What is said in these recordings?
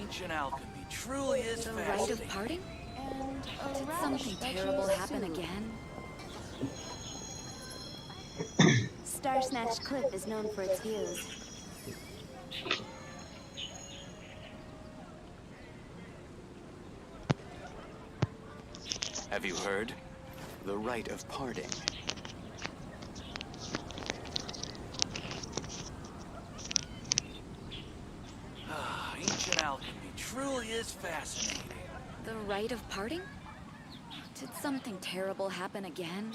Ancient alchemy truly is The rite fascinating. of parting? Did something terrible happen again? Star Snatch Cliff is known for its views. Have you heard? The rite of parting. Ancient alchemy truly is fascinating. The rite of parting? Did something terrible happen again?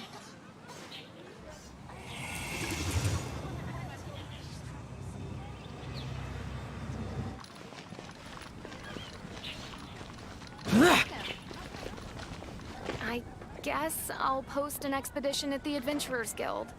I guess I'll post an expedition at the Adventurers Guild.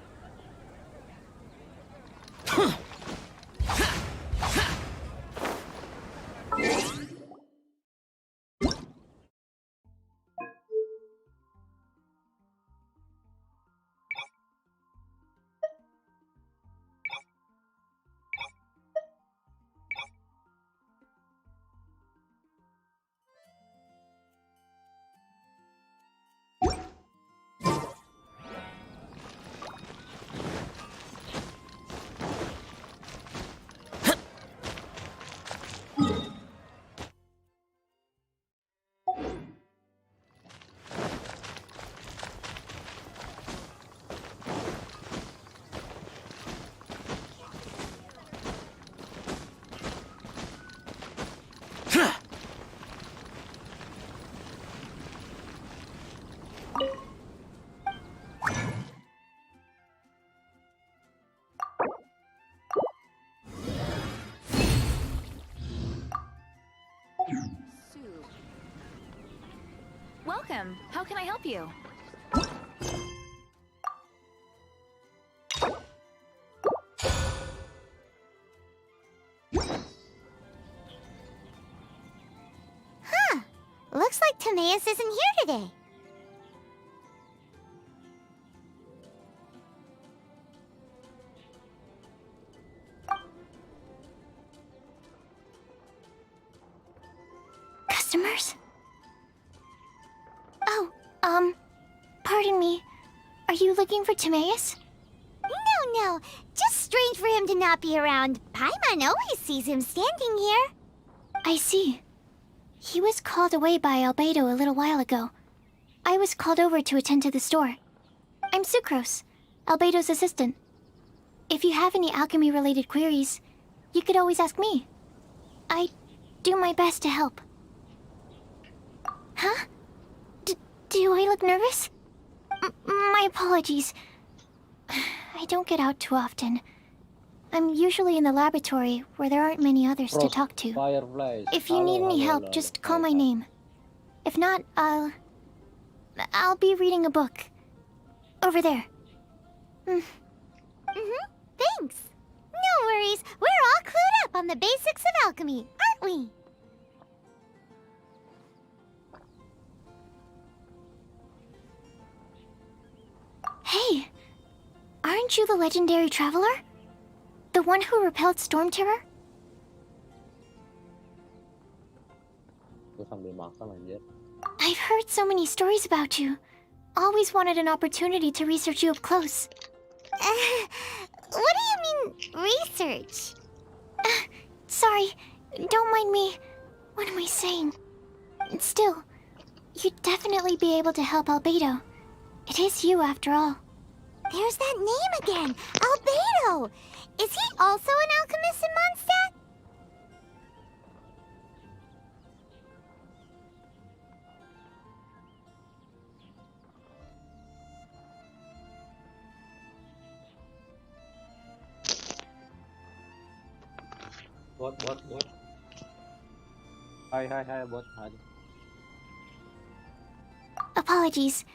Welcome. How can I help you? Huh. Looks like Timaeus isn't here today. Customers? Oh, pardon me. Are you looking for Timaeus? No. Just strange for him to not be around. Paimon always sees him standing here. I see. He was called away by Albedo a little while ago. I was called over to attend to the store. I'm Sucrose, Albedo's assistant. If you have any alchemy-related queries, you could always ask me. I do my best to help. Huh? Do I look nervous? My apologies. I don't get out too often. I'm usually in the laboratory where there aren't many others to talk to. Fireflies. If you need any help, just call my name. If not, I'll be reading a book. Over there. Thanks. No worries. We're all clued up on the basics of alchemy, aren't we? Hey, aren't you the legendary traveler? The one who repelled Storm Terror? Gue sambil makan anjir. I've heard so many stories about you. Always wanted an opportunity to research you up close. What do you mean, research? Sorry, don't mind me. What am I saying? Still, you'd definitely be able to help Albedo. It is you, after all. There's that name again! Albedo! Is he also an alchemist in Mondstadt? What? Hi, bot. Hi. Apologies.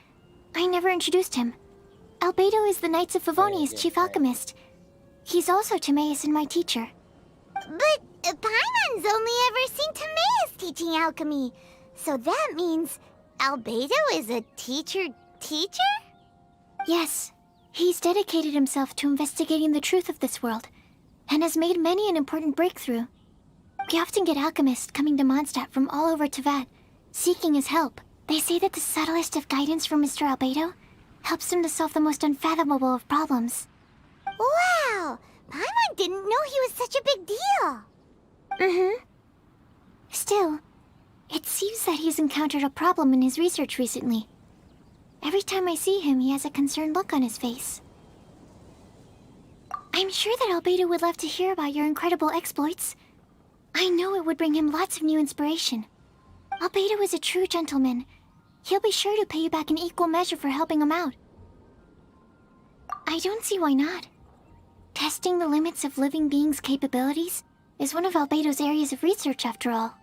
I never introduced him. Albedo is the Knights of Favonia's chief alchemist. He's also Timaeus and my teacher. But Paimon's only ever seen Timaeus teaching alchemy. So that means Albedo is a teacher? Yes. He's dedicated himself to investigating the truth of this world, and has made many an important breakthrough. We often get alchemists coming to Mondstadt from all over Teyvat, seeking his help. They say that the subtlest of guidance from Mr. Albedo helps him to solve the most unfathomable of problems. Wow! Paimon didn't know he was such a big deal. Mm-hmm. Still, it seems that he's encountered a problem in his research recently. Every time I see him, he has a concerned look on his face. I'm sure that Albedo would love to hear about your incredible exploits. I know it would bring him lots of new inspiration. Albedo is a true gentleman. He'll be sure to pay you back in equal measure for helping him out. I don't see why not. Testing the limits of living beings' capabilities is one of Albedo's areas of research, after all.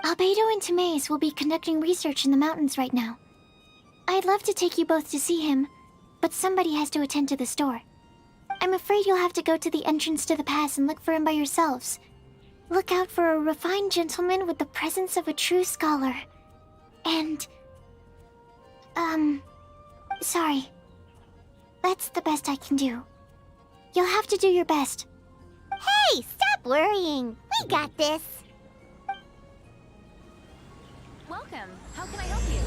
Albedo and Timaeus will be conducting research in the mountains right now. I'd love to take you both to see him, but somebody has to attend to the store. I'm afraid you'll have to go to the entrance to the pass and look for him by yourselves. Look out for a refined gentleman with the presence of a true scholar. And... sorry. That's the best I can do. You'll have to do your best. Hey, stop worrying. We got this. Welcome. How can I help you?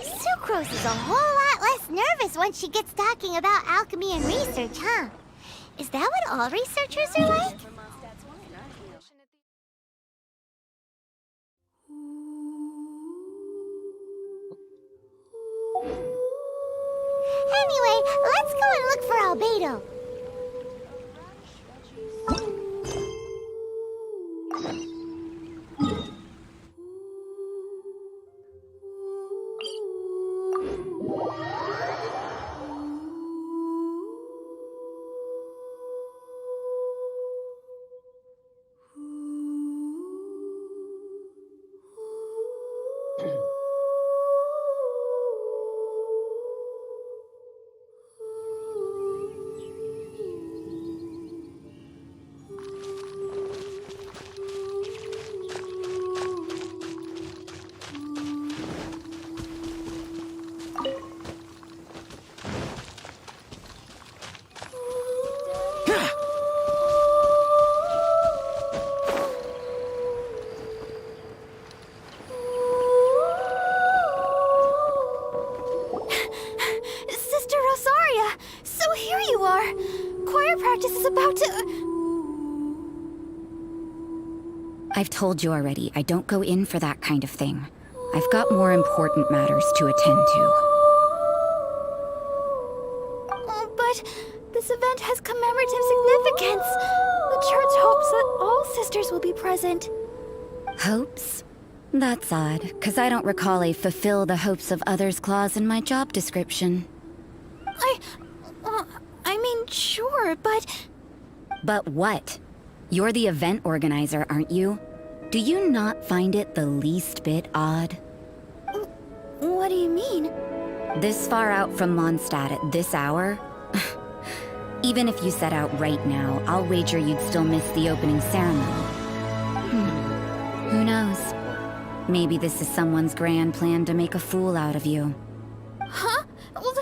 Sucrose is a whole lot less nervous once she gets talking about alchemy and research, huh? Is that what all researchers are like? Anyway, let's go and look for Albedo. I've told you already, I don't go in for that kind of thing. I've got more important matters to attend to. Oh, but this event has commemorative significance. The church hopes that all sisters will be present. Hopes? That's odd, 'cause I don't recall a fulfill the hopes of others clause in my job description. I mean, sure, but... But what? You're the event organizer, aren't you? Do you not find it the least bit odd? What do you mean? This far out from Mondstadt at this hour? Even if you set out right now, I'll wager you'd still miss the opening ceremony. Who knows? Maybe this is someone's grand plan to make a fool out of you. Huh? Well,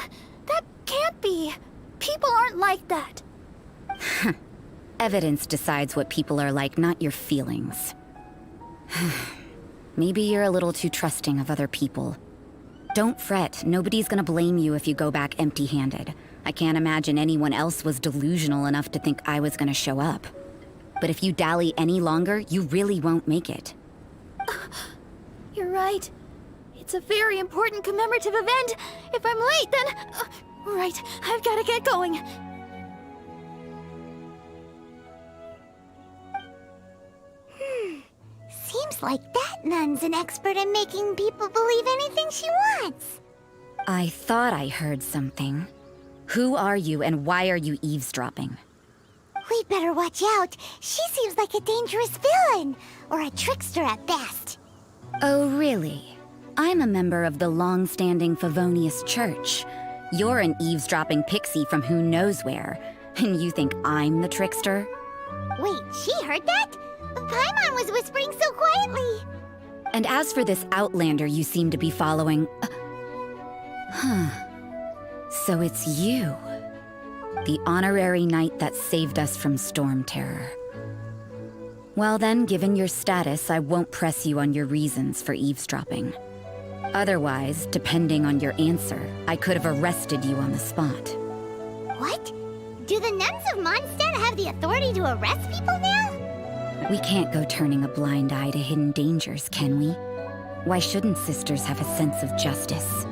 that can't be. People aren't like that. Evidence decides what people are like, not your feelings. Maybe you're a little too trusting of other people. Don't fret, nobody's gonna blame you if you go back empty-handed. I can't imagine anyone else was delusional enough to think I was gonna show up. But if you dally any longer, you really won't make it. You're right. It's a very important commemorative event. If I'm late, then... right, I've gotta get going. Seems like that nun's an expert in making people believe anything she wants. I thought I heard something. Who are you and why are you eavesdropping? We'd better watch out. She seems like a dangerous villain, or a trickster at best. Oh, really? I'm a member of the long-standing Favonius Church. You're an eavesdropping pixie from who knows where, and you think I'm the trickster? Wait, she heard that? Paimon was whispering so quietly. And as for this outlander you seem to be following... So it's you. the honorary knight that saved us from storm terror. Well then, given your status, I won't press you on your reasons for eavesdropping. Otherwise, depending on your answer, I could have arrested you on the spot. What? Do the nuns of Mondstadt have the authority to arrest people now? We can't go turning a blind eye to hidden dangers, can we? Why shouldn't sisters have a sense of justice?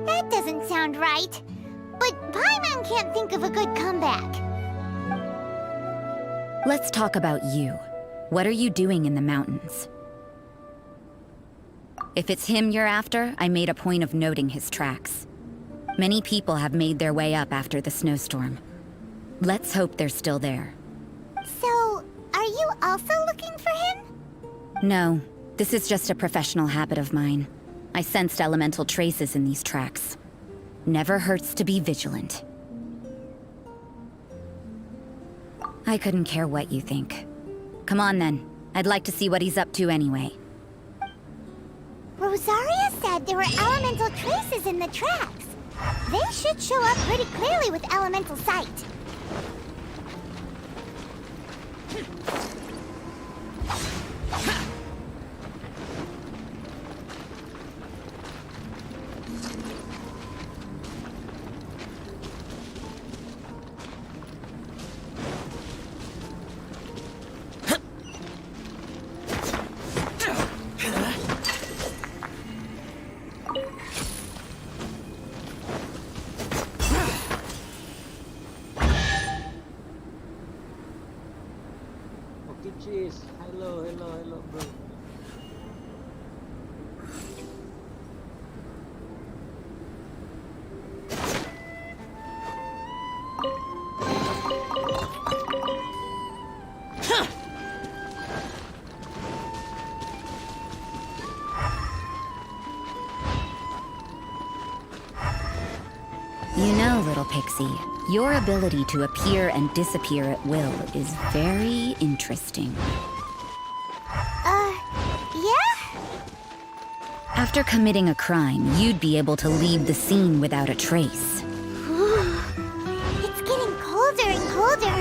That doesn't sound right. But Paimon can't think of a good comeback. Let's talk about you. What are you doing in the mountains? If it's him you're after, I made a point of noting his tracks. Many people have made their way up after the snowstorm. Let's hope they're still there. So, are you also looking for him? No, this is just a professional habit of mine. I sensed elemental traces in these tracks. Never hurts to be vigilant. I couldn't care what you think. Come on then. I'd like to see what he's up to anyway. Rosaria said there were elemental traces in the tracks. They should show up pretty clearly with elemental sight. Okay, cheese. Hello, bro. You know, little pixie, your ability to appear and disappear at will is very interesting. Yeah? After committing a crime, you'd be able to leave the scene without a trace. It's getting colder and colder.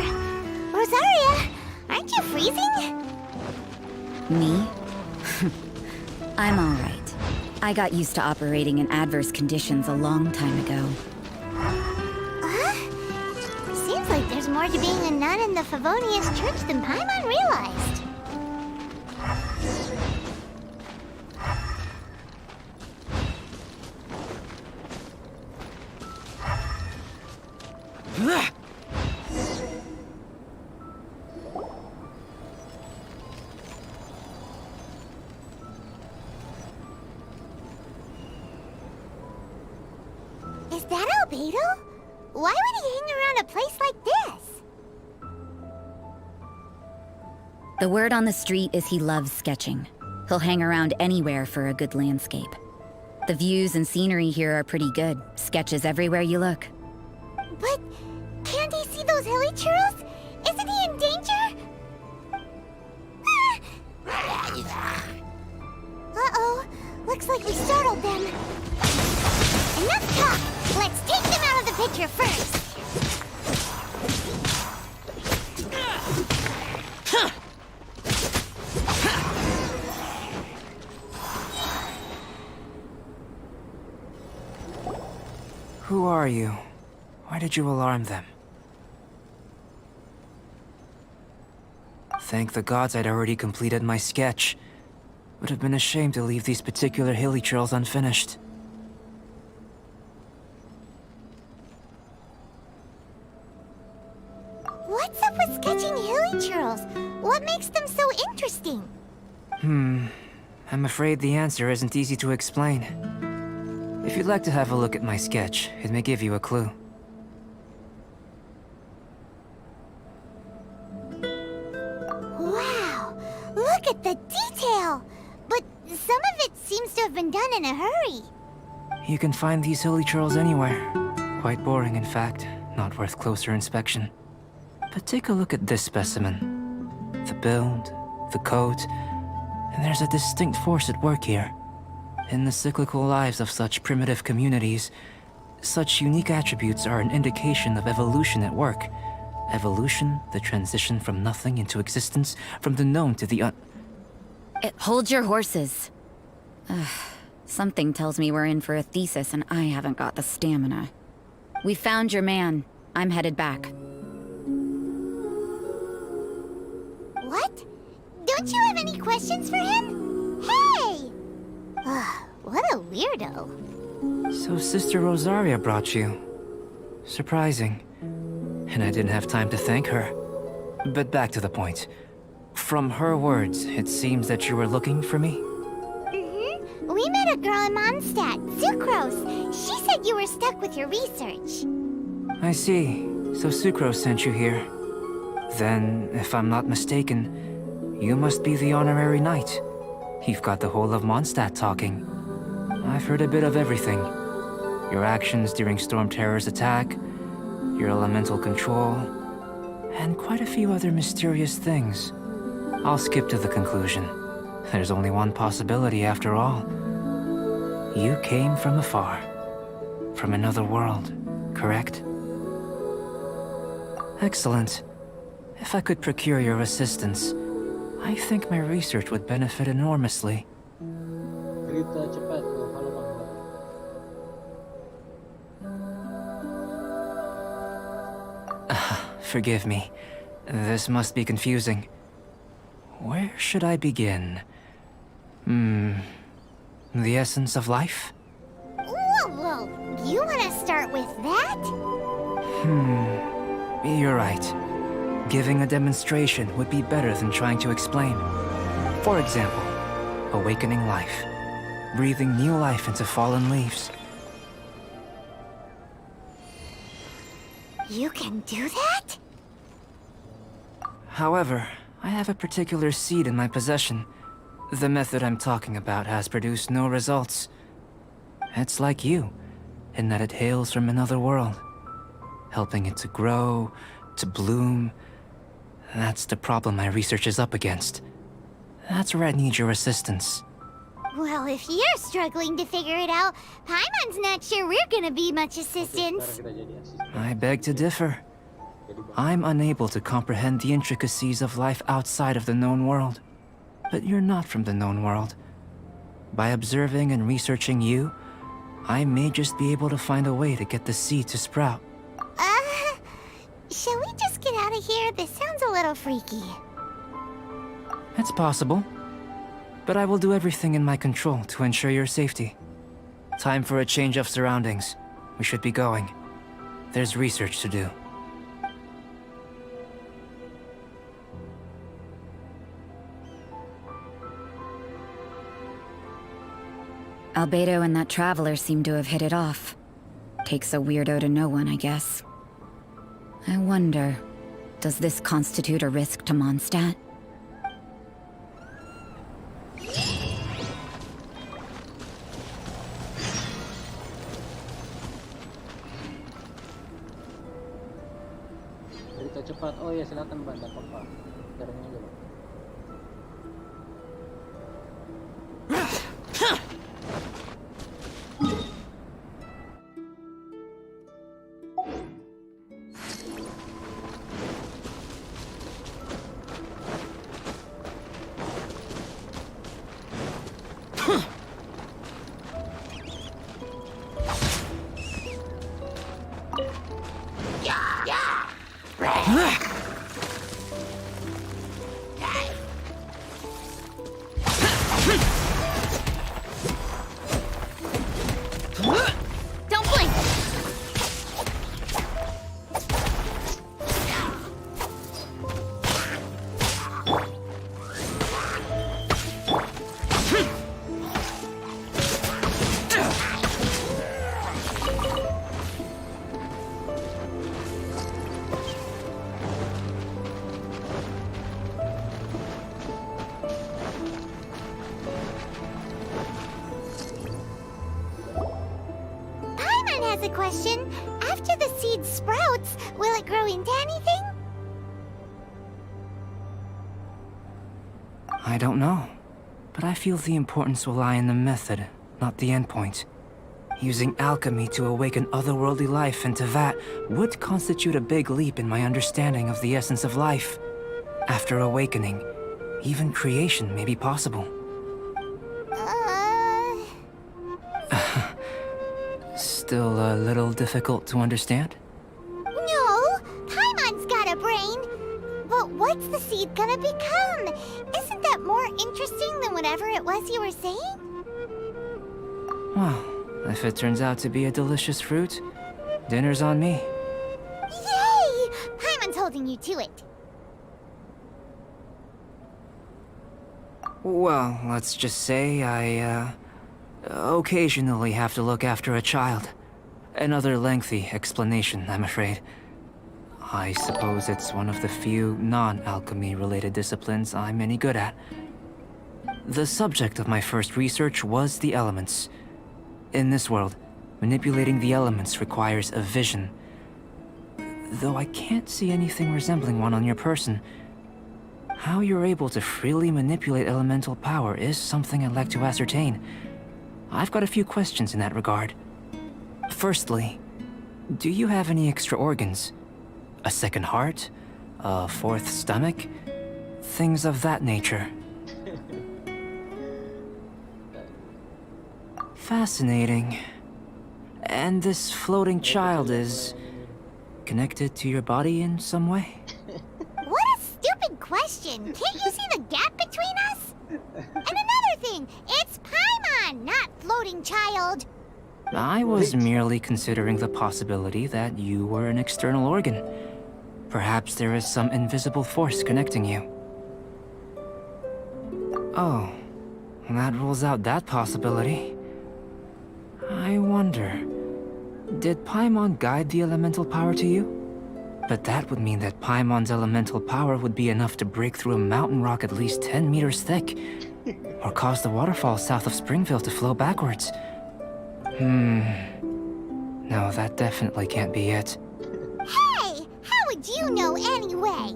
Rosaria, aren't you freezing? Me? I'm all right. I got used to operating in adverse conditions a long time ago. Seems like there's more to being a nun in the Favonius Church than Paimon realized. Is that Albedo? Why would he hang around a place like this? The word on the street is he loves sketching. He'll hang around anywhere for a good landscape. The views and scenery here are pretty good. Sketches everywhere you look. But can't he see those hilly churls? Isn't he in danger? Uh-oh. Looks like we startled them. Enough talk! Let's take them out of the picture first! Who are you? Why did you alarm them? Thank the gods I'd already completed my sketch. Would have been a shame to leave these particular hilly trails unfinished. What's up with sketching hilly churls? What makes them so interesting? I'm afraid the answer isn't easy to explain. If you'd like to have a look at my sketch, it may give you a clue. Wow! Look at the detail! But some of it seems to have been done in a hurry. You can find these hilly trails anywhere. Quite boring, in fact. Not worth closer inspection. But take a look at this specimen. The build, the coat, and there's a distinct force at work here. In the cyclical lives of such primitive communities, Such unique attributes are an indication of evolution at work. Evolution, the transition from nothing into existence, from the known to the Hold your horses. Ugh, something tells me we're in for a thesis and I haven't got the stamina. We found your man. I'm headed back. What? Don't you have any questions for him? Hey! What a weirdo. So Sister Rosaria brought you. Surprising. And I didn't have time to thank her. But back to the point. From her words, it seems that you were looking for me? Mm-hmm. We met a girl in Mondstadt, Sucrose. She said you were stuck with your research. I see. So Sucrose sent you here. Then, if I'm not mistaken, you must be the honorary knight. You've got the whole of Mondstadt talking. I've heard a bit of everything. Your actions during Storm Terror's attack, your elemental control, and quite a few other mysterious things. I'll skip to the conclusion. There's only one possibility after all. You came from afar. From another world, correct? Excellent. If I could procure your assistance, I think my research would benefit enormously. Cerita cepat tuh kalau Bang. Forgive me. This must be confusing. Where should I begin? The essence of life? Whoa. You want to start with that? You're right. Giving a demonstration would be better than trying to explain. For example, awakening life. Breathing new life into fallen leaves. You can do that? However, I have a particular seed in my possession. The method I'm talking about has produced no results. It's like you, in that it hails from another world. Helping it to grow, to bloom. That's the problem my research is up against. That's where I need your assistance. Well, if you're struggling to figure it out, Paimon's not sure we're gonna be much assistance. Sekarang kita jadi asisten. I beg to differ. I'm unable to comprehend the intricacies of life outside of the known world. But you're not from the known world. By observing and researching you, I may just be able to find a way to get the seed to sprout. Shall we just get out of here? This sounds a little freaky. It's possible. But I will do everything in my control to ensure your safety. Time for a change of surroundings. We should be going. There's research to do. Albedo and that traveler seem to have hit it off. Takes a weirdo to know one, I guess. I wonder, does this constitute a risk to Mondstadt? Cerita cepat. Oh ya, silakan Mbak, enggak apa-apa. Caranya aja, Bang. Don't blink! Paimon has a question. After the seed sprouts, will it grow into anything? I don't know. But I feel the importance will lie in the method, not the endpoint. Using alchemy to awaken otherworldly life into that would constitute a big leap in my understanding of the essence of life. After awakening, even creation may be possible. Still a little difficult to understand? No, Paimon's got a brain. But what's the seed gonna become? Isn't that more interesting than whatever it was you were saying? Well, if it turns out to be a delicious fruit, dinner's on me. Yay! Paimon's holding you to it. Well, let's just say I, occasionally have to look after a child. Another lengthy explanation, I'm afraid. I suppose it's one of the few non-alchemy-related disciplines I'm any good at. The subject of my first research was the elements. In this world, manipulating the elements requires a vision. Though I can't see anything resembling one on your person, how you're able to freely manipulate elemental power is something I'd like to ascertain. I've got a few questions in that regard. Firstly, do you have any extra organs? A second heart? A fourth stomach? Things of that nature. Fascinating. And this floating child is connected to your body in some way? What a stupid question! Can't you see the gap between us? And another thing, it's Paimon, not floating child. I was merely considering the possibility that you were an external organ. Perhaps there is some invisible force connecting you. Oh, that rules out that possibility. I wonder, did Paimon guide the elemental power to you? But that would mean that Paimon's elemental power would be enough to break through a mountain rock at least 10 meters thick, or cause the waterfall south of Springville to flow backwards. No, that definitely can't be it. Hey, how would you know anyway?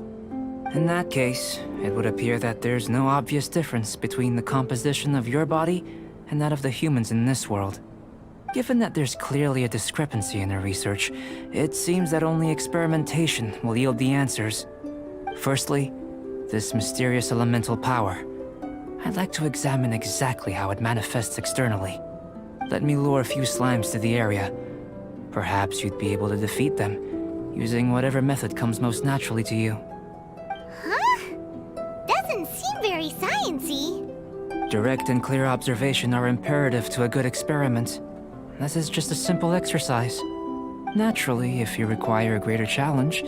In that case, it would appear that there's no obvious difference between the composition of your body and that of the humans in this world. Given that there's clearly a discrepancy in our research, it seems that only experimentation will yield the answers. Firstly, this mysterious elemental power. I'd like to examine exactly how it manifests externally. Let me lure a few slimes to the area. Perhaps you'd be able to defeat them, using whatever method comes most naturally to you. Huh? Doesn't seem very sciencey. Direct and clear observation are imperative to a good experiment. This is just a simple exercise. Naturally, if you require a greater challenge,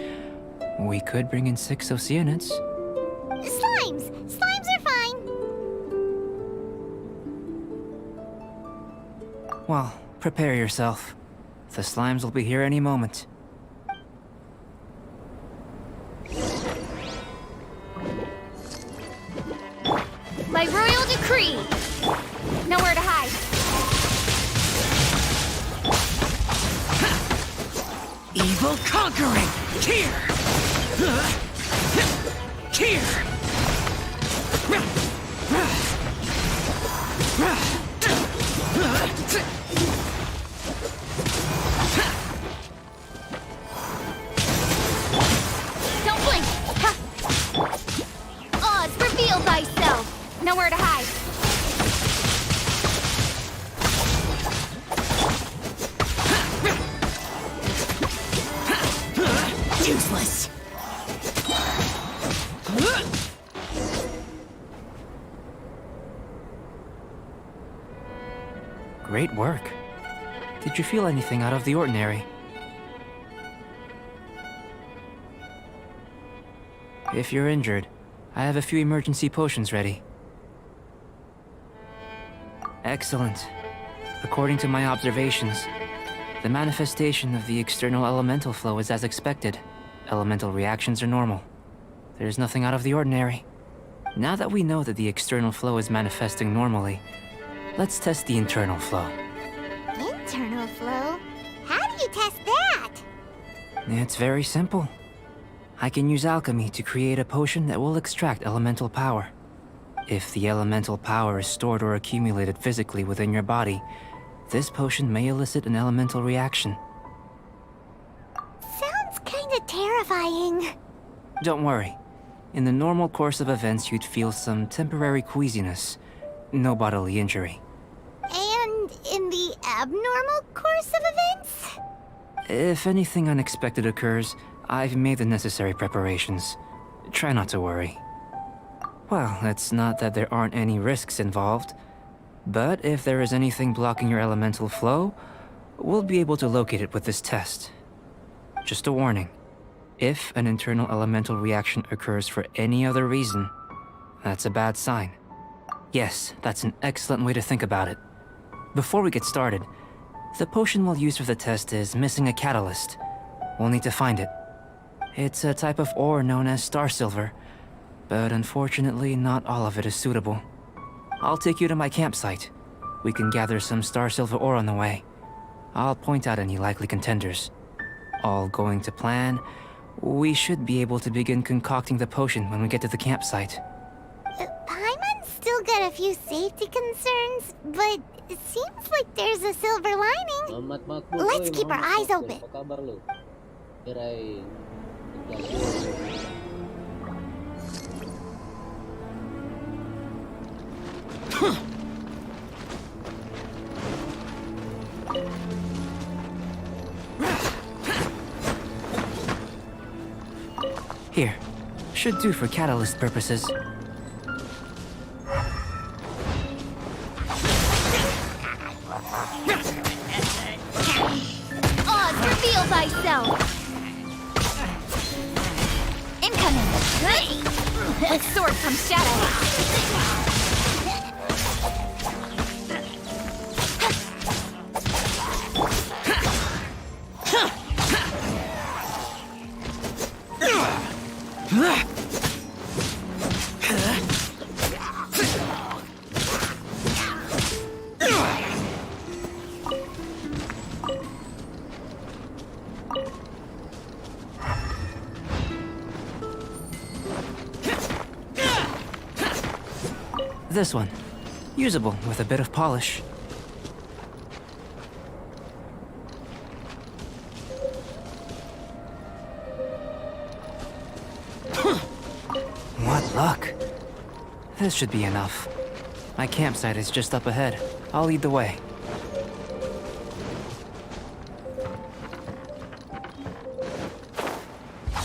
we could bring in 6 Oceanids. Slimes! Slimes are fine! Well, prepare yourself. The slimes will be here any moment. By royal decree! Nowhere to hide. Evil conquering! Here! Here! Don't blink! Ha! Oz, reveal thyself! Nowhere to hide. Useless! Great work. Did you feel anything out of the ordinary? If you're injured, I have a few emergency potions ready. Excellent. According to my observations, the manifestation of the external elemental flow is as expected. Elemental reactions are normal. There's nothing out of the ordinary. Now that we know that the external flow is manifesting normally, let's test the internal flow. Internal flow? How do you test that? It's very simple. I can use alchemy to create a potion that will extract elemental power. If the elemental power is stored or accumulated physically within your body, this potion may elicit an elemental reaction. Sounds kinda terrifying. Don't worry. In the normal course of events, you'd feel some temporary queasiness. No bodily injury. And in the abnormal course of events? If anything unexpected occurs, I've made the necessary preparations. Try not to worry. Well, it's not that there aren't any risks involved. But if there is anything blocking your elemental flow, we'll be able to locate it with this test. Just a warning. If an internal elemental reaction occurs for any other reason, that's a bad sign. Yes, that's an excellent way to think about it. Before we get started, the potion we'll use for the test is missing a catalyst. We'll need to find it. It's a type of ore known as star silver, but unfortunately not all of it is suitable. I'll take you to my campsite. We can gather some star silver ore on the way. I'll point out any likely contenders. All going to plan, we should be able to begin concocting the potion when we get to the campsite. Paimon's still got a few safety concerns, but it seems like there's a silver lining. Selamat Let's keep our eyes open. Apa kabar lu? Kirain. Here. Should do for catalyst purposes. Oz, reveal thyself! Incoming! With sword comes shadow! This one. Usable with a bit of polish. What luck. This should be enough. My campsite is just up ahead. I'll lead the way.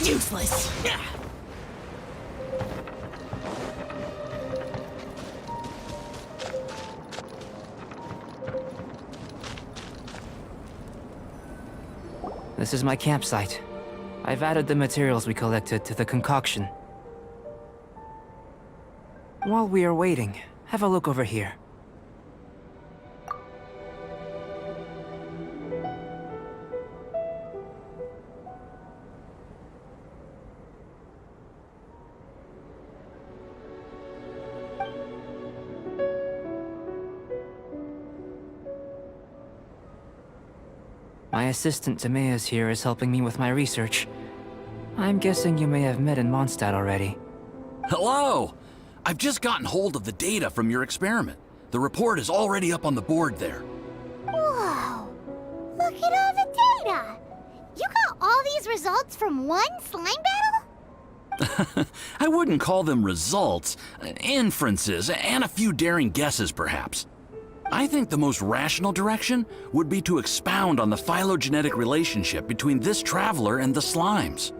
Useless. This is my campsite. I've added the materials we collected to the concoction. While we are waiting, have a look over here. My assistant Timaeus here is helping me with my research. I'm guessing you may have met in Mondstadt already. Hello! I've just gotten hold of the data from your experiment. The report is already up on the board there. Whoa! Look at all the data! You got all these results from one slime battle? I wouldn't call them results, inferences, and a few daring guesses perhaps. I think the most rational direction would be to expound on the phylogenetic relationship between this traveler and the slimes.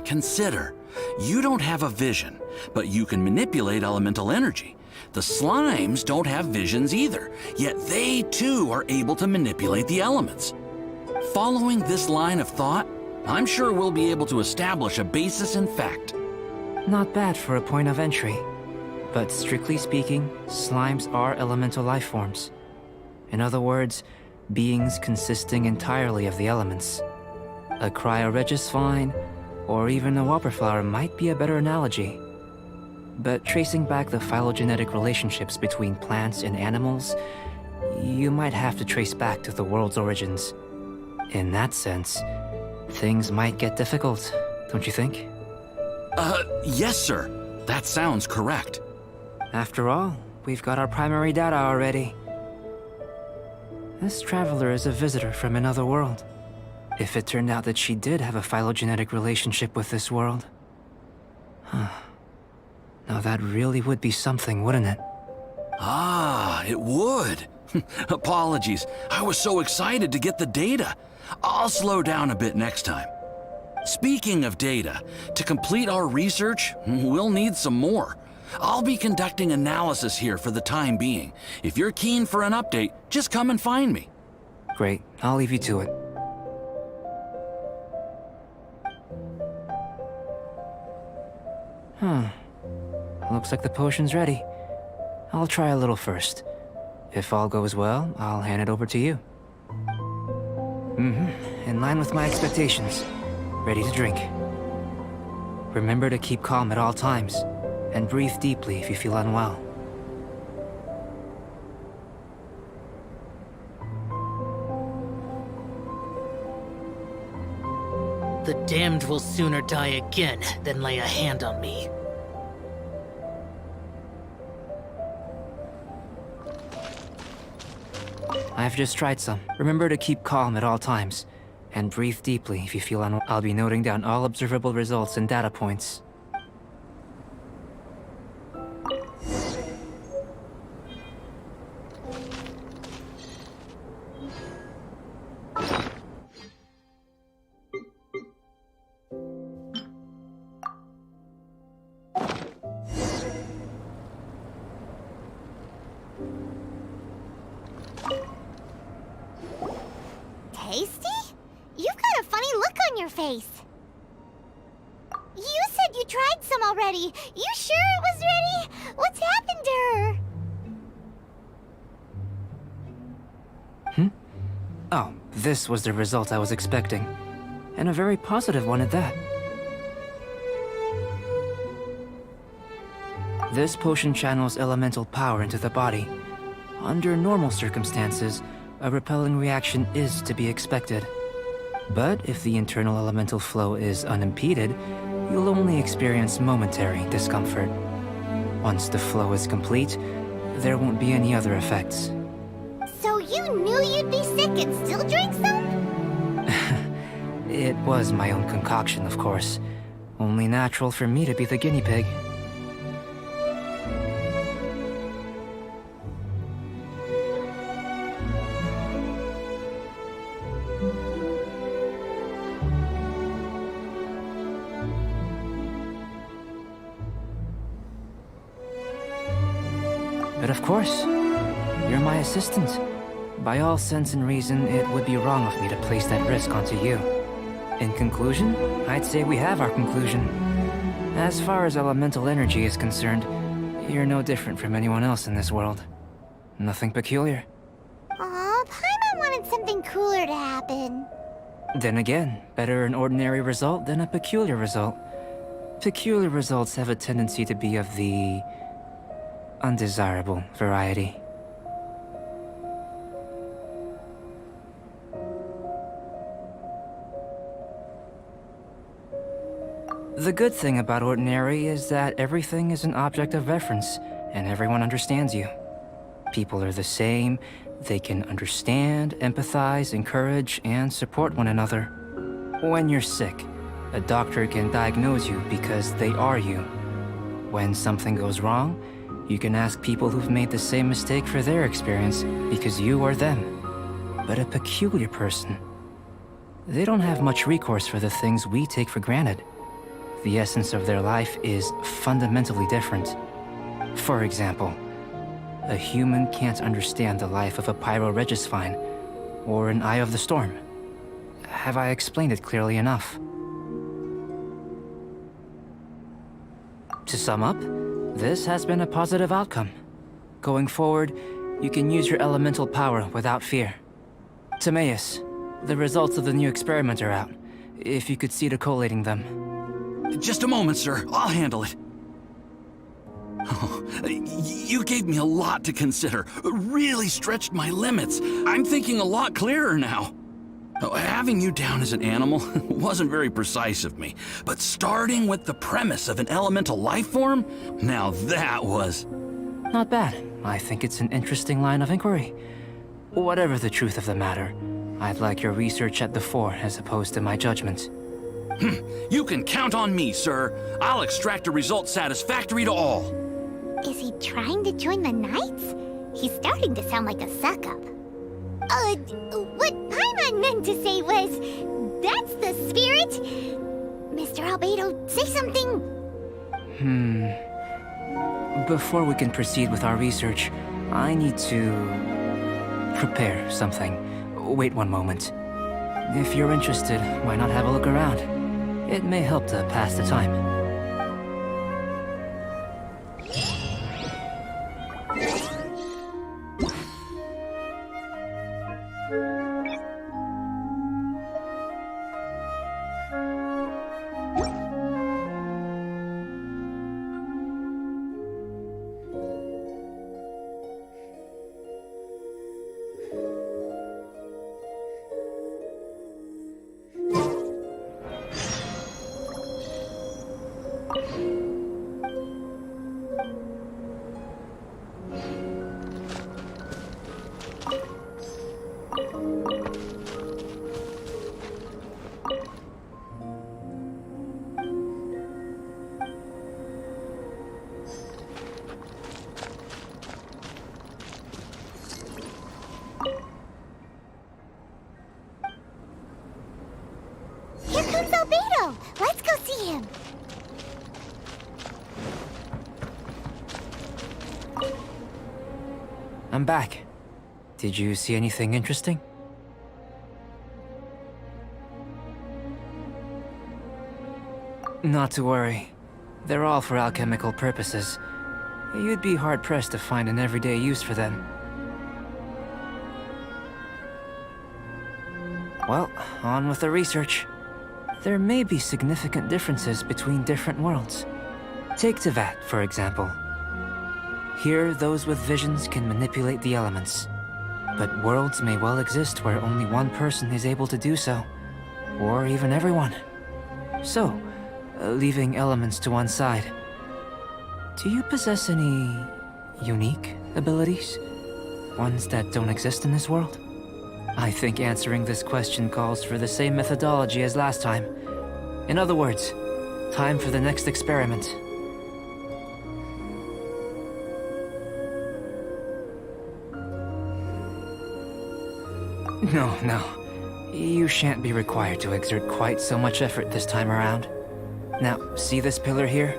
Consider. You don't have a vision, but you can manipulate elemental energy. The slimes don't have visions either, yet they too are able to manipulate the elements. Following this line of thought, I'm sure we'll be able to establish a basis in fact. Not bad for a point of entry. But strictly speaking, slimes are elemental life forms. In other words, beings consisting entirely of the elements. A cryoregis vine, or even a whopperflower might be a better analogy. But tracing back the phylogenetic relationships between plants and animals, you might have to trace back to the world's origins. In that sense, things might get difficult, don't you think? Yes, sir. That sounds correct. After all, we've got our primary data already. This traveler is a visitor from another world. If it turned out that she did have a phylogenetic relationship with this world. Now that really would be something, wouldn't it? Ah, it would. Apologies. I was so excited to get the data. I'll slow down a bit next time. Speaking of data, to complete our research, we'll need some more. I'll be conducting analysis here for the time being. If you're keen for an update, just come and find me. Great, I'll leave you to it. Looks like the potion's ready. I'll try a little first. If all goes well, I'll hand it over to you. In line with my expectations. Ready to drink. Remember to keep calm at all times, and breathe deeply if you feel unwell. The damned will sooner die again than lay a hand on me. I've just tried some. Remember to keep calm at all times, and breathe deeply if you feel unwell. I'll be noting down all observable results and data points. Tasty? You've got a funny look on your face. You said you tried some already. You sure it was ready? What's happened to her? Oh, this was the result I was expecting. And a very positive one at that. This potion channels elemental power into the body. Under normal circumstances, a repelling reaction is to be expected. But if the internal elemental flow is unimpeded, you'll only experience momentary discomfort. Once the flow is complete, there won't be any other effects. So you knew you'd be sick and still drank some? It was my own concoction, of course. Only natural for me to be the guinea pig. But of course, you're my assistant. By all sense and reason, it would be wrong of me to place that risk onto you. In conclusion, I'd say we have our conclusion. As far as elemental energy is concerned, you're no different from anyone else in this world. Nothing peculiar. Aw, Paimon wanted something cooler to happen. Then again, better an ordinary result than a peculiar result. Peculiar results have a tendency to be of the undesirable variety. The good thing about ordinary is that everything is an object of reference, and everyone understands you. People are the same, they can understand, empathize, encourage, and support one another. When you're sick, a doctor can diagnose you because they are you. When something goes wrong, you can ask people who've made the same mistake for their experience because you are them. But a peculiar person, they don't have much recourse for the things we take for granted. The essence of their life is fundamentally different. For example, a human can't understand the life of a pyroregisvine or an Eye of the Storm. Have I explained it clearly enough? To sum up, this has been a positive outcome. Going forward, you can use your elemental power without fear. Timaeus, the results of the new experiment are out. If you could see to collating them. Just a moment, sir. I'll handle it. Oh, you gave me a lot to consider. Really stretched my limits. I'm thinking a lot clearer now. Having you down as an animal wasn't very precise of me, but starting with the premise of an elemental life form, now that was... Not bad. I think it's an interesting line of inquiry. Whatever the truth of the matter, I'd like your research at the fore as opposed to my judgment. You can count on me, sir. I'll extract a result satisfactory to all. Is he trying to join the Knights? He's starting to sound like a suck-up. What Paimon meant to say was, that's the spirit! Mr. Albedo, say something! Before we can proceed with our research, I need to prepare something. Wait one moment. If you're interested, why not have a look around? It may help to pass the time. Here comes Albedo! Let's go see him! I'm back. Did you see anything interesting? Not to worry. They're all for alchemical purposes. You'd be hard-pressed to find an everyday use for them. Well, on with the research. There may be significant differences between different worlds. Take Tevat, for example. Here, those with visions can manipulate the elements. But worlds may well exist where only one person is able to do so. Or even everyone. So, leaving elements to one side, do you possess any unique abilities? Ones that don't exist in this world? I think answering this question calls for the same methodology as last time. In other words, time for the next experiment. No. You shan't be required to exert quite so much effort this time around. Now, see this pillar here?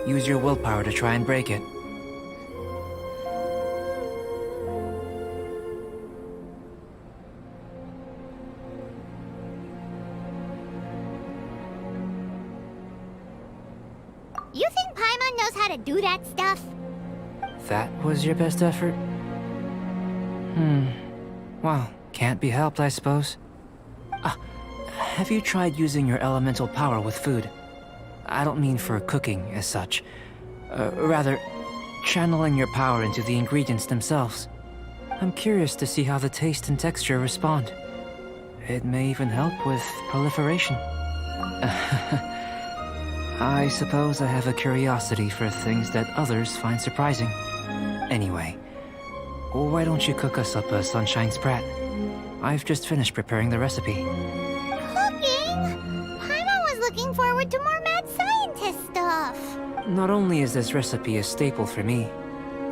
Use your willpower to try and break it. You think Paimon knows how to do that stuff? That was your best effort? Well, can't be helped, I suppose. Have you tried using your elemental power with food? I don't mean for cooking as such. Rather, channeling your power into the ingredients themselves. I'm curious to see how the taste and texture respond. It may even help with proliferation. I suppose I have a curiosity for things that others find surprising. Anyway, why don't you cook us up a sunshine sprat? I've just finished preparing the recipe. Cooking? Paimon was looking forward to more mad scientist stuff. Not only is this recipe a staple for me,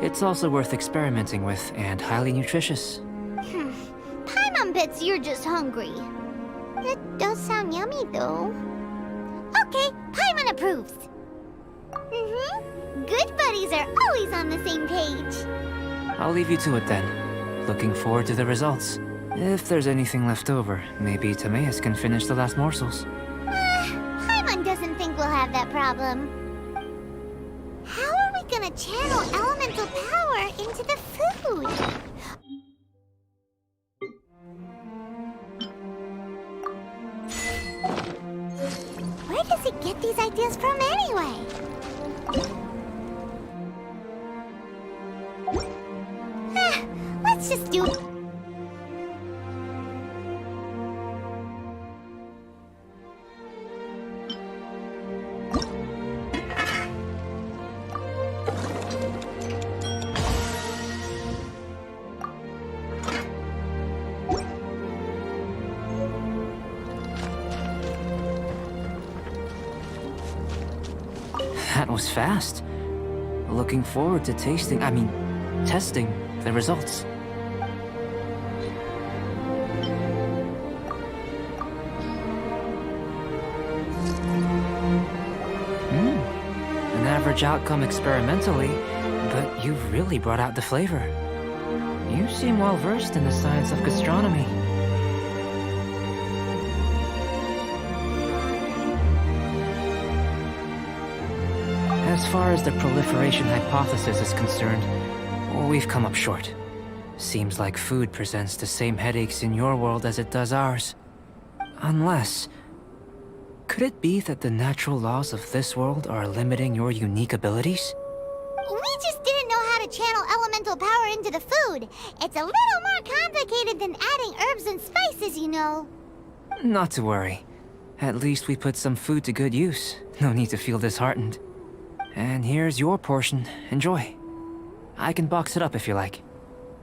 it's also worth experimenting with and highly nutritious. Paimon bets you're just hungry. It does sound yummy, though. Okay, Paimon approves. Good buddies are always on the same page. I'll leave you to it then. Looking forward to the results. If there's anything left over, maybe Timaeus can finish the last morsels. Paimon doesn't think we'll have that problem. How are we gonna channel elemental power into the food? Where does he get these ideas from anyway? Let's just do it. That was fast. Looking forward to testing the results. An average outcome experimentally, but you've really brought out the flavor. You seem well versed in the science of gastronomy. As far as the proliferation hypothesis is concerned, we've come up short. Seems like food presents the same headaches in your world as it does ours. Unless... could it be that the natural laws of this world are limiting your unique abilities? We just didn't know how to channel elemental power into the food. It's a little more complicated than adding herbs and spices, you know. Not to worry. At least we put some food to good use. No need to feel disheartened. And here's your portion. Enjoy. I can box it up if you like.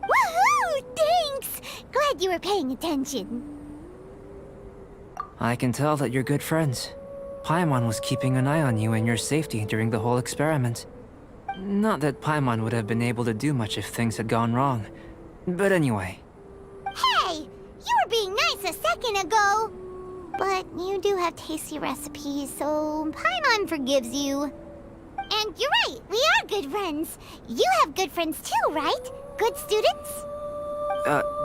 Woohoo! Thanks! Glad you were paying attention. I can tell that you're good friends. Paimon was keeping an eye on you and your safety during the whole experiment. Not that Paimon would have been able to do much if things had gone wrong. But anyway. Hey! You were being nice a second ago! But you do have tasty recipes, so Paimon forgives you. And you're right, we are good friends. You have good friends too, right? Good students?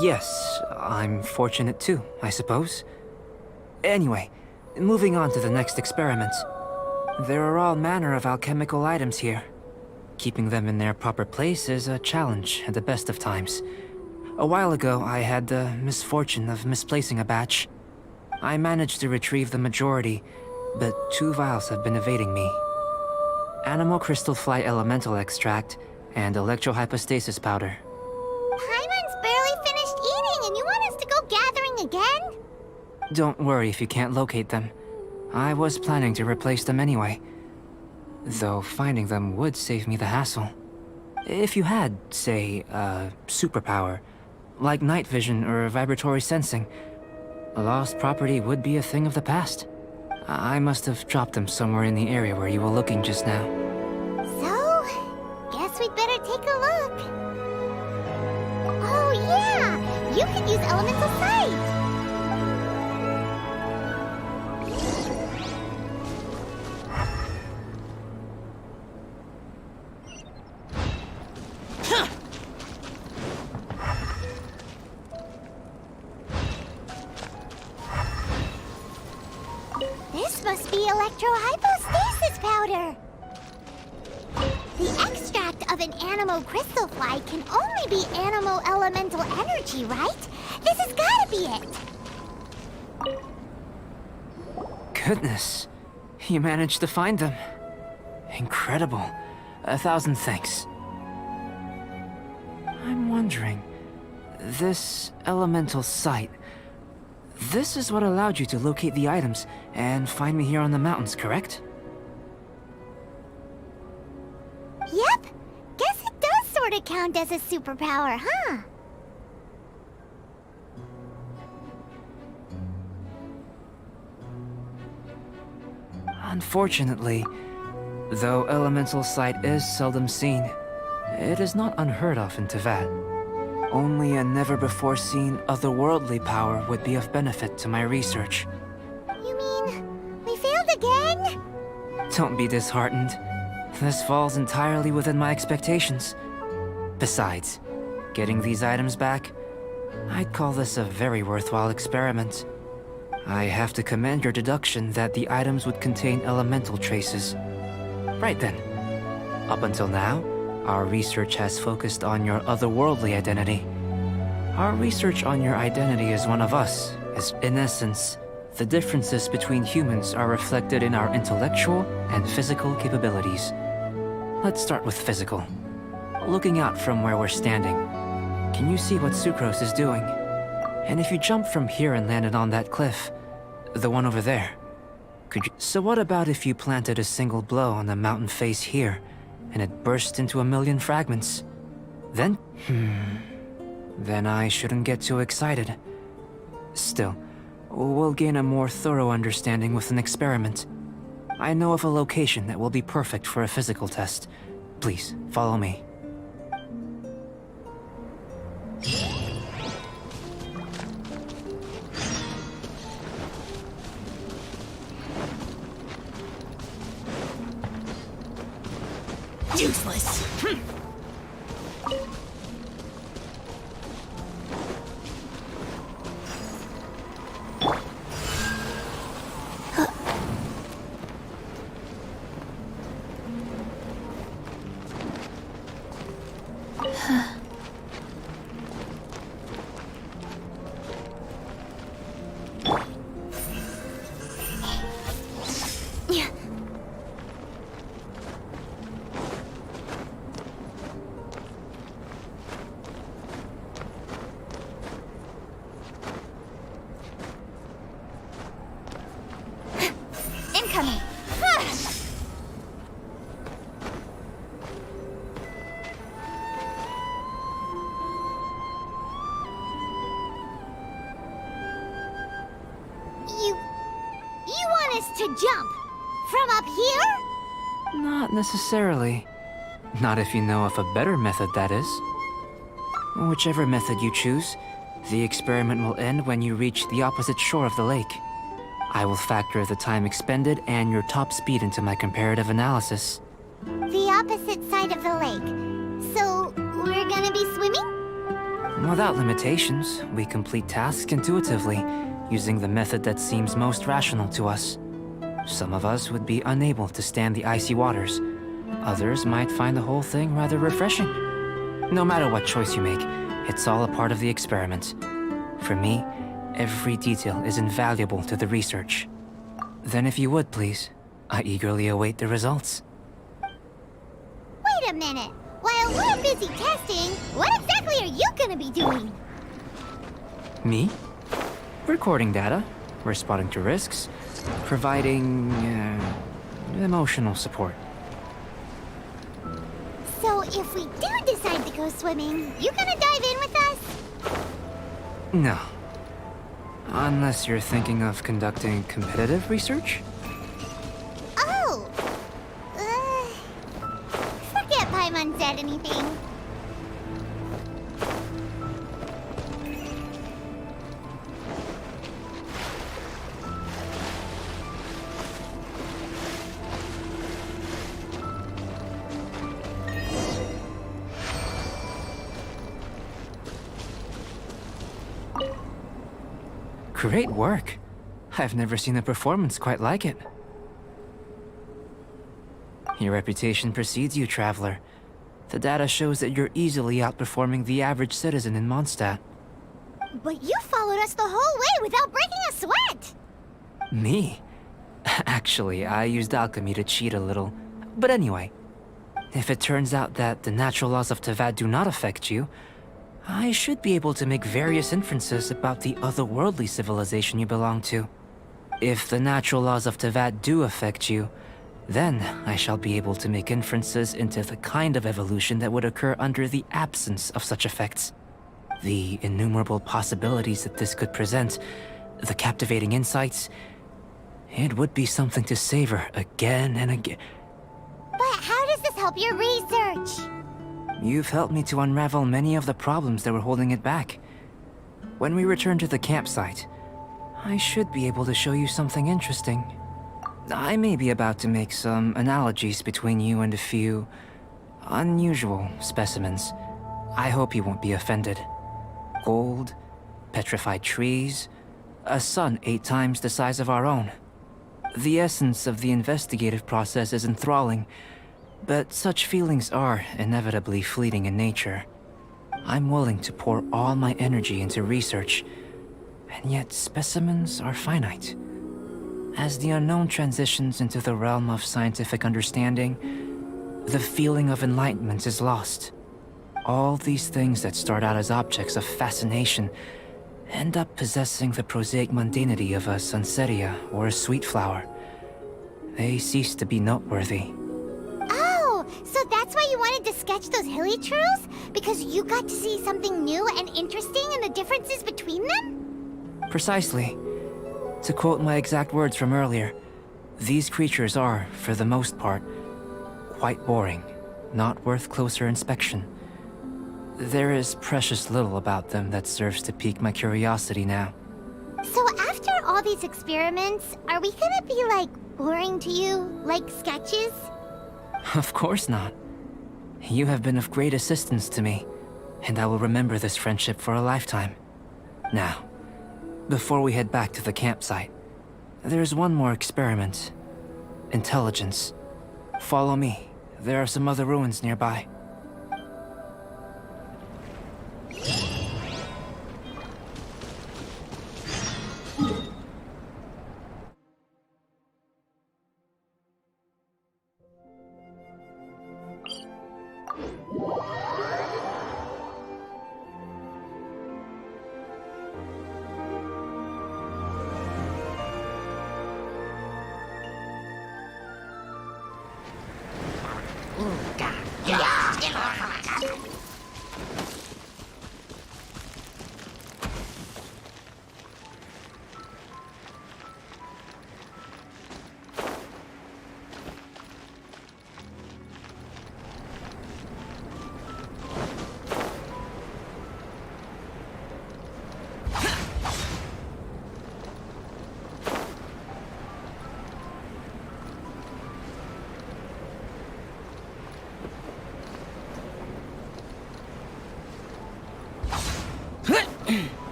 Yes. I'm fortunate too, I suppose. Anyway, moving on to the next experiment. There are all manner of alchemical items here. Keeping them in their proper place is a challenge at the best of times. A while ago, I had the misfortune of misplacing a batch. I managed to retrieve the majority, but 2 vials have been evading me. Animal crystal fly elemental extract and electrohypostasis powder. Paimon's barely finished eating and you want us to go gathering again? Don't worry if you can't locate them. I was planning to replace them anyway. Though finding them would save me the hassle. If you had, say, a superpower, like night vision or vibratory sensing, a lost property would be a thing of the past. I must have dropped them somewhere in the area where you were looking just now. So, guess we'd better take a look. Oh yeah! You could use elemental sight! This must be electrohypostasis powder! The extract of an animal crystal fly can only be animal elemental energy, right? This has gotta be it! Goodness, you managed to find them. Incredible. 1,000 thanks. I'm wondering, this elemental sight, this is what allowed you to locate the items and find me here on the mountains, correct? Yep! Guess it does sort of count as a superpower, huh? Unfortunately, though elemental sight is seldom seen, it is not unheard of in Teyvat. Only a never-before-seen otherworldly power would be of benefit to my research. You mean, we failed again? Don't be disheartened. This falls entirely within my expectations. Besides, getting these items back, I'd call this a very worthwhile experiment. I have to commend your deduction that the items would contain elemental traces. Right then. Up until now, our research has focused on your otherworldly identity. Our research on your identity as one of us is, in essence, the differences between humans are reflected in our intellectual and physical capabilities. Let's start with physical. Looking out from where we're standing, can you see what Sucrose is doing? And if you jump from here and landed on that cliff, the one over there, could you... So what about if you planted a single blow on the mountain face here, and it burst into 1,000,000 fragments? Then... Then I shouldn't get too excited. Still, we'll gain a more thorough understanding with an experiment. I know of a location that will be perfect for a physical test. Please, follow me. Useless. Incoming. You want us to jump? From up here? Not necessarily. Not if you know of a better method, that is. Whichever method you choose, the experiment will end when you reach the opposite shore of the lake. I will factor the time expended and your top speed into my comparative analysis. The opposite side of the lake. So, we're gonna be swimming? Without limitations, we complete tasks intuitively, using the method that seems most rational to us. Some of us would be unable to stand the icy waters. Others might find the whole thing rather refreshing. No matter what choice you make, it's all a part of the experiment. For me, every detail is invaluable to the research. Then if you would, please, I eagerly await the results. Wait a minute. While we're busy testing, what exactly are you gonna be doing? Me? Recording data, responding to risks, providing, emotional support. So if we do decide to go swimming, you gonna dive in with us? No. Unless you're thinking of conducting competitive research? Oh! Forget Paimon said anything. Great work. I've never seen a performance quite like it. Your reputation precedes you, Traveler. The data shows that you're easily outperforming the average citizen in Mondstadt. But you followed us the whole way without breaking a sweat! Me? Actually, I used alchemy to cheat a little. But anyway, if it turns out that the natural laws of Teyvat do not affect you, I should be able to make various inferences about the otherworldly civilization you belong to. If the natural laws of Teyvat do affect you, then I shall be able to make inferences into the kind of evolution that would occur under the absence of such effects. The innumerable possibilities that this could present, the captivating insights, it would be something to savor again and again. But how does this help your research? You've helped me to unravel many of the problems that were holding it back. When we return to the campsite, I should be able to show you something interesting. I may be about to make some analogies between you and a few unusual specimens. I hope you won't be offended. Gold, petrified trees, a sun 8 times the size of our own. The essence of the investigative process is enthralling, but such feelings are inevitably fleeting in nature. I'm willing to pour all my energy into research, and yet specimens are finite. As the unknown transitions into the realm of scientific understanding, the feeling of enlightenment is lost. All these things that start out as objects of fascination end up possessing the prosaic mundanity of a sunsetia or a sweet flower. They cease to be noteworthy. Oh, so that's why you wanted to sketch those hilly trails? Because you got to see something new and interesting in the differences between them? Precisely. To quote my exact words from earlier, These creatures are, for the most part, quite boring, not worth closer inspection. There is precious little about them that serves to pique my curiosity now. So after all these experiments, are we gonna be, like, boring to you? Like sketches? Of course not. You have been of great assistance to me, and I will remember this friendship for a lifetime. Now, before we head back to the campsite, there's one more experiment. Intelligence. Follow me. There are some other ruins nearby.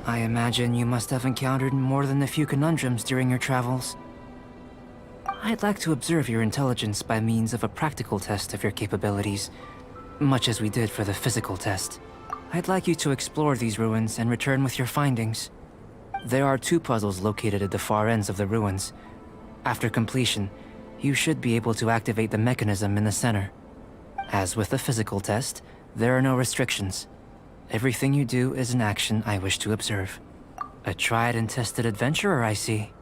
I imagine you must have encountered more than a few conundrums during your travels. I'd like to observe your intelligence by means of a practical test of your capabilities, much as we did for the physical test. I'd like you to explore these ruins and return with your findings. There are 2 puzzles located at the far ends of the ruins. After completion, you should be able to activate the mechanism in the center. As with the physical test, there are no restrictions. Everything you do is an action I wish to observe. A tried and tested adventurer, I see.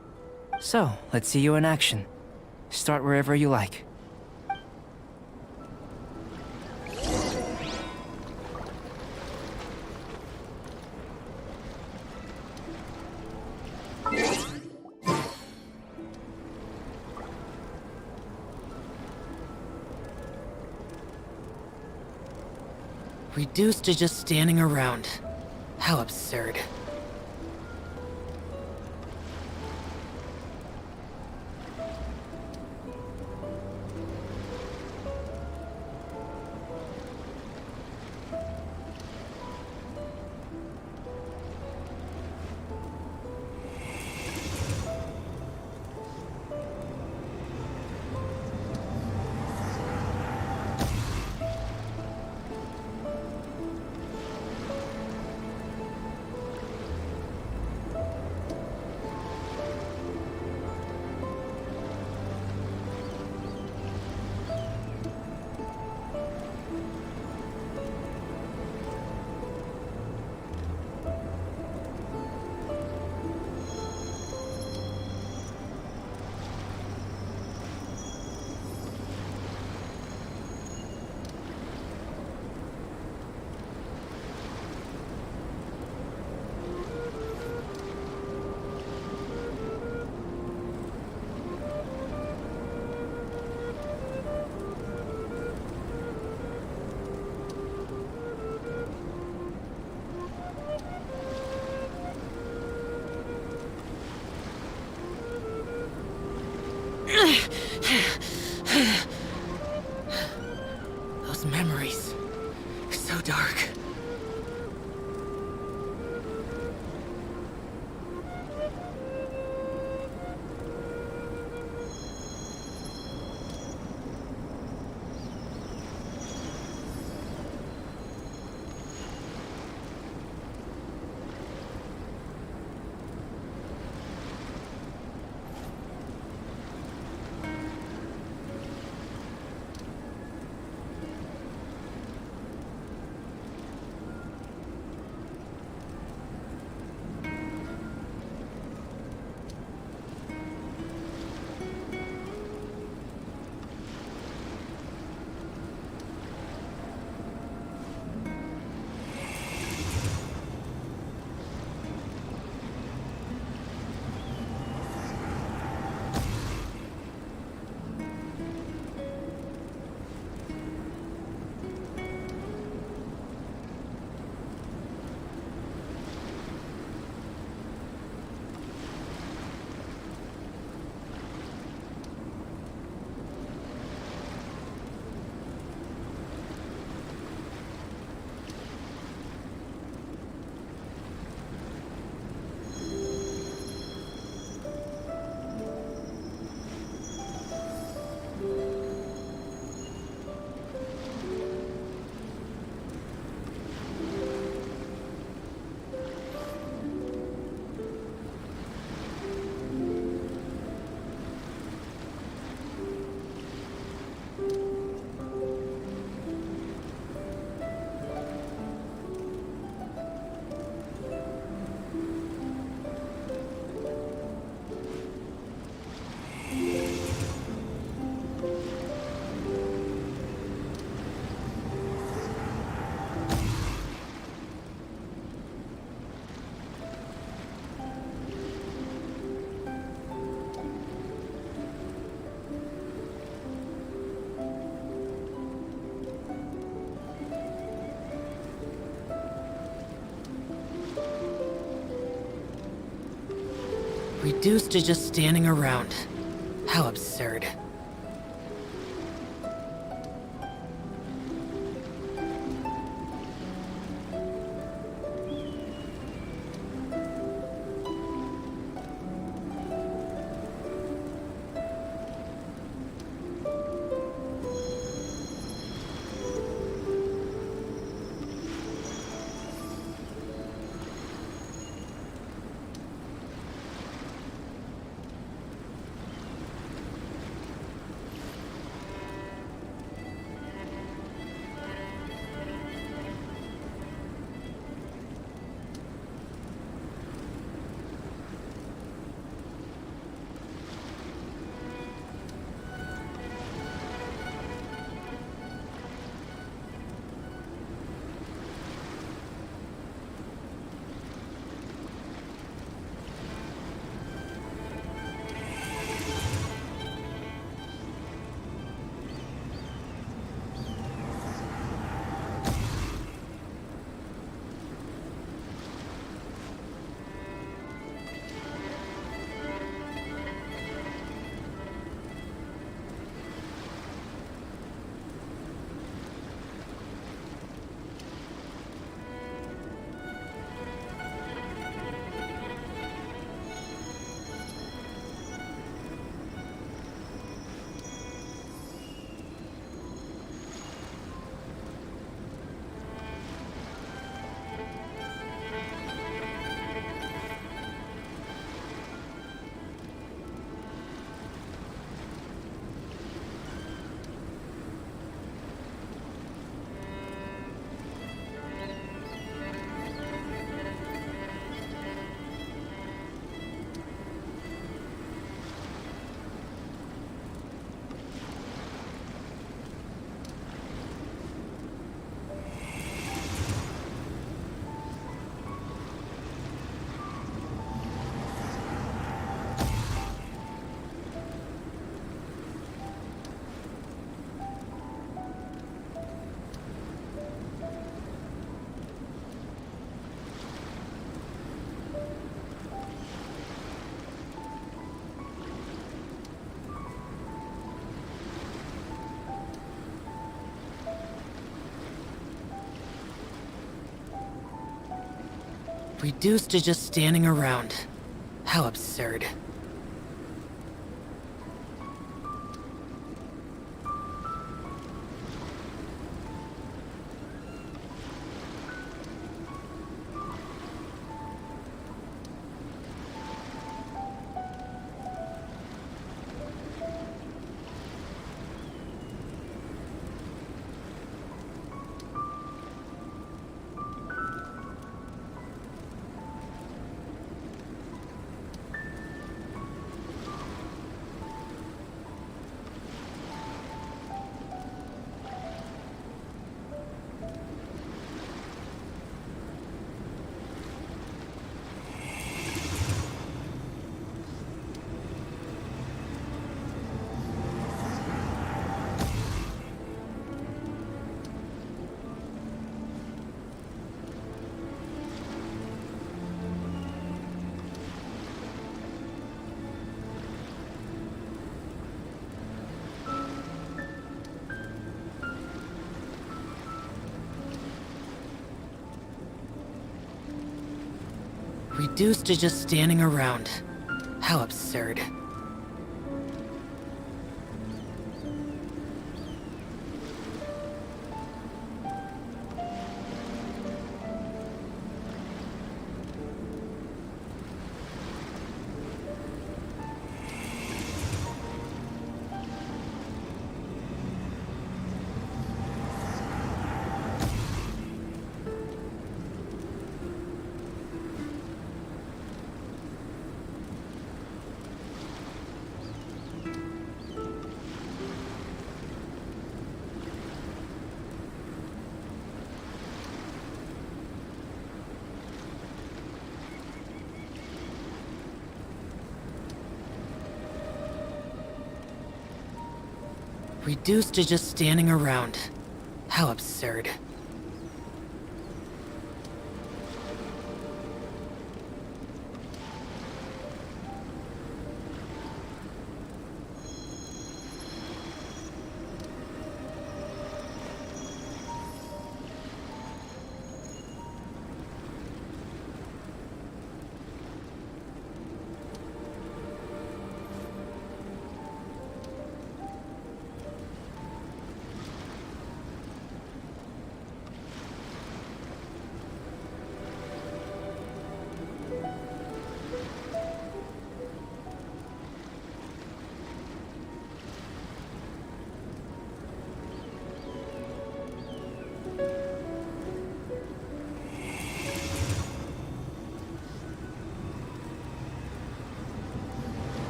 So, let's see you in action. Start wherever you like. Reduced to just standing around. How absurd. Those memories. So dark. Reduced to just standing around. How absurd. Reduced to just standing around. How absurd. Reduced to just standing around. How absurd. Reduced to just standing around. How absurd.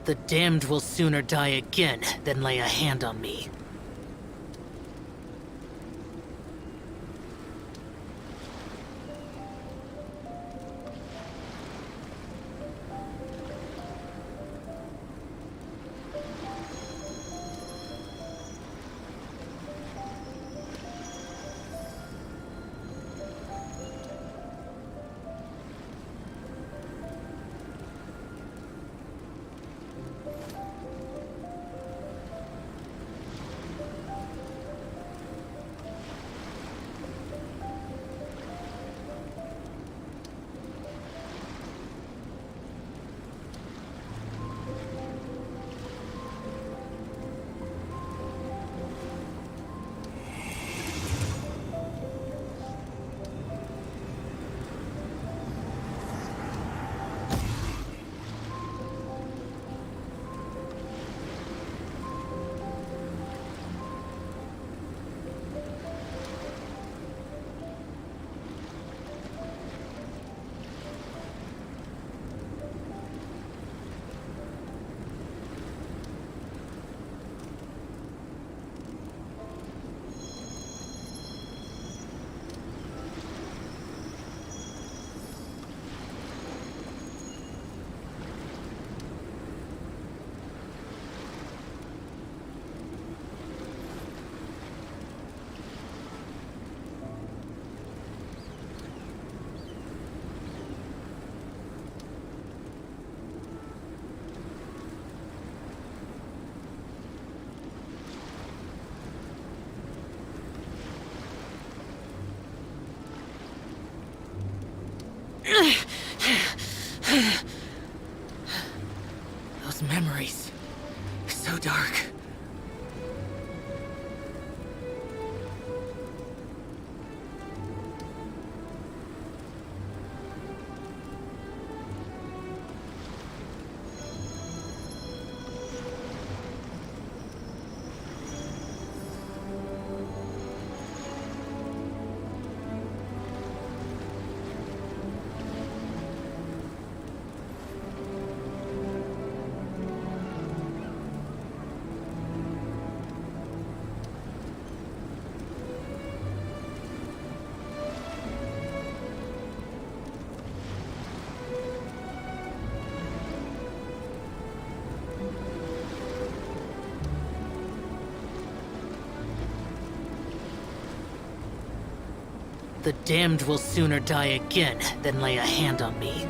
The damned will sooner die again than lay a hand on me. Those memories. So dark. The damned will sooner die again than lay a hand on me.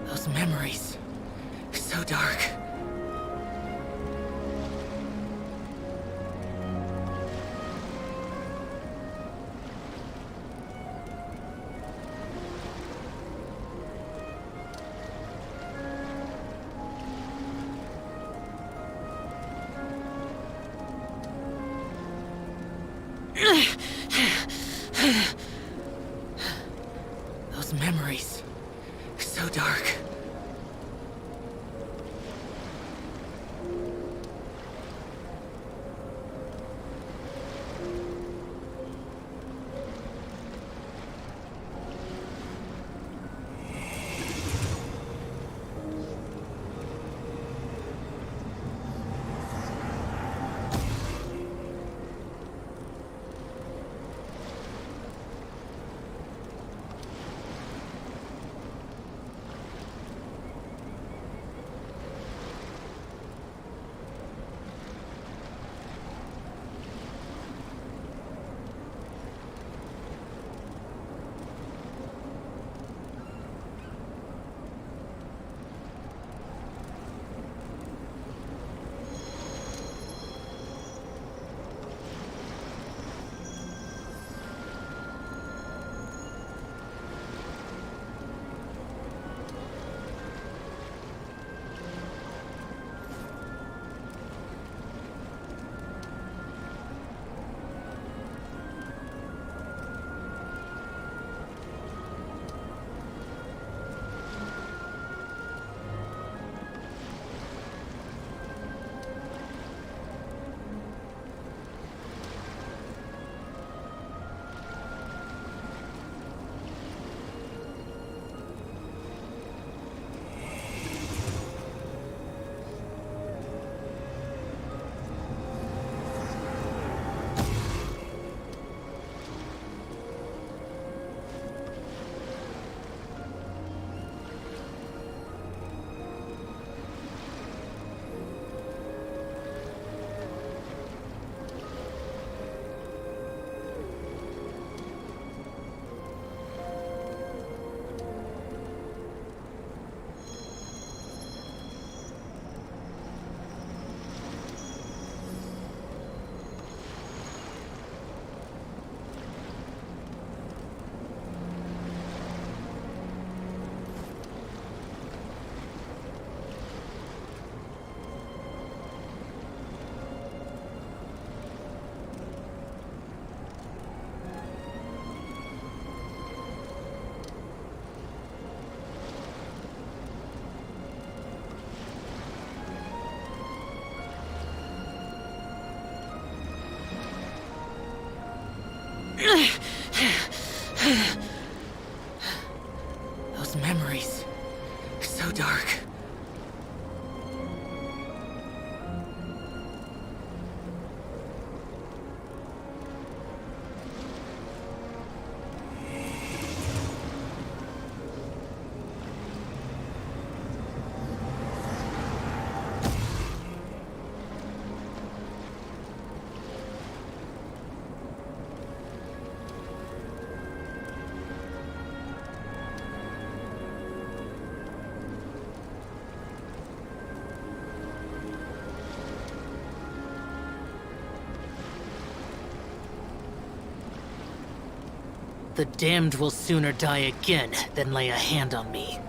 Those memories. So dark. Those memories. So dark. Those memories. So dark. The damned will sooner die again than lay a hand on me.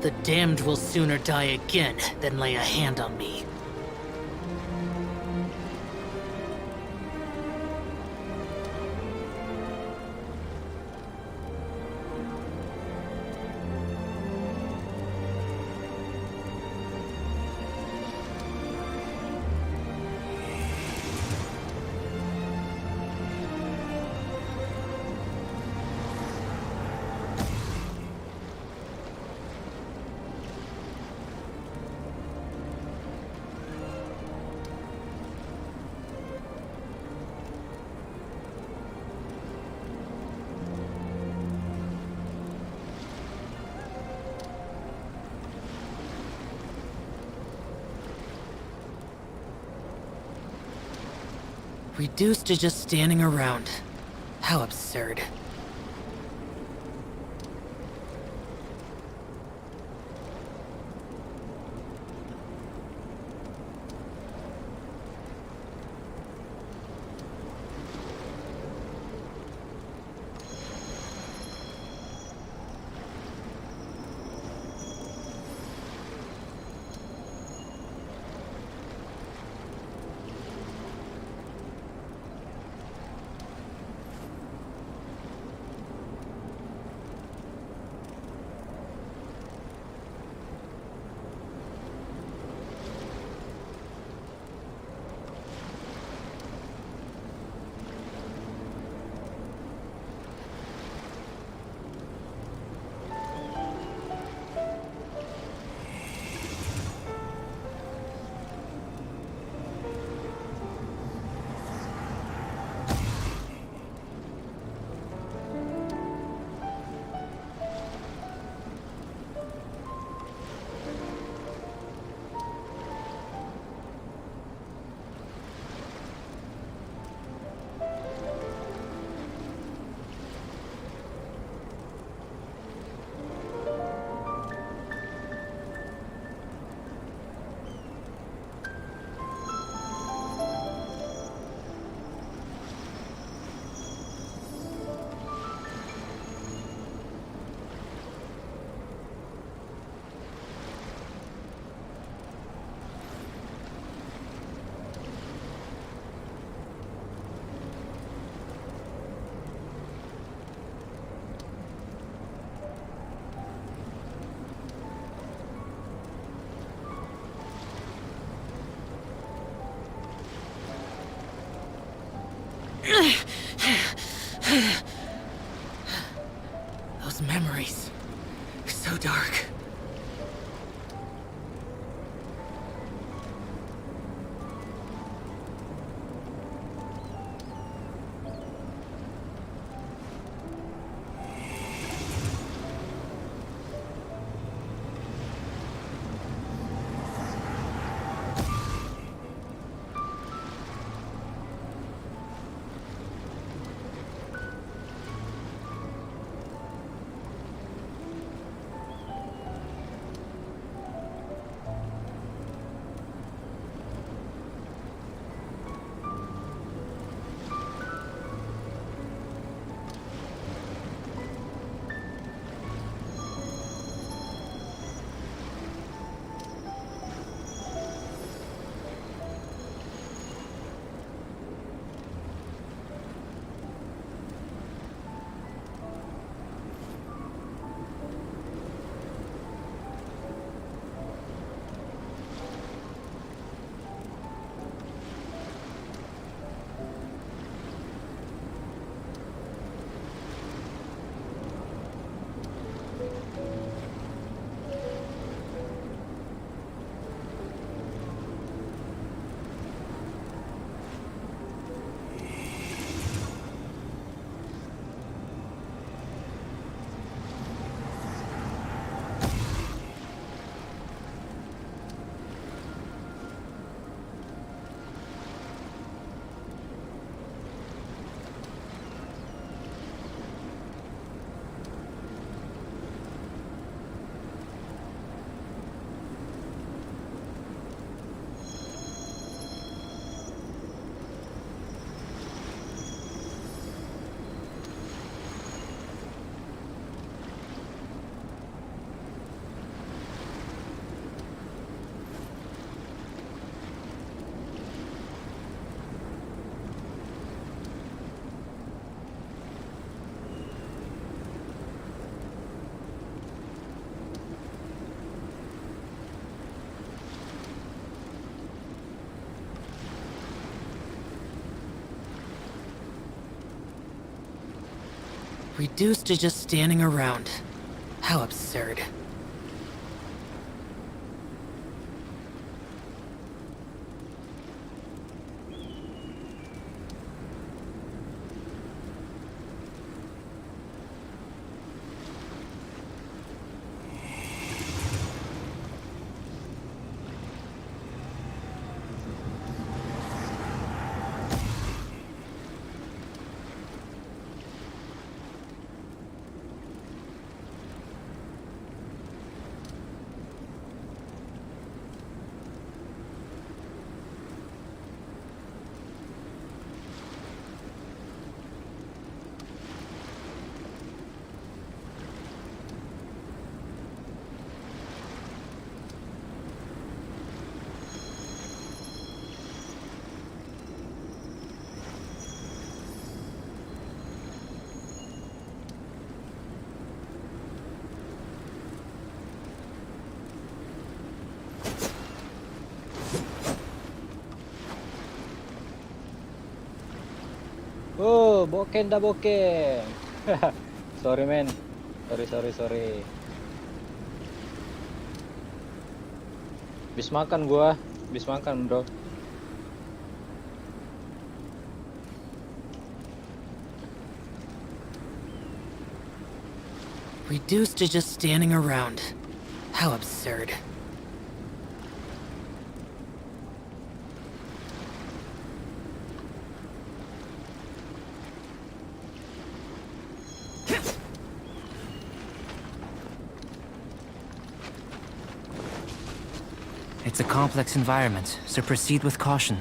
The damned will sooner die again than lay a hand on me. Reduced to just standing around. How absurd. Those memories. So dark. Reduced to just standing around. How absurd. Oh, boken dah boken. Sorry man. Sorry. Habis makan gua. Habis makan, bro. Reduced to just standing around. How absurd. It's a complex environment, so proceed with caution.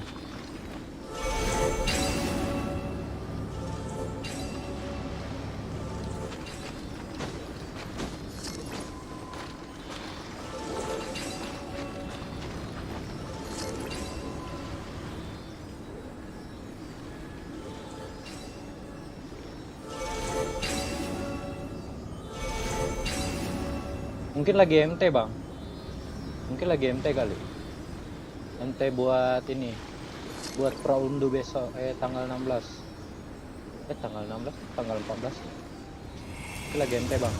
Mungkin lagi MT, Bang. Mungkin lagi MT kali. MT buat ini. Buat praundu besok tanggal 16. Tanggal 16, tanggal 14. Mungkin lagi MT, Bang.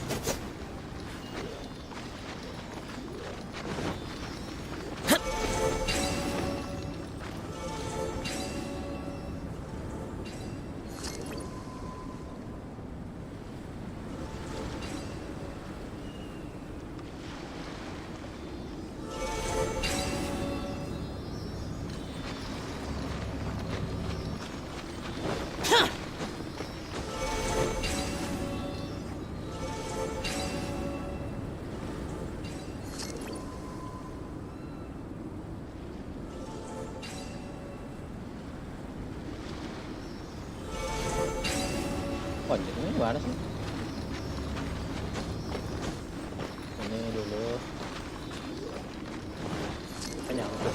Wah, ini gimana sih? Ini dulu. Nyangkut.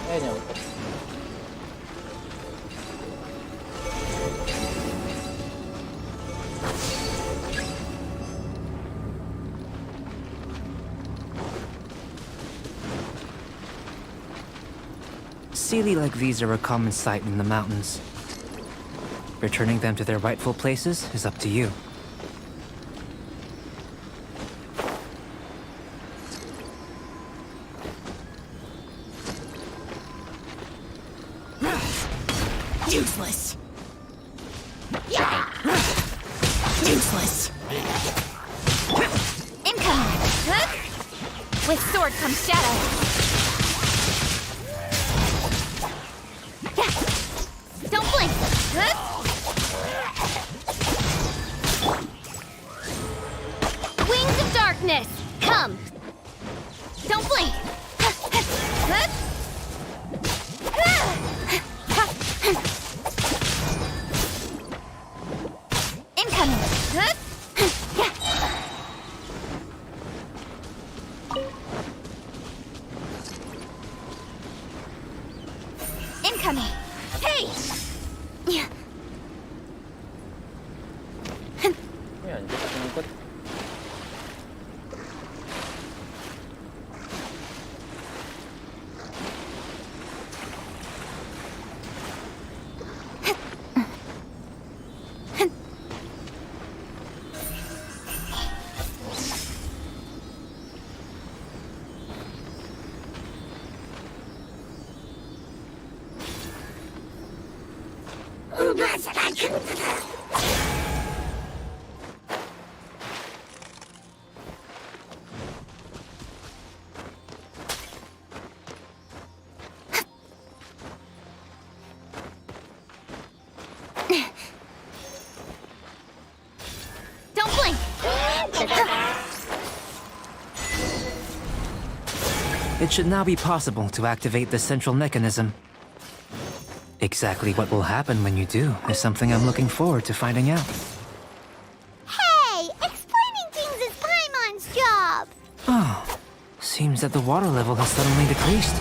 Sealy like these are a common sight in the mountains. Returning them to their rightful places is up to you. Useless. Useless. Incoming! Huh? With sword comes shadow. Don't blink! Huh? Wings of darkness! Come! Don't blink! Huh? Incoming! Huh? Incoming! Hey! Ini anjir nyangkut. Don't blink! It should now be possible to activate the central mechanism. Exactly what will happen when you do is something I'm looking forward to finding out. Hey, explaining things is Paimon's job. Oh, seems that the water level has suddenly decreased.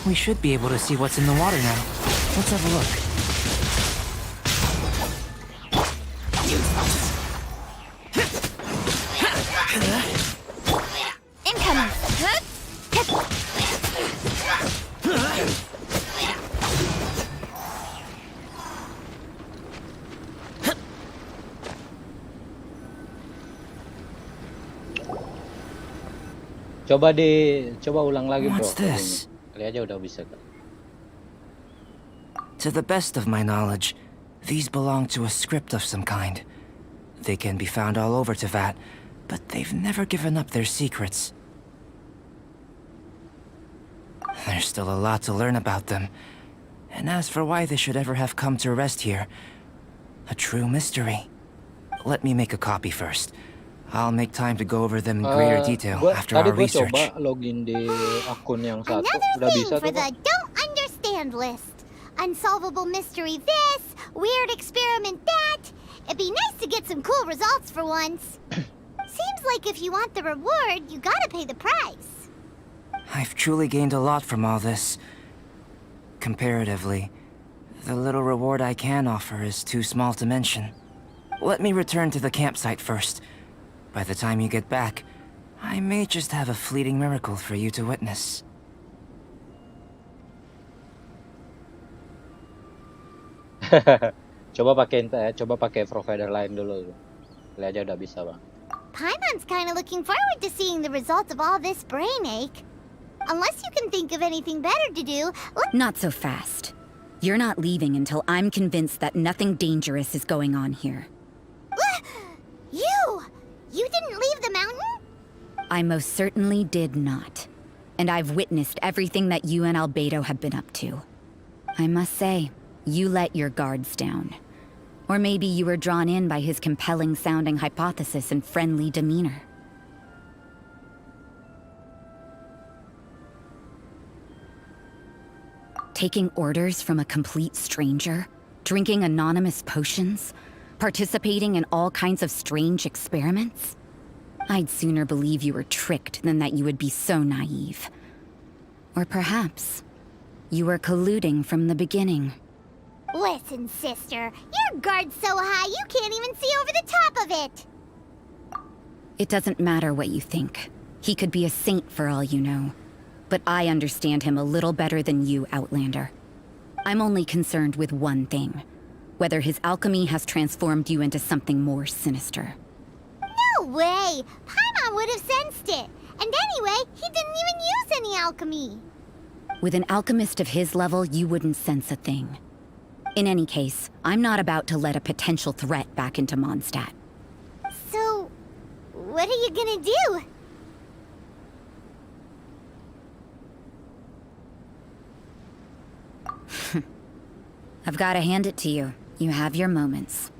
We should be able to see what's in the water now. Let's have a look. Incoming! Huh? Coba ulang lagi bro. What's lagunya. this? Kali aja udah bisa kan. To the best of my knowledge, these belong to a script of some kind. They can be found all over Teyvat, but they've never given up their secrets. There's still a lot to learn about them. And as for why they should ever have come to rest here, a true mystery. Let me make a copy first. I'll make time to go over them in greater detail after Tadi our gua research. coba login di akun yang satu, Another udah thing bisa for tuh the Pak. don't understand list. Unsolvable mystery this, weird experiment that. It'd be nice to get some cool results for once. Seems like if you want the reward, you gotta pay the price. I've truly gained a lot from all this. Comparatively, the little reward I can offer is too small to mention. Let me return to the campsite first. By the time you get back, I may just have a fleeting miracle for you to witness. Coba pakai provider lain dulu. Kali aja udah bisa, Bang. Paimon's kind of looking forward to seeing the results of all this brain ache. Unless you can think of anything better to do, Not so fast. You're not leaving until I'm convinced that nothing dangerous is going on here. You didn't leave the mountain? I most certainly did not. And I've witnessed everything that you and Albedo have been up to. I must say, you let your guards down. Or maybe you were drawn in by his compelling-sounding hypothesis and friendly demeanor. Taking orders from a complete stranger? Drinking anonymous potions? Participating in all kinds of strange experiments? I'd sooner believe you were tricked than that you would be so naive. Or perhaps, you were colluding from the beginning. Listen, sister, your guard's so high you can't even see over the top of it. It doesn't matter what you think. He could be a saint for all you know. But I understand him a little better than you, Outlander. I'm only concerned with one thing. Whether his alchemy has transformed you into something more sinister. No way! Paimon would have sensed it. And anyway, he didn't even use any alchemy. With an alchemist of his level, you wouldn't sense a thing. In any case, I'm not about to let a potential threat back into Mondstadt. So, what are you gonna do? I've got to hand it to you. You have your moments.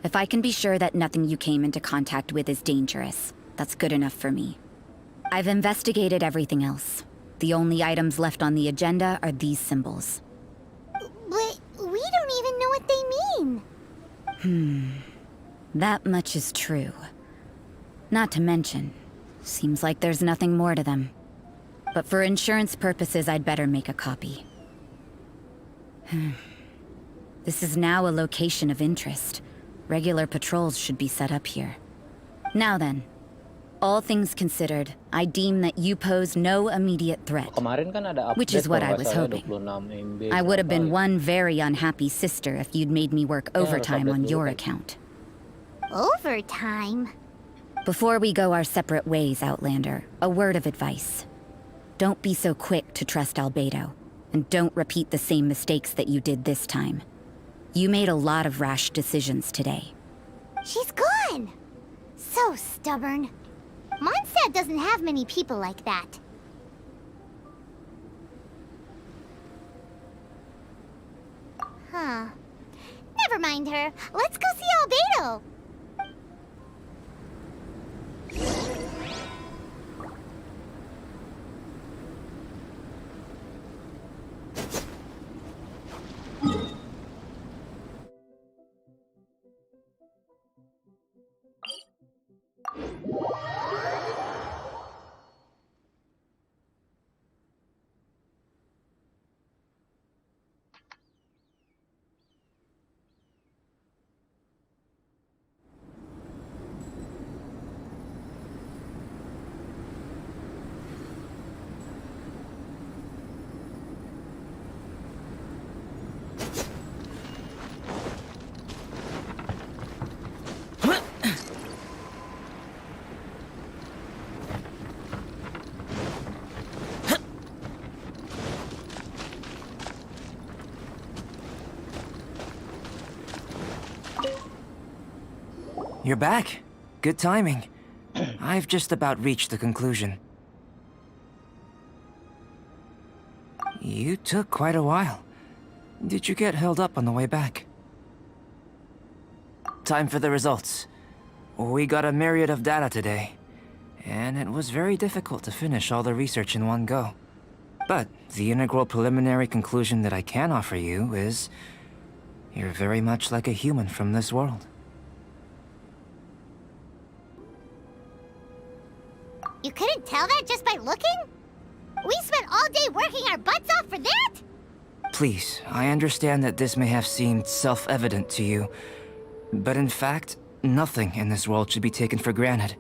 If I can be sure that nothing you came into contact with is dangerous, that's good enough for me. I've investigated everything else. The only items left on the agenda are these symbols. But we don't even know what they mean. That much is true. Not to mention, seems like there's nothing more to them. But for insurance purposes, I'd better make a copy. This is now a location of interest. Regular patrols should be set up here. Now then, all things considered, I deem that you pose no immediate threat. Kemarin kan ada update Which is what kalau I nggak was salah, hoping. 26 MB I would have been berapa one very unhappy sister if you'd made me work harus overtime update on dulu your kan. account. Overtime? Before we go our separate ways, Outlander, a word of advice. Don't be so quick to trust Albedo, and don't repeat the same mistakes that you did this time. You made a lot of rash decisions today. She's gone! So stubborn. Mondstadt doesn't have many people like that. Huh. Never mind her. Let's go see Albedo. You're back. Good timing. I've just about reached the conclusion. You took quite a while. Did you get held up on the way back? Time for the results. We got a myriad of data today, and it was very difficult to finish all the research in one go. But the integral preliminary conclusion that I can offer you is you're very much like a human from this world. You couldn't tell that just by looking? We spent all day working our butts off for that? Please, I understand that this may have seemed self-evident to you, but in fact, nothing in this world should be taken for granted.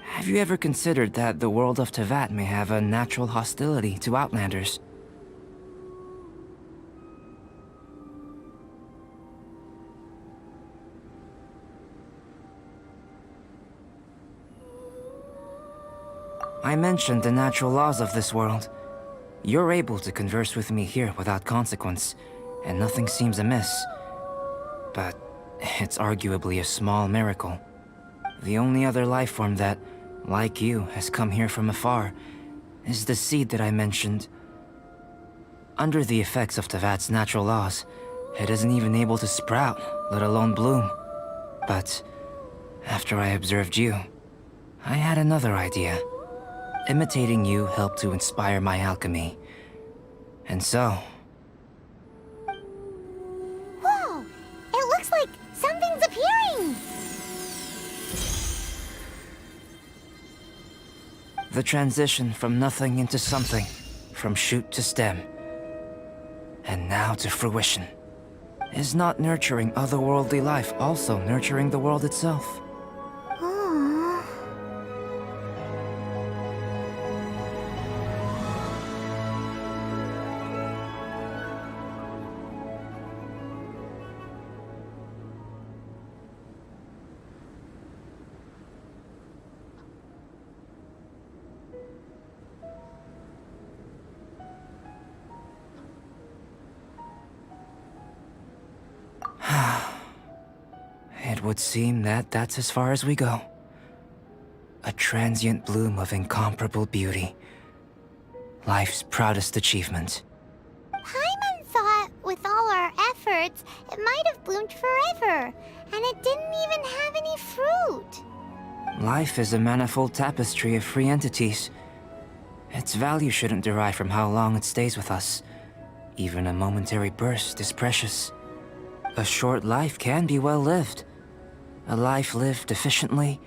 Have you ever considered that the world of Teyvat may have a natural hostility to Outlanders? I mentioned the natural laws of this world. You're able to converse with me here without consequence, and nothing seems amiss. But it's arguably a small miracle. The only other life form that, like you, has come here from afar is the seed that I mentioned. Under the effects of Teyvat's natural laws, it isn't even able to sprout, let alone bloom. But after I observed you, I had another idea. Imitating you helped to inspire my alchemy. And so... Whoa! It looks like something's appearing! The transition from nothing into something, from shoot to stem, and now to fruition. Is not nurturing otherworldly life also nurturing the world itself? Aww. It would seem that that's as far as we go. A transient bloom of incomparable beauty. Life's proudest achievement. Paimon thought, with all our efforts, it might have bloomed forever, and it didn't even have any fruit. Life is a manifold tapestry of free entities. Its value shouldn't derive from how long it stays with us. Even a momentary burst is precious. A short life can be well lived. A life lived efficiently,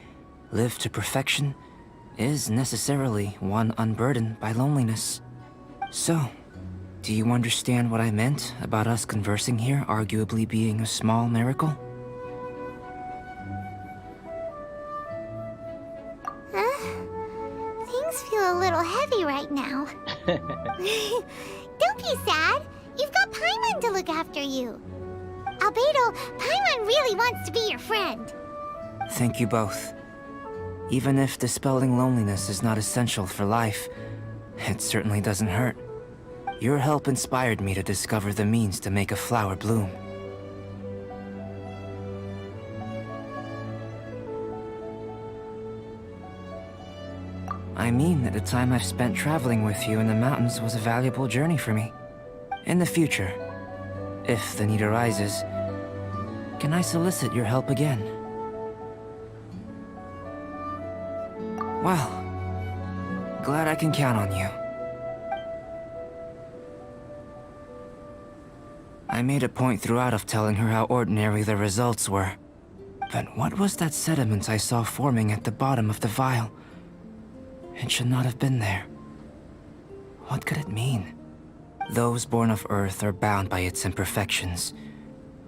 lived to perfection, is necessarily one unburdened by loneliness. So, do you understand what I meant about us conversing here arguably being a small miracle? Things feel a little heavy right now. Don't be sad. You've got Paimon to look after you. Albedo, Paimon really wants to be your friend. Thank you both. Even if dispelling loneliness is not essential for life, it certainly doesn't hurt. Your help inspired me to discover the means to make a flower bloom. I mean that the time I've spent traveling with you in the mountains was a valuable journey for me. In the future, if the need arises, can I solicit your help again? Well, glad I can count on you. I made a point throughout of telling her how ordinary the results were. But what was that sediment I saw forming at the bottom of the vial? It should not have been there. What could it mean? Those born of Earth are bound by its imperfections,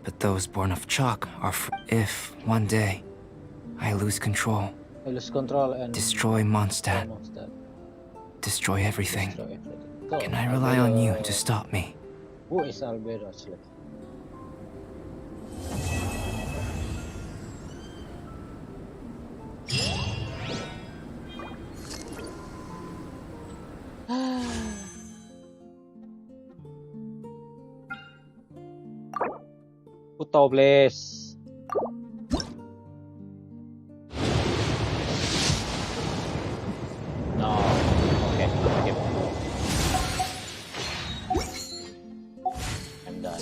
but those born of chalk are if, one day, I lose control, I lose control and destroy Mondstadt, Mondstadt. destroy everything, Destroy everything. So, can I rely on you to stop me? Who is Albedo actually? Hutao, please. keadaan.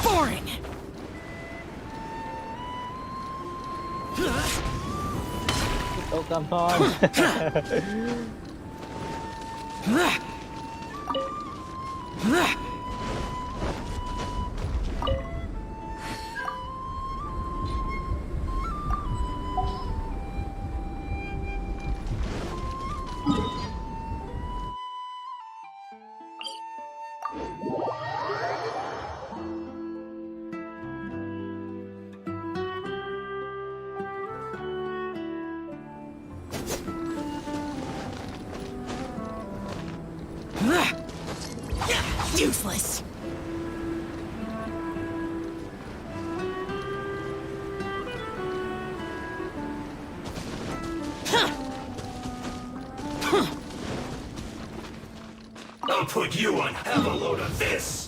Boring! Oh, come on! Useless! I'll put you on have a load of this!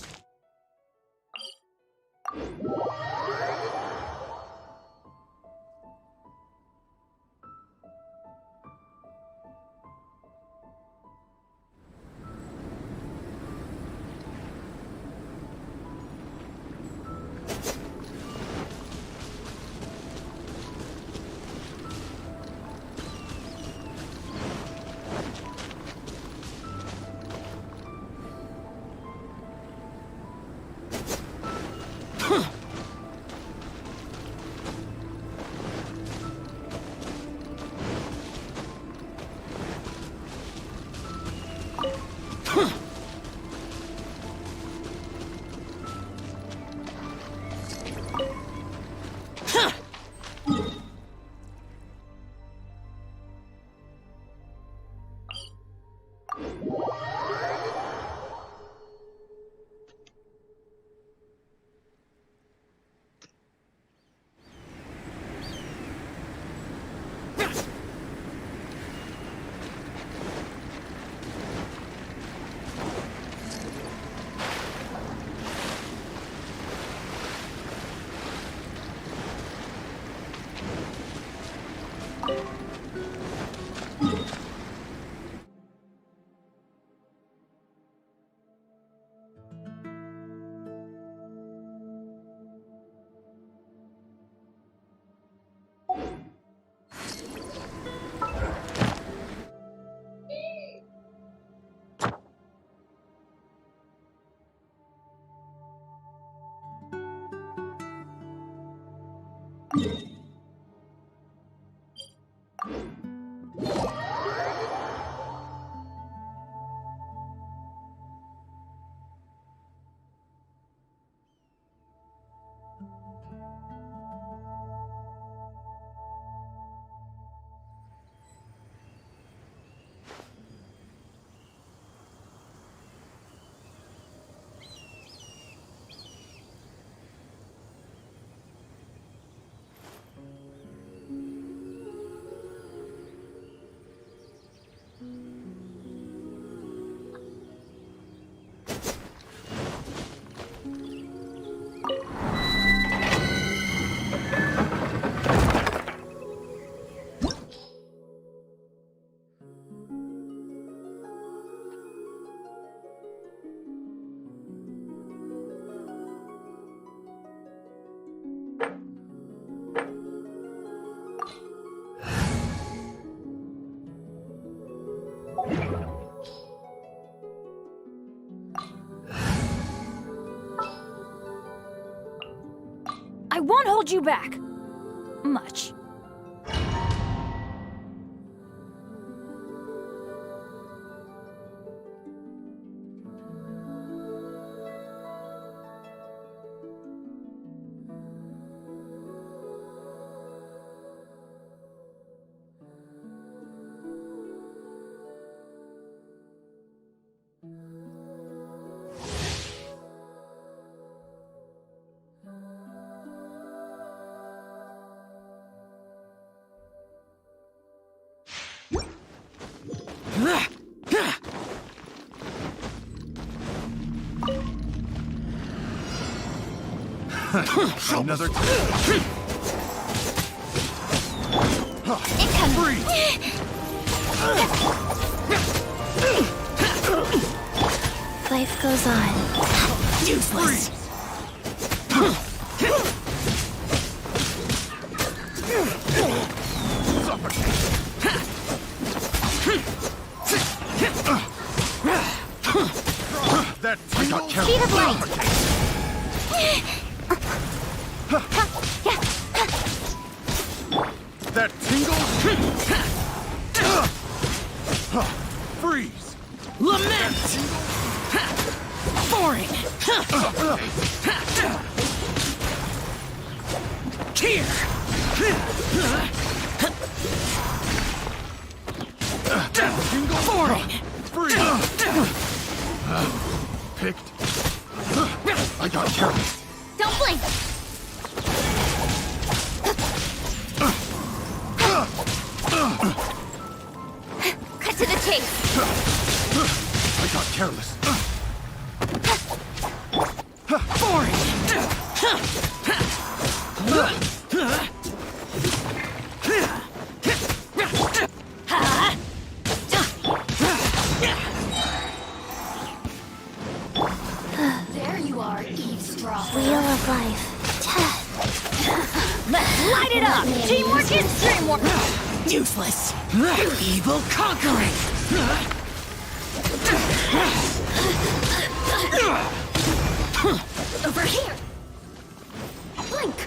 I won't hold you back. Much. Another Life goes on. Useless. that I got Speed of light. That tingle. Freeze. Lament. Boring. Here. Tingle. Boring. Freeze. Picked. I got careless. Don't blink! Cut to the chase! I got careless. Boring. There you are, eavesdropper. Wheel of life. Let's light it up! Teamwork is dreamwork! Useless. Evil conquering. Over here! Blink!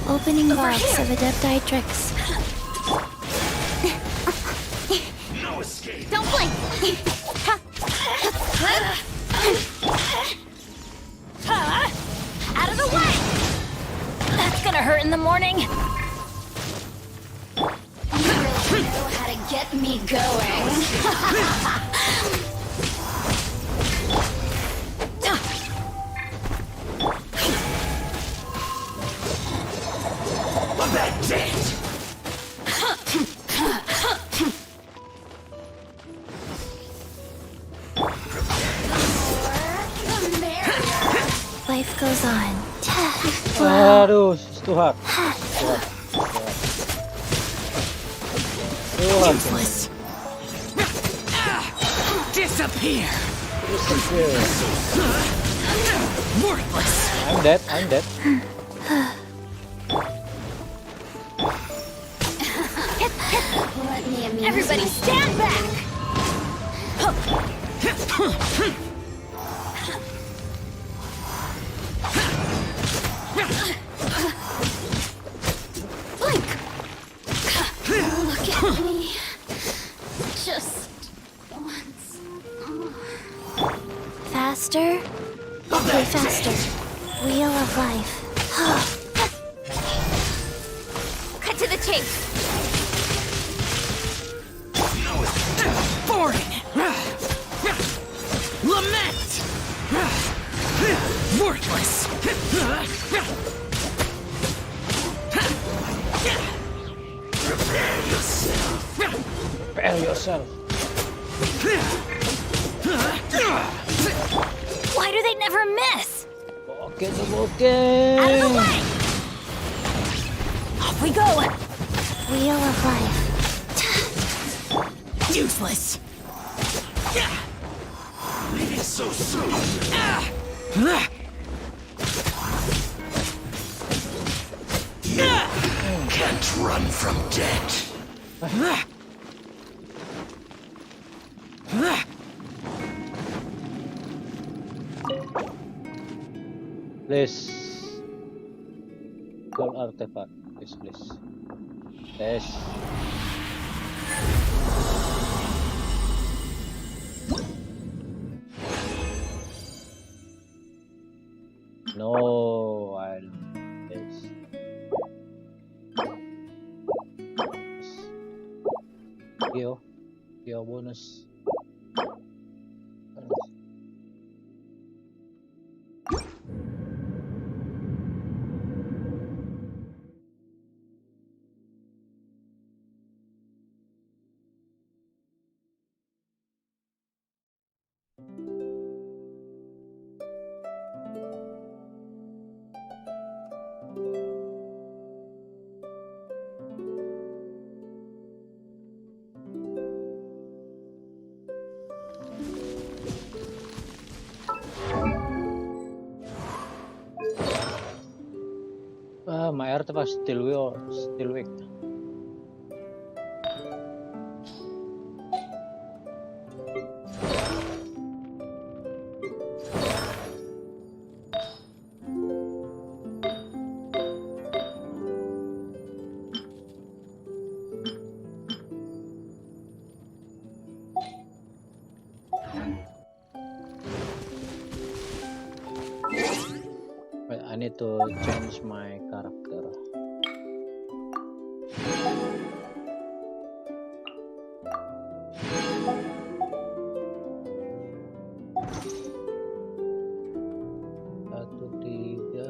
Opening box of Adepti-Trix. No escape. Don't blink! Out of the way! That's gonna hurt in the morning! You really know how to get me going. That's it. Life goes on. Aduh, Tuhan. Tuhan. Useless. Disappear. Worthless. I'm dead, I'm dead. Everybody stand back! Blink! Look at me. Just once more. Faster? Okay, faster. Wheel of life. Cut to the chase! Boring. Lament. Worthless. Prepare yourself. Why do they never miss? Oke, oke. Out of the way! Off we go! Wheel of life. Useless. Leaving so soon. Can't run from death. Please. Gold artifact. Please, please. Yes. No, I'll. Yes. Geo bonus. my artifact still weak. Wait, I need to change my character. Satu tiga.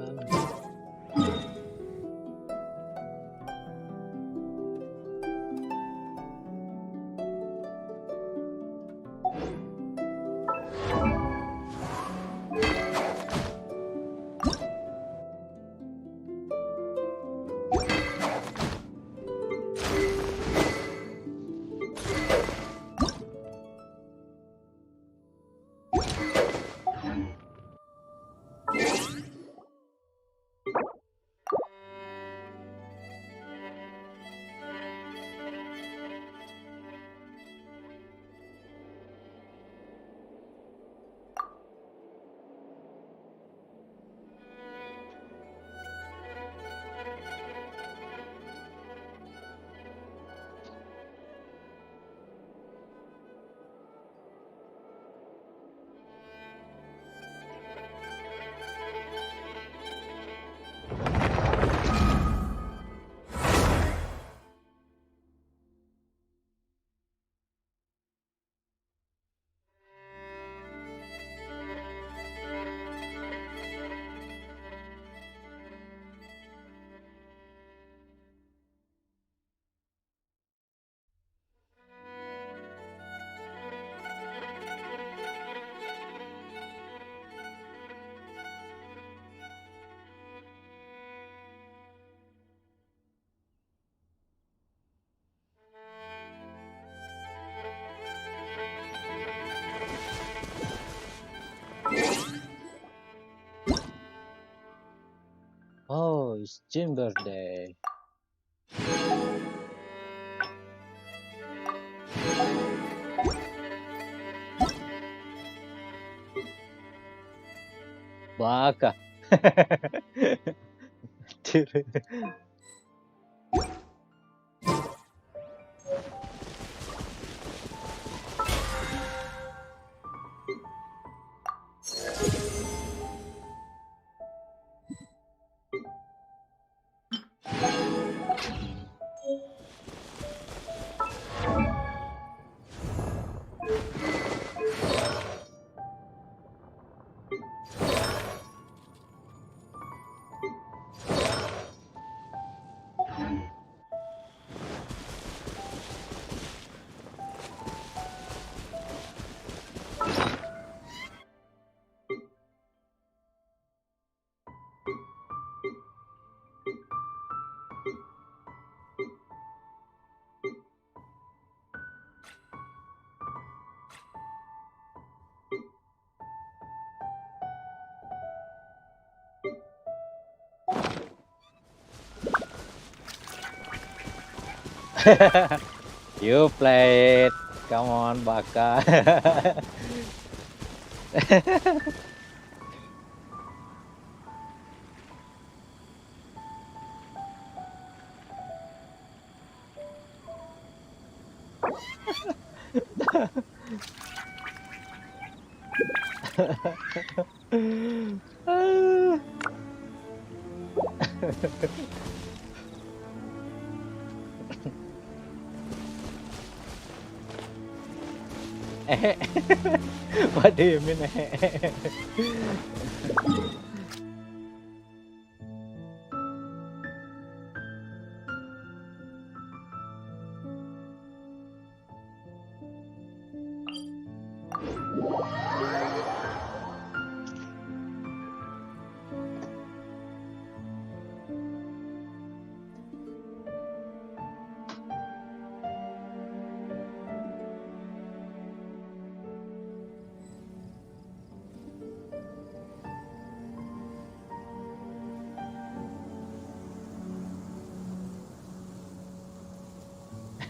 Oh, it's Jim's birthday. Baka. You play it. Come on, Baka. What do you mean?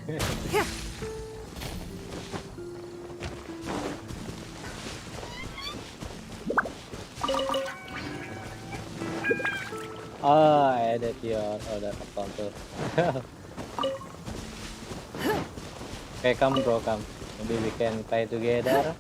Oh, edit your other account too. Okay, come bro, come. Maybe we can play together.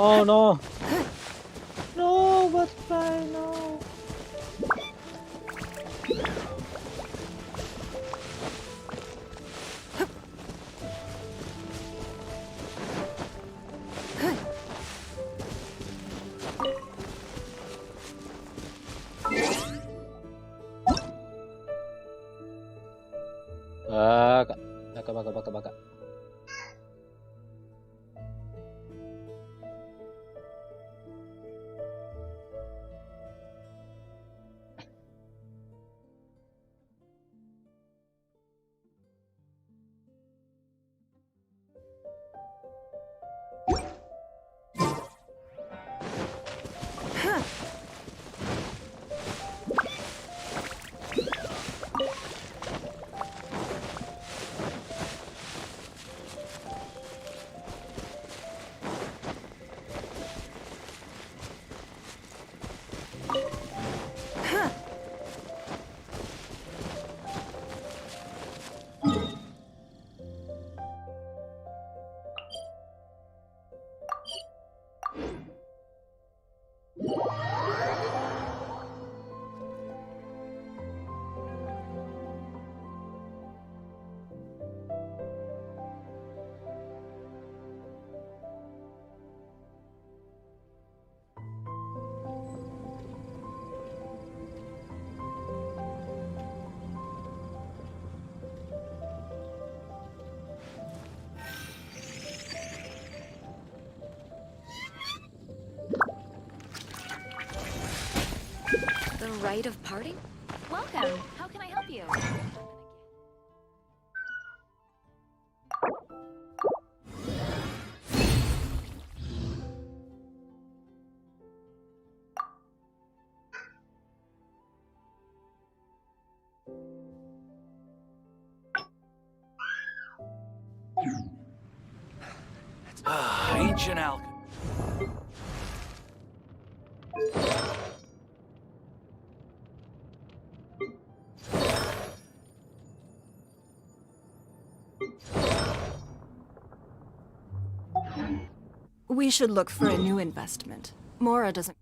Oh no! No, butterfly, no! Baka. The rite of parting? Welcome. How can I help you? Ancient alchemy. We should look for a new investment. Mora doesn't...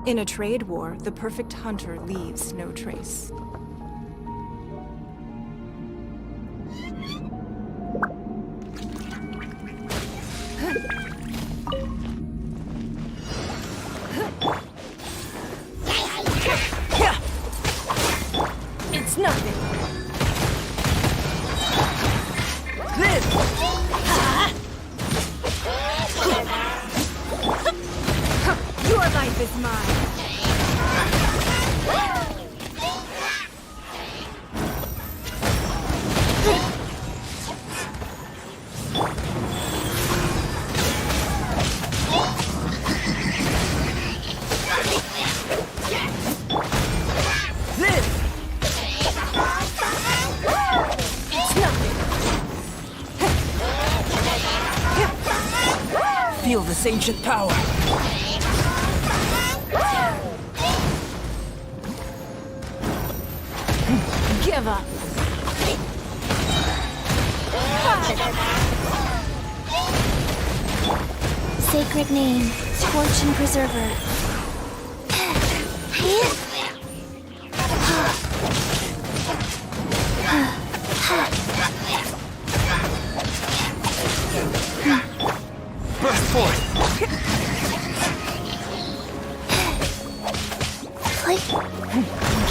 In a trade war, the perfect hunter leaves no trace. It's nothing. Your life is mine. Feel this ancient power. Give up. Sacred name, Torch and Preserver. Burst forth!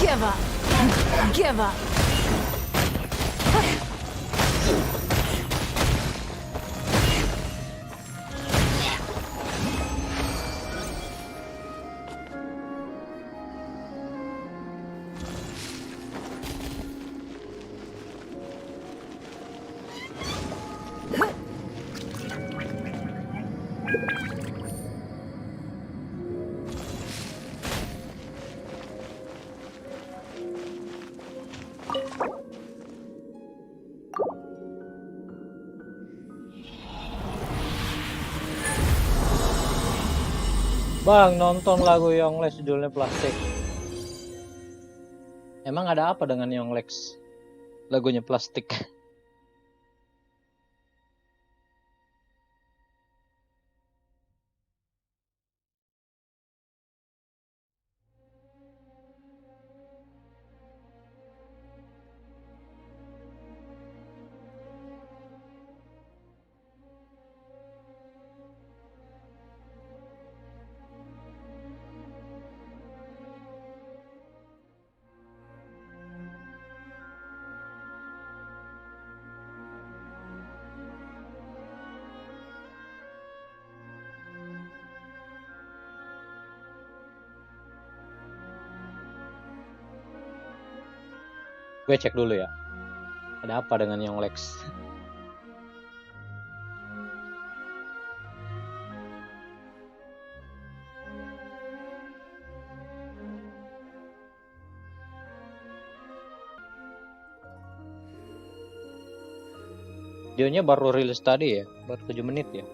Give up. Give up. Bang, nonton lagu Yonglex judulnya Plastik. Emang ada apa dengan Yonglex? Lagunya Plastik. Gue cek dulu ya. Ada apa dengan Yonglex? Videonya baru rilis tadi ya, baru 7 menit ya.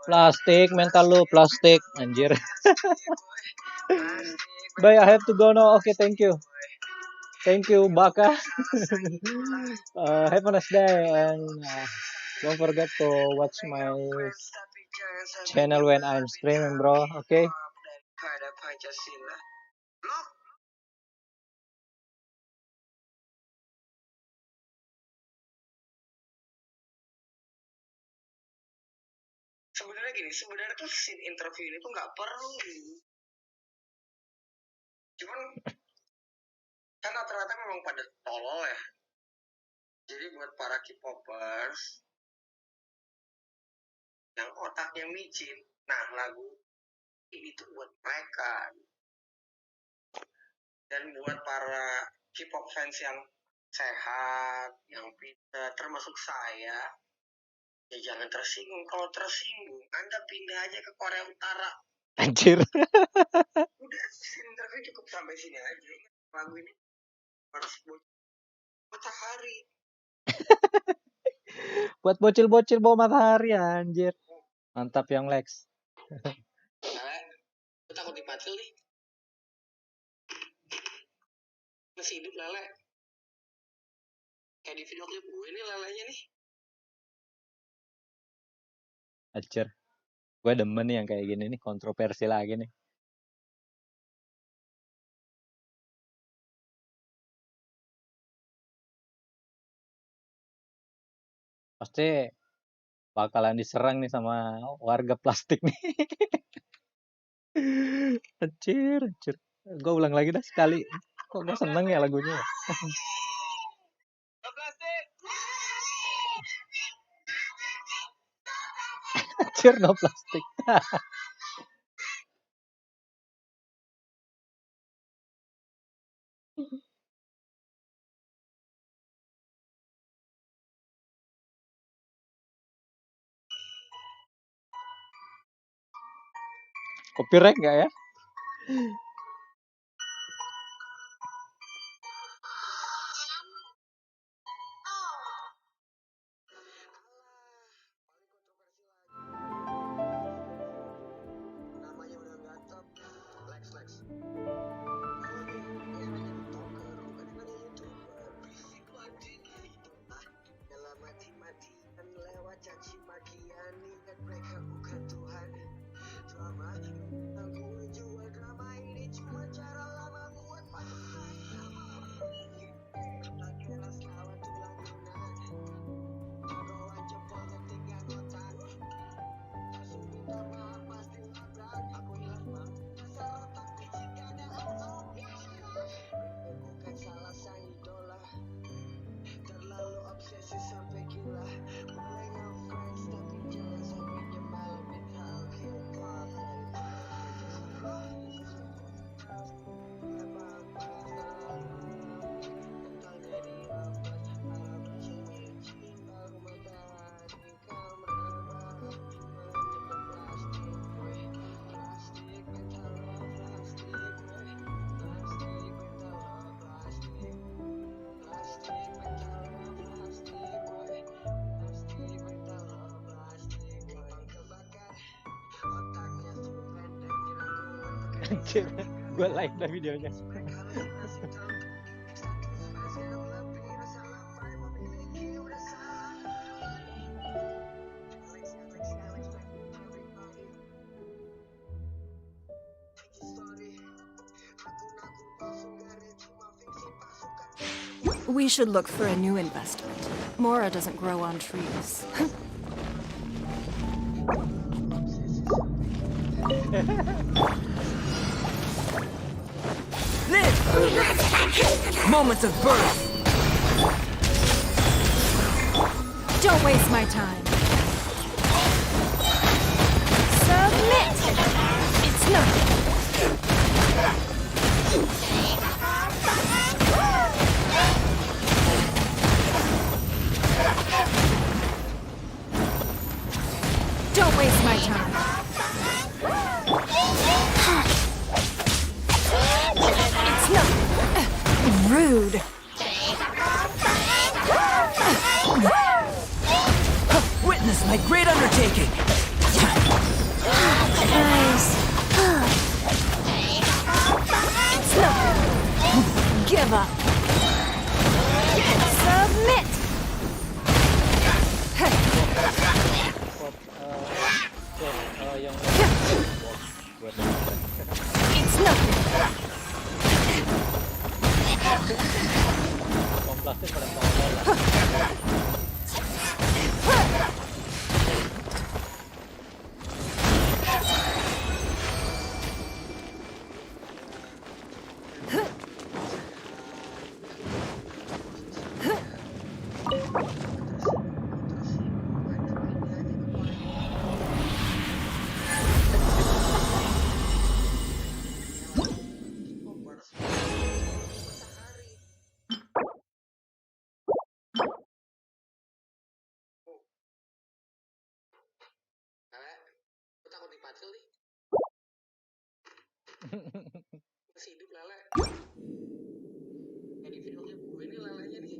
Plastik, mental lu plastik, anjir. Bye, I have to go now. Okay, thank you. Thank you, Baka. Have a nice day and don't forget to watch my channel when I'm streaming, bro. Okay? Sebenarnya gini, sebenarnya tuh scene interview ini tuh nggak perlu. Cuman kan rata-rata memang pada tolol ya. Jadi buat para K-popers yang otaknya micin, nah lagu ini tuh buat mereka. Dan buat para K-pop fans yang sehat, yang pintar, termasuk saya, ya jangan tersinggung. Kalau tersinggung, Anda pindah aja ke Korea Utara. Anjir. Udah, interview cukup sampai sini aja. Lagu ini harus matahari. Buat bocil-bocil bawa matahari, anjir. Mantap yang Lex. Gue takut dipatil nih. Masih hidup lele. Kayak di video klip gue nih lelenya nih. Anjir. Gue demen nih yang kayak gini nih, kontroversi lagi nih. Pasti bakalan diserang nih sama warga plastik nih. Anjir. Gue ulang lagi dah sekali. Kok gue seneng ya lagunya. Anjir, no plastik. Copyright nggak ya? Namanya udah ganteng, Lex. Dalam mati-matian lewat caci makian, ingat mereka bukan Tuhan. Drama aku jual drama ini cuma cara lama buat pasukan. Tak kira selawan tulang lunak, jagoan jempol ketinggalan otak. Langsung minta maaf pasti labrak. Aku hilang bang, dasar otak fisik ada otot. Bukan salah sang idola, terlalu obsesi sampai gila. Boleh ngefans tapi jangan sampai nyembal mental hip-hop. Anjir, gue like dah videonya. We should look for a new investment. Mora doesn't grow on trees. Moments of birth. Don't waste my time. Submit! It's nothing. Don't waste my time. It's nothing. Rude. Witness my great undertaking. Guys. It's nothing. Give up. Submit. Yang buat It's nothing. komplasnya pada bawah. Masih hidup lele. Jadi filmnya gue ini lelenya nih.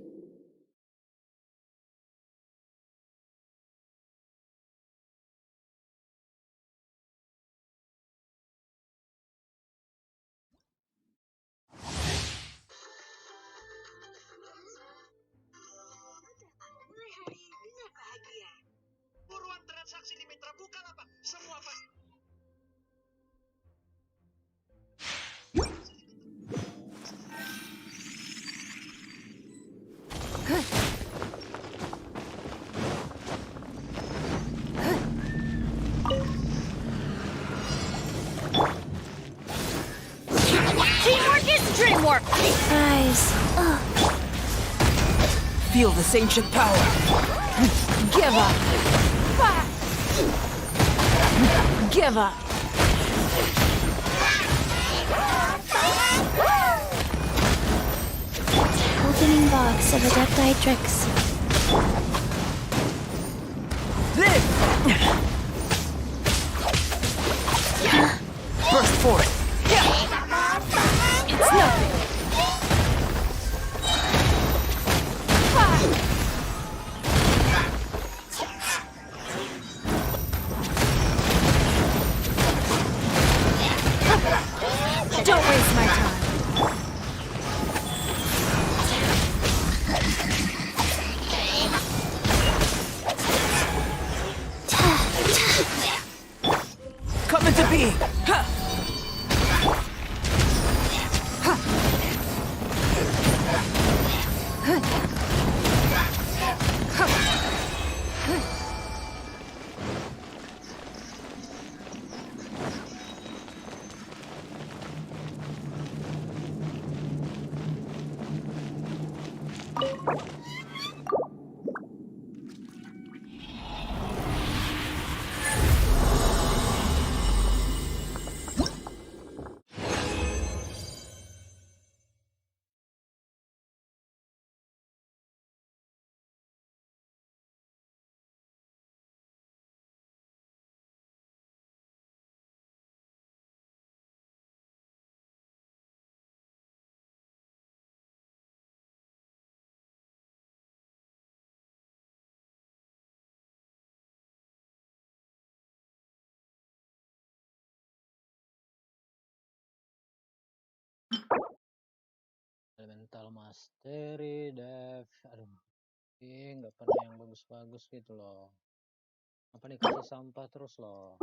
Mulai hari dengan bahagia. Buruan transaksi limit terbuka lah pak. Semua pak. Teamwork is dreamwork. Guys. Feel this ancient power. Give up. Give up. Opening box of Adepti tricks. Live! Burst forth. It's nothing. Don't waste my time. Come into being. Huh. Elemental Mastery, Dev. Aduh, nggak pernah yang bagus-bagus gitu loh. Apa nih, kasih sampah terus loh.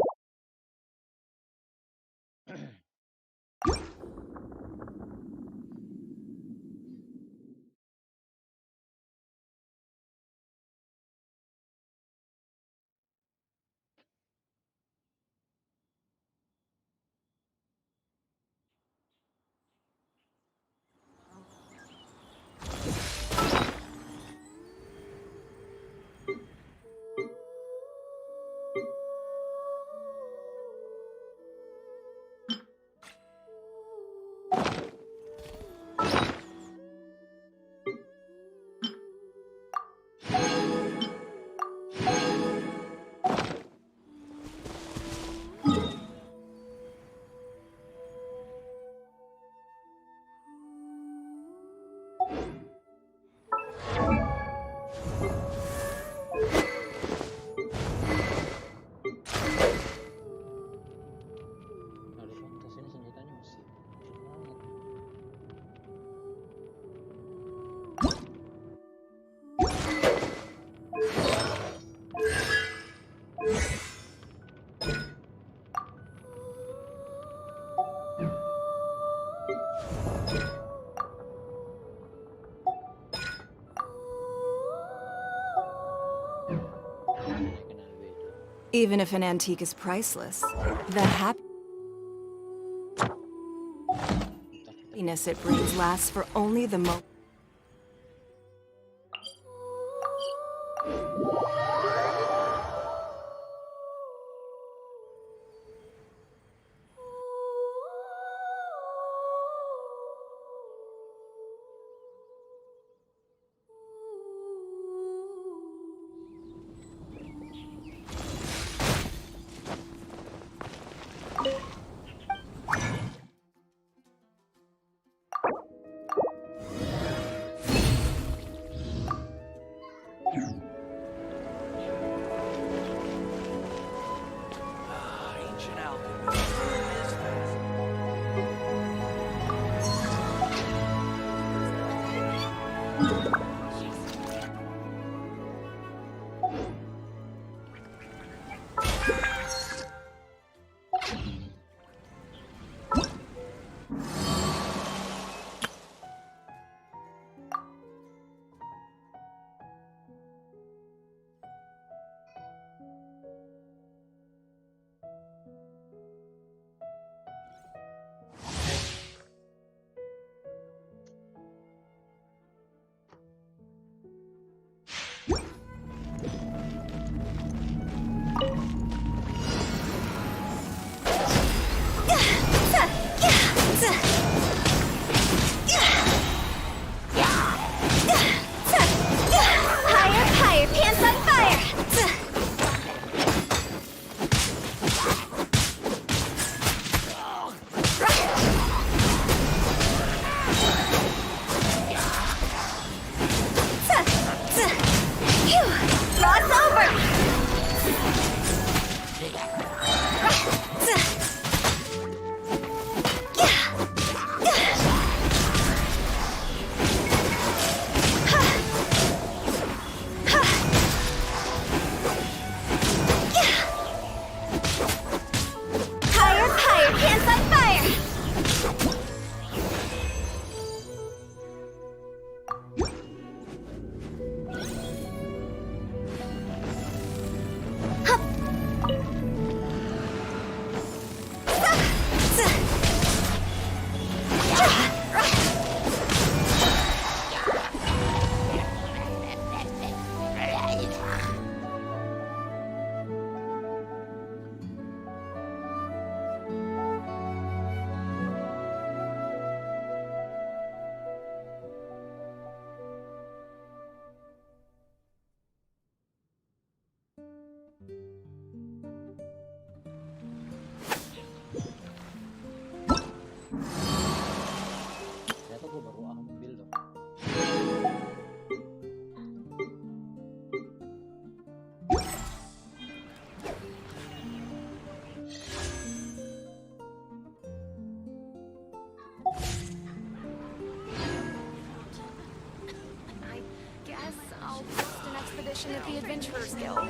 Even if an antique is priceless, the happiness it brings lasts for only the moment. At the Adventurers Guild.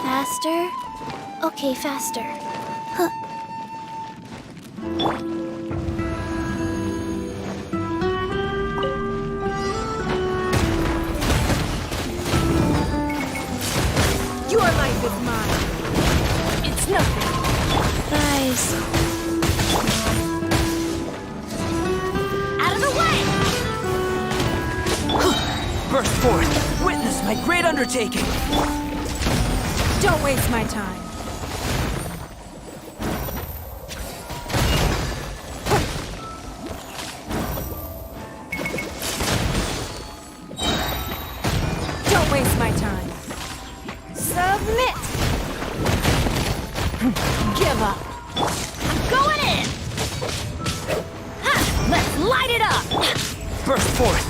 Faster? Okay, faster. Huh. Your life is mine. It's nothing. Guys. Burst forth! Witness my great undertaking! Don't waste my time. Don't waste my time. Submit! Give up. I'm going in! Ha! Let's light it up! Burst forth!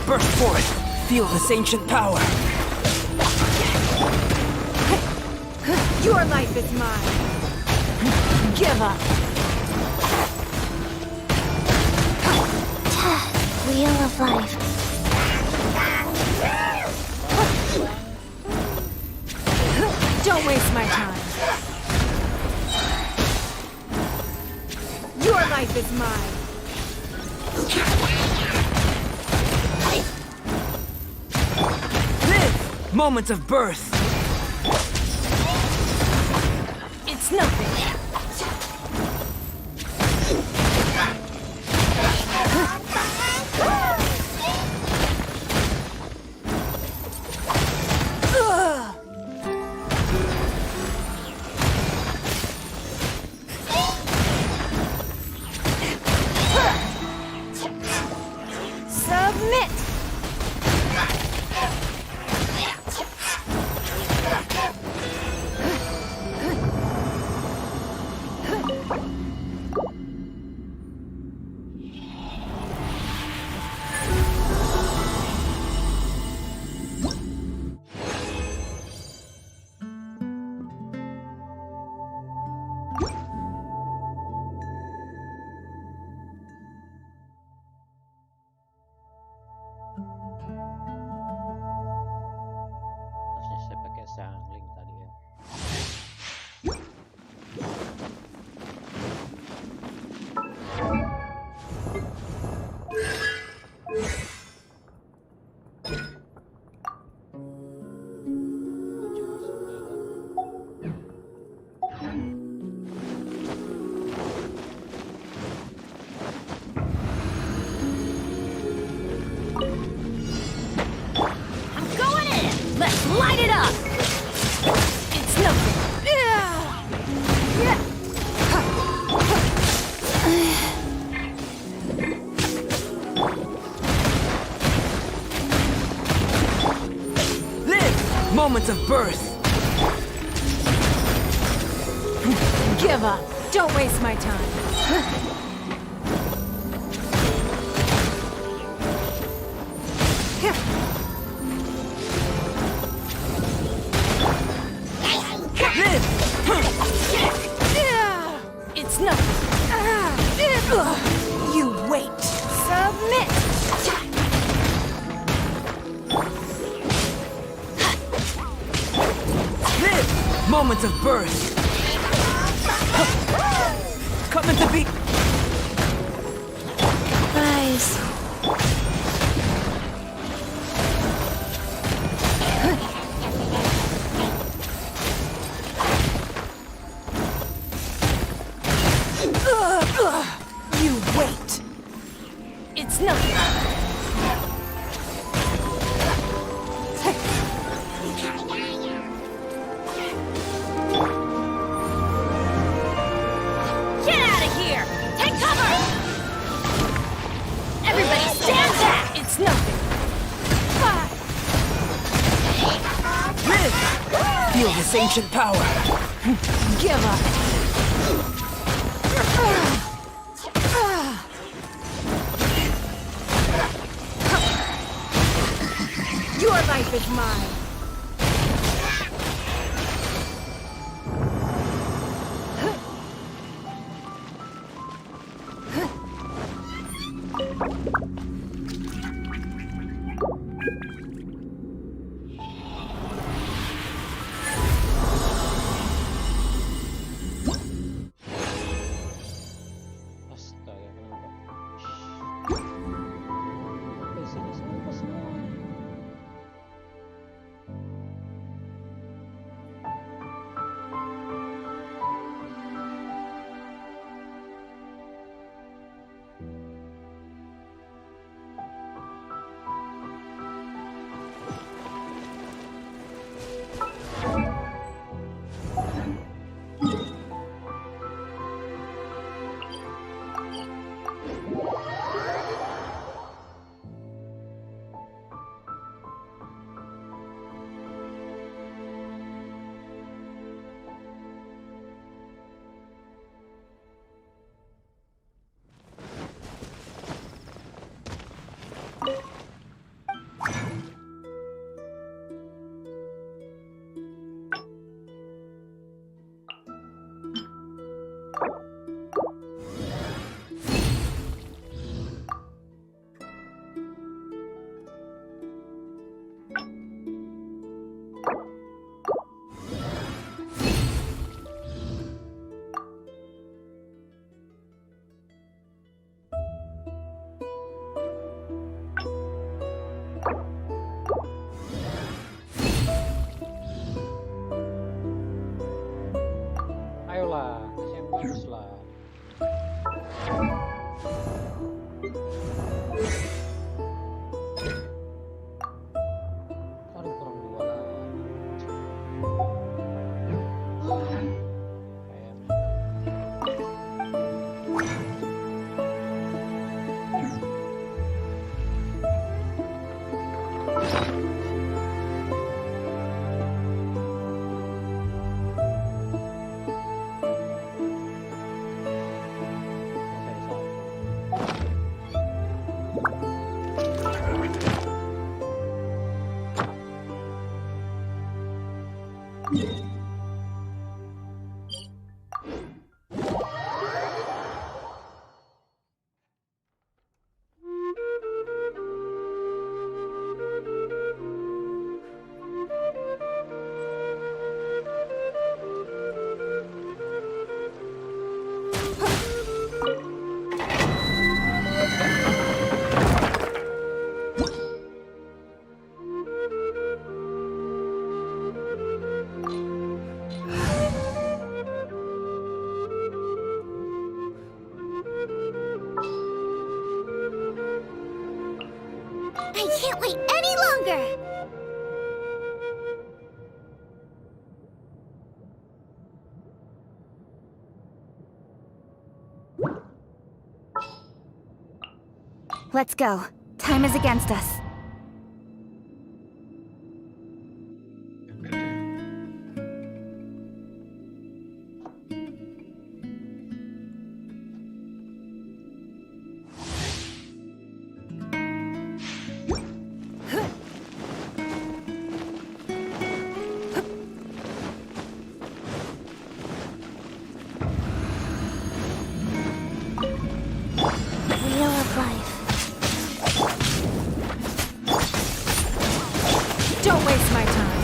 Burst forth! Feel this ancient power! Your life is mine. Give up. Wheel of life. Don't waste my time. Your life is mine. Live! Moments of birth! It's nothing. Submit! Harusnya saya pakai sangling tadi ya. I'm going in! Let's light it up! It's nothing. Live! Moments of birth! Give up. Don't waste my time. Live! It's nothing. You wait. Submit! Live! Moments of birth! Coming to be... Rise. You wait. It's nothing. Get out of here! Take cover! Everybody stand back! It's nothing. Live! Feel this ancient power! Give up. Your life is mine. Astaga, kenapa? Apa isinya semua semua? bagus lah. Aduh, kurang 2 lah. I can't wait any longer! Let's go. Time is against us. Wheel of life. Don't waste my time.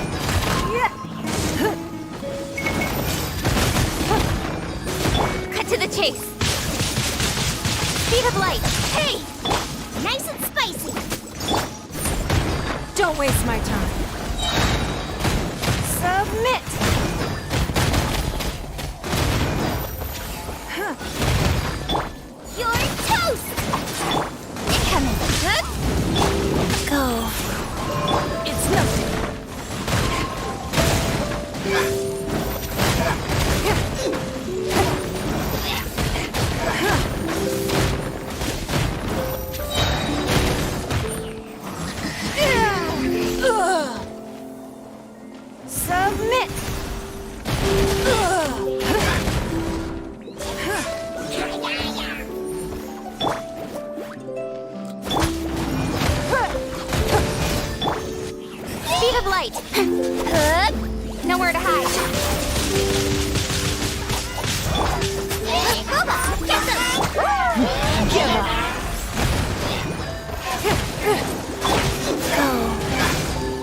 Cut to the chase. Speed of light. Hey! Nice and spicy. Don't waste my time. Submit! You're toast! Incoming. Good? Go. It's nothing. Submit! Speed of light. Nowhere to hide. Boba, get them! Give up. Go.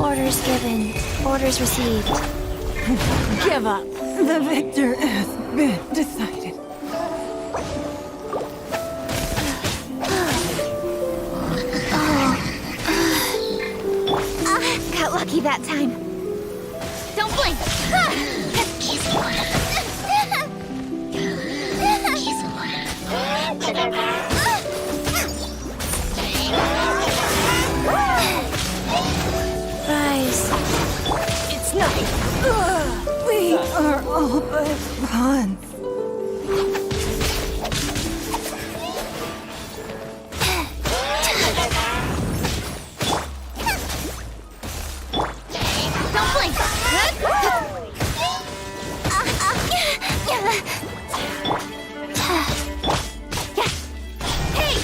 Orders given. Orders received. Give up. The victor has been decided. Got lucky that time. Don't blink. Rise. It's nothing. We are all but pawns. Don't blink. Hey!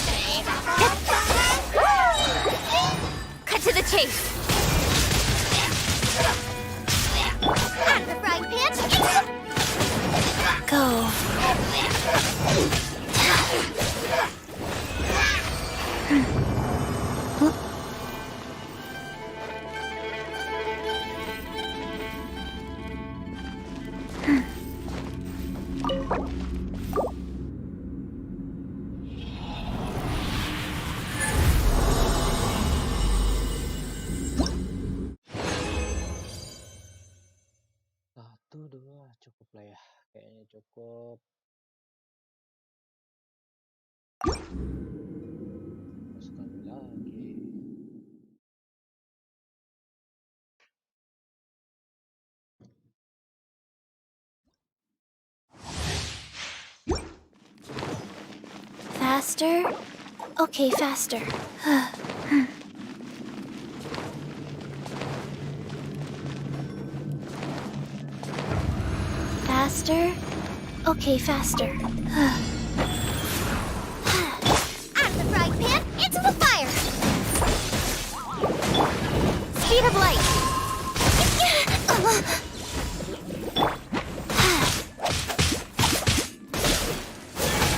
Cut to the chase. Out of the frying pan. Go. Satu, dua, cukup lah ya. Kayaknya cukup. Faster? Okay, faster. Faster? Okay, faster. Out of the frying pan, into the fire! Speed of light!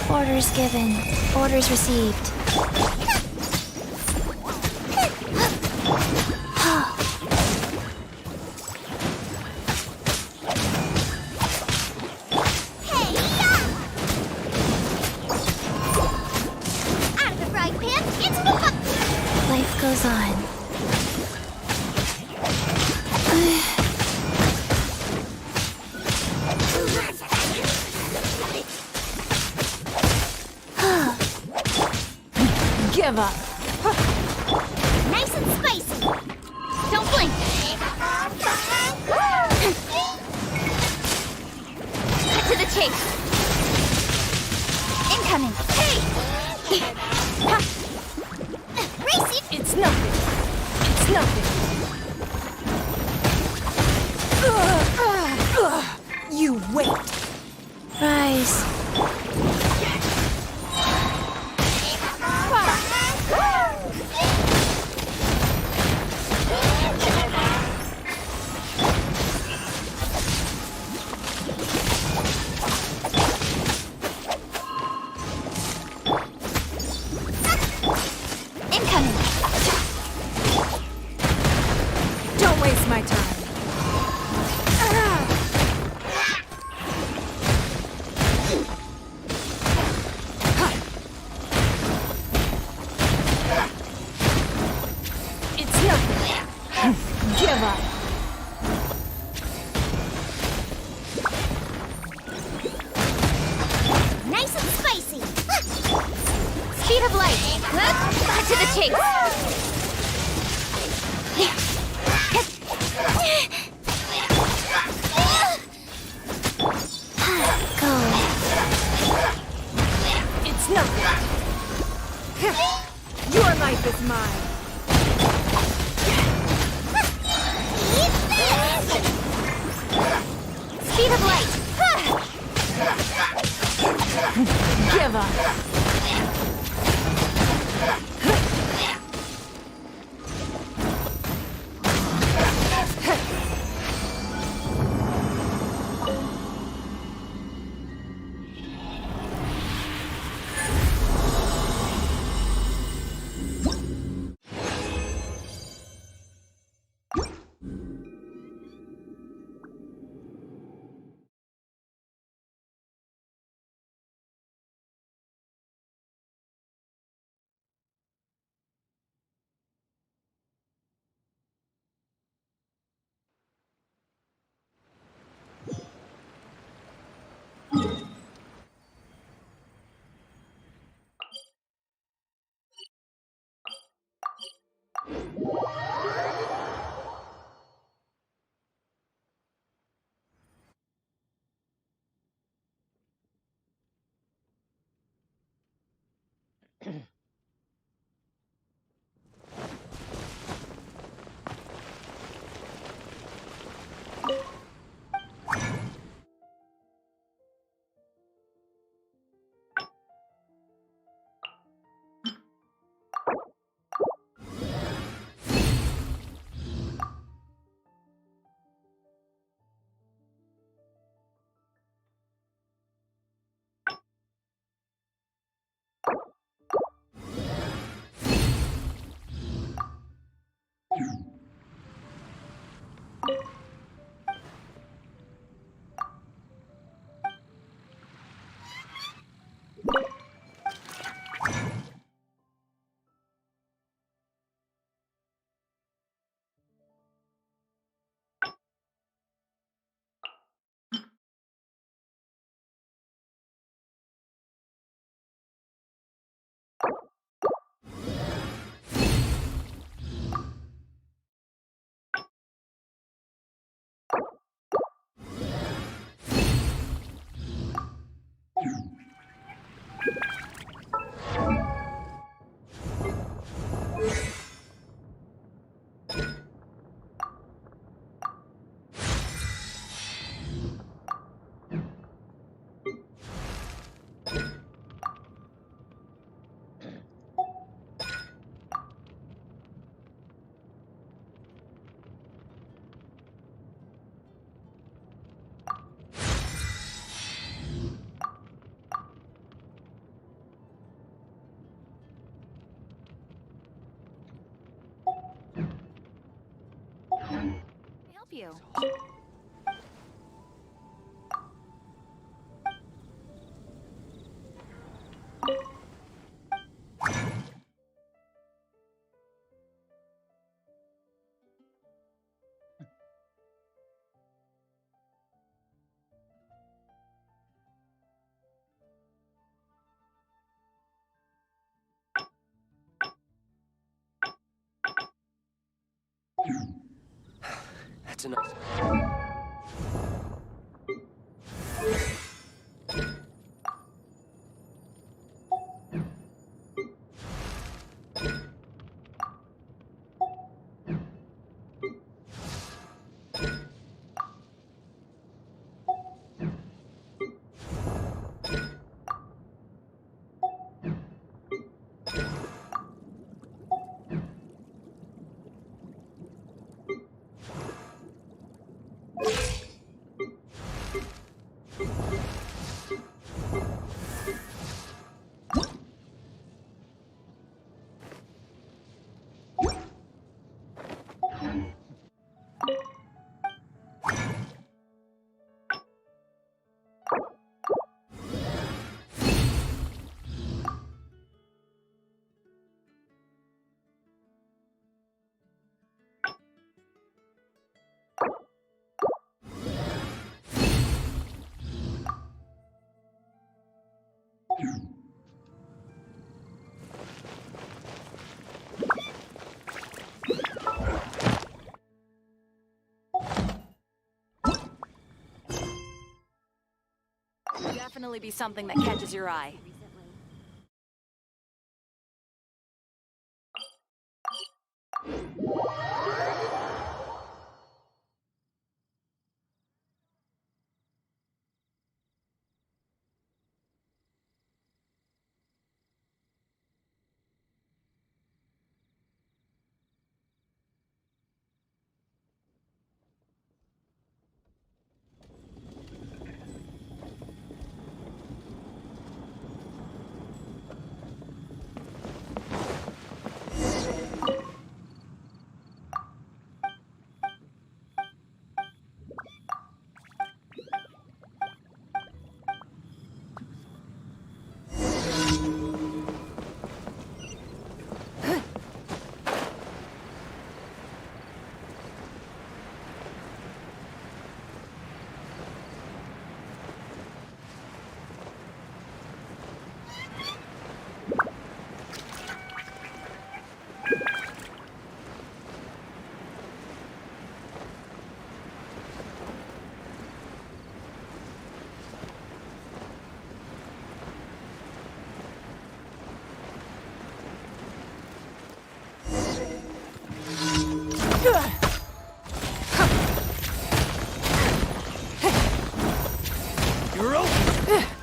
Orders given. Orders received. Out of the frying pan, into the fire! Life goes on. Give up. Nice and spicy! Don't blink! Cut to the chase! Incoming! Hey! Racy! It's nothing. It's nothing. You wait. Rise. Incoming! Don't waste my time. It's nothing. Give up. Nice and spicy! Speed of light! Cut to the chase! Go. It's nothing. Your life is mine. Speed of light! Give up. you. That's enough. Definitely be something that catches your eye. You're open!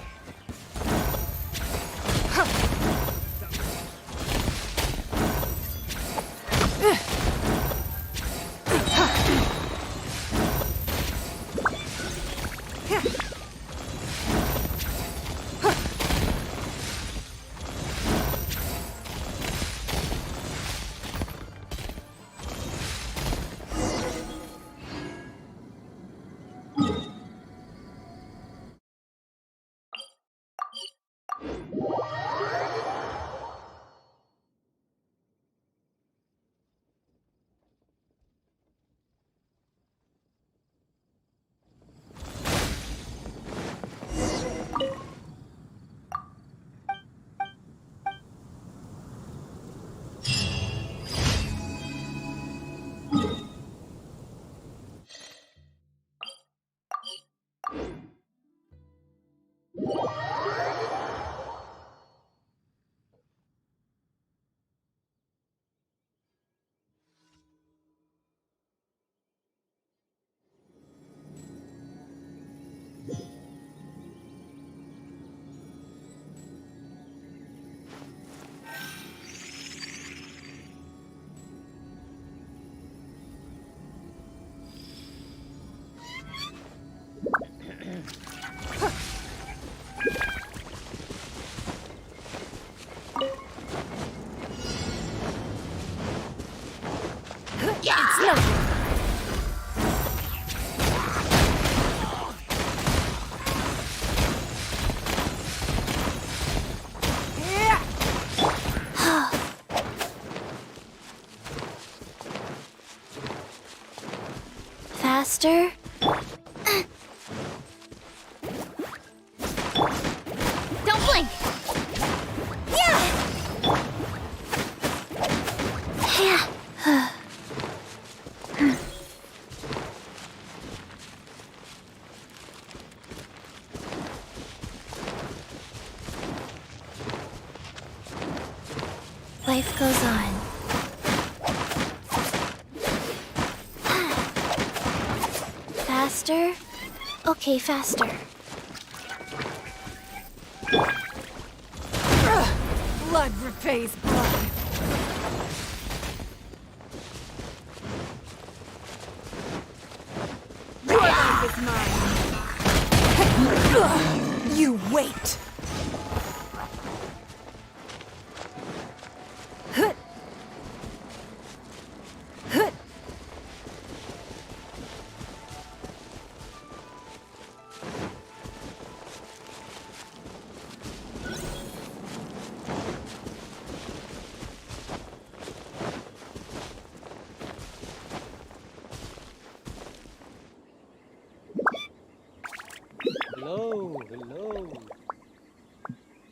Life goes on. Faster? Okay, faster. Blood repays blood. Your life is mine. You wait.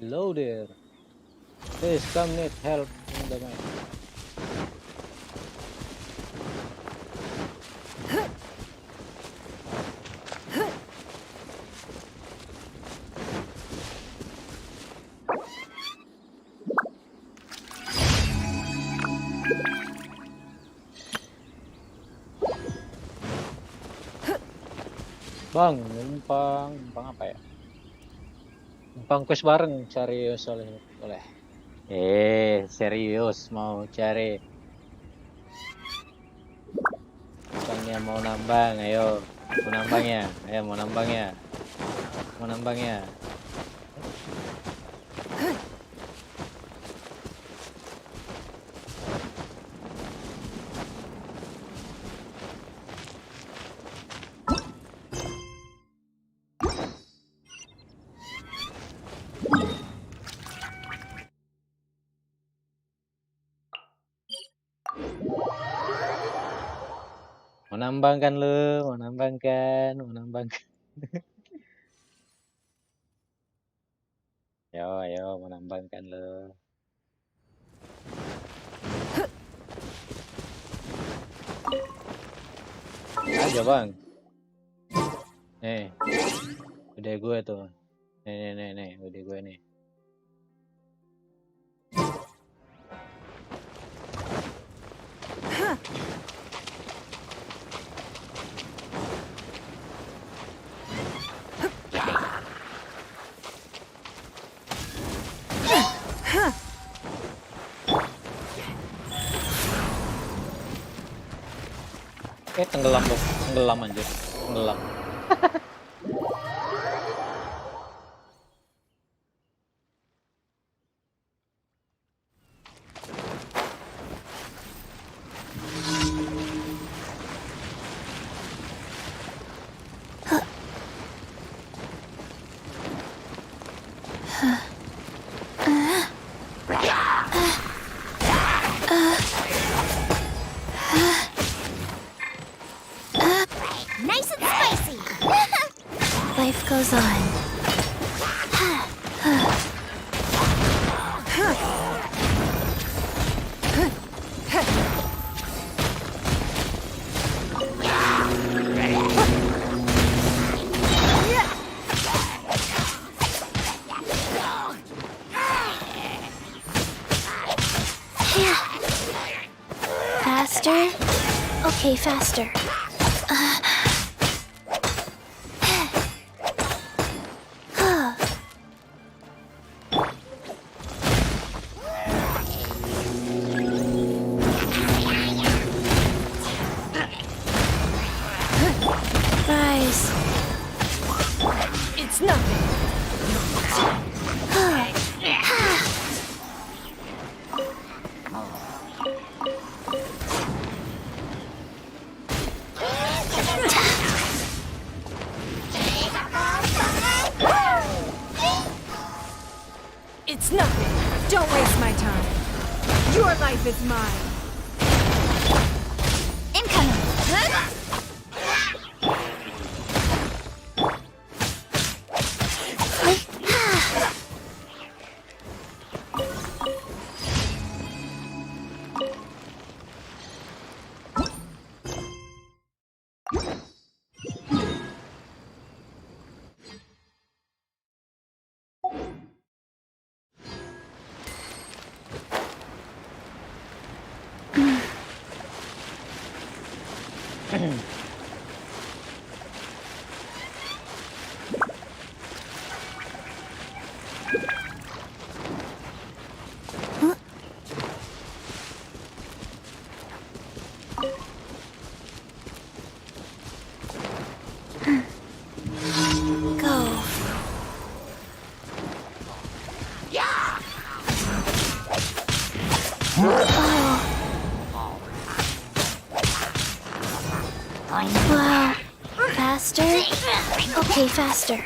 Hello there. Please come need help in the mine. Bang, numpang apa ya? Numpang quest bareng, serius oleh. Serius mau cari. Numpangnya mau nambang, ayo. Mau nambangnya, ayo mau nambangnya. Mau nambangnya. Mau nambang kan lu, mau nambang kan, mau nambang. Ayo, mau nambang kan lu. Aja bang. Nih, udah gue tuh. Nih, udah gue nih. Tenggelam dong, tenggelam anjir, tenggelam. Nice and spicy! Life goes on. Faster? Okay, faster. Rise. It's nothing. It's nothing. Don't waste my time. Your life is mine. Incoming. Wow. Faster? Okay, faster.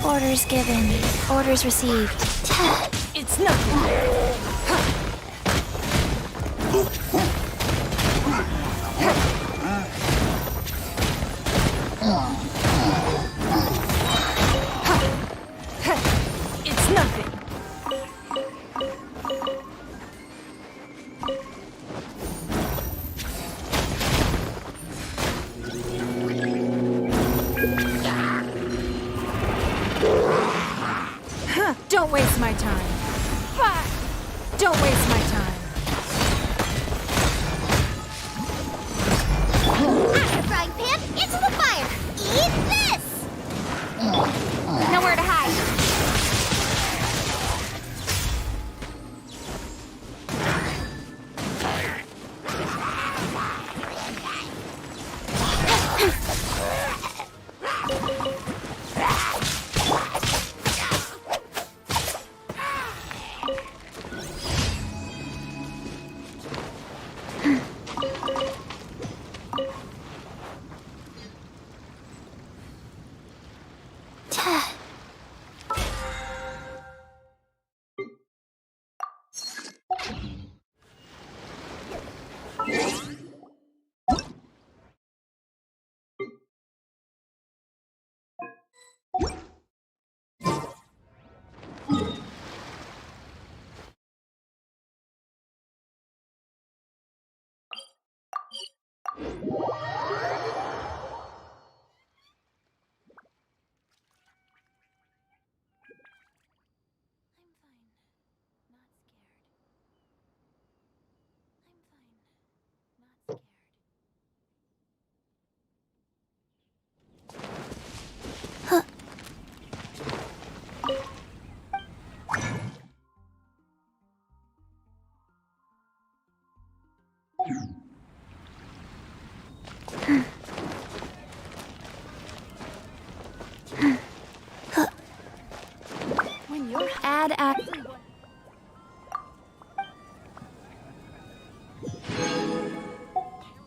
Orders given. Orders received. It's nothing. It's nothing. Don't waste my time. Don't waste my time. Action frying pan, into the fire! Eat this! Nowhere to hide.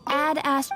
Add Ash.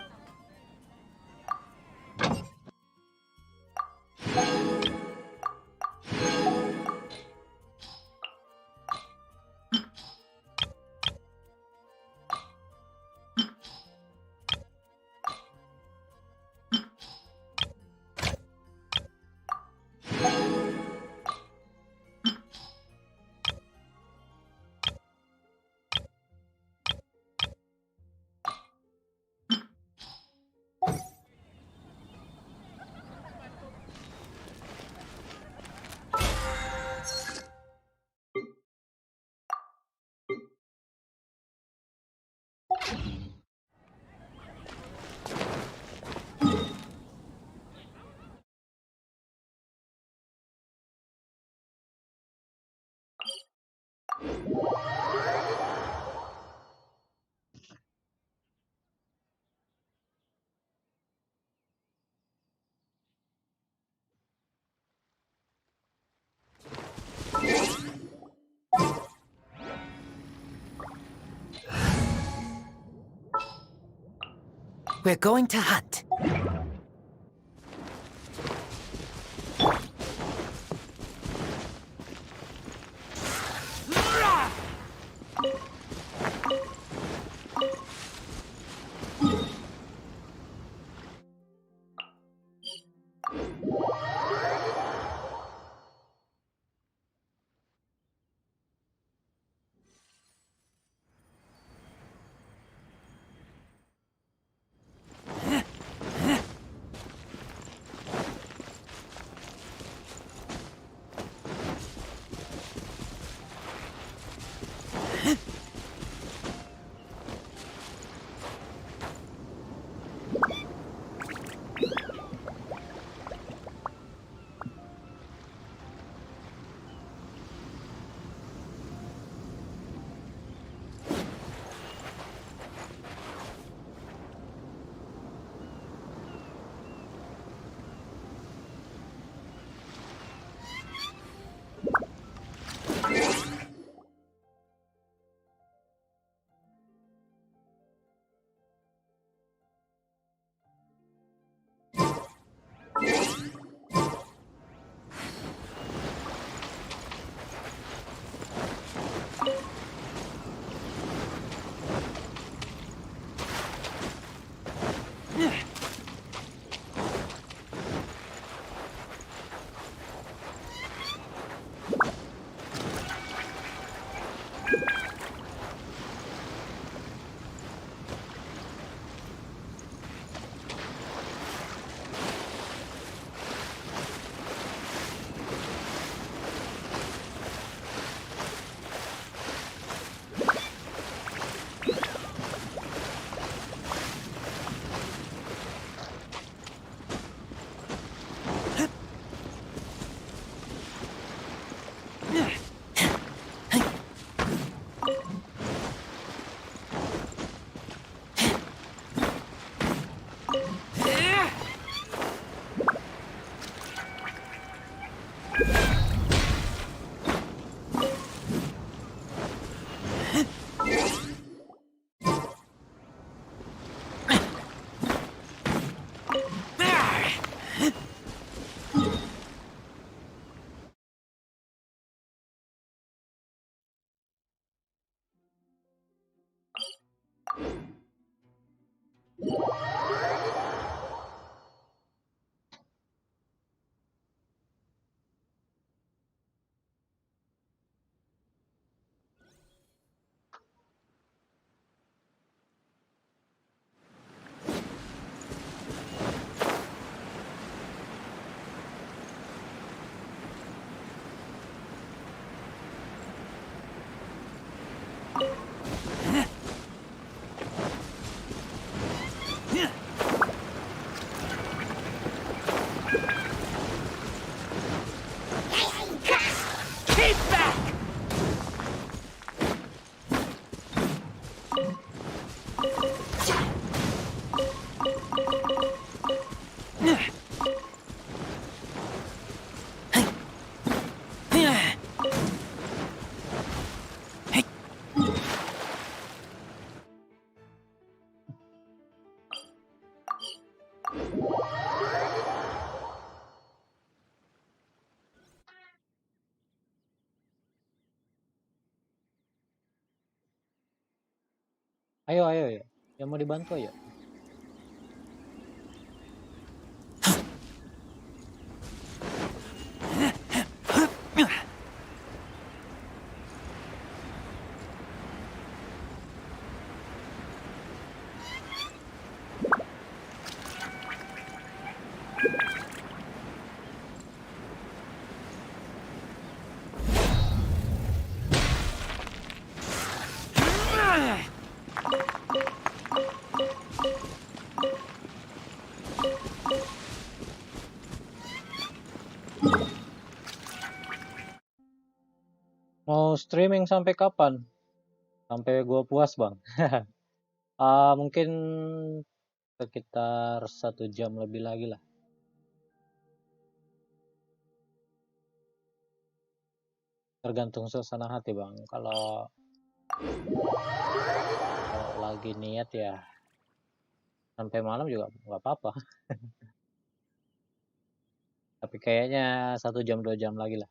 We're going to hunt. Ayo, ayo ya. Yang mau dibantu ayo. Mau streaming sampai kapan? Sampai gua puas bang. Mungkin sekitar 1 jam lebih lagi lah. Tergantung suasana hati bang. Kalau lagi niat ya sampai malam juga nggak apa-apa. Tapi kayaknya 1 jam 2 jam lagi lah.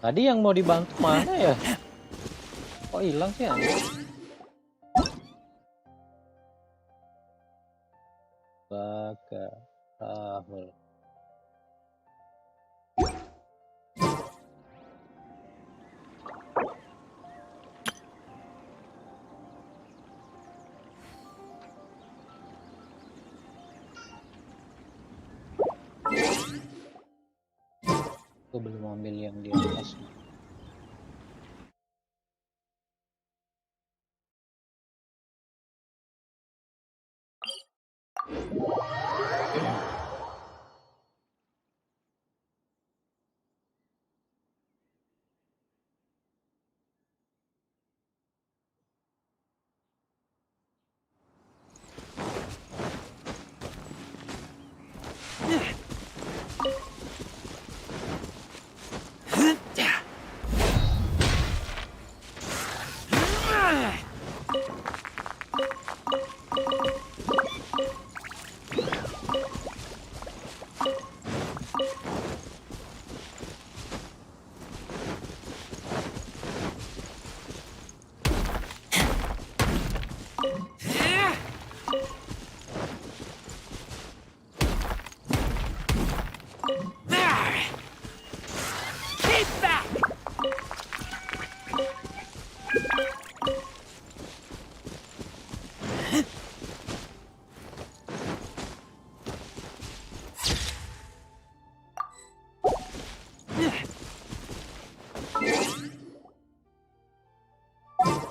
Tadi yang mau dibantu mana ya? Kok hilang sih anjing? Rahul. Aku belum ambil yang di atas.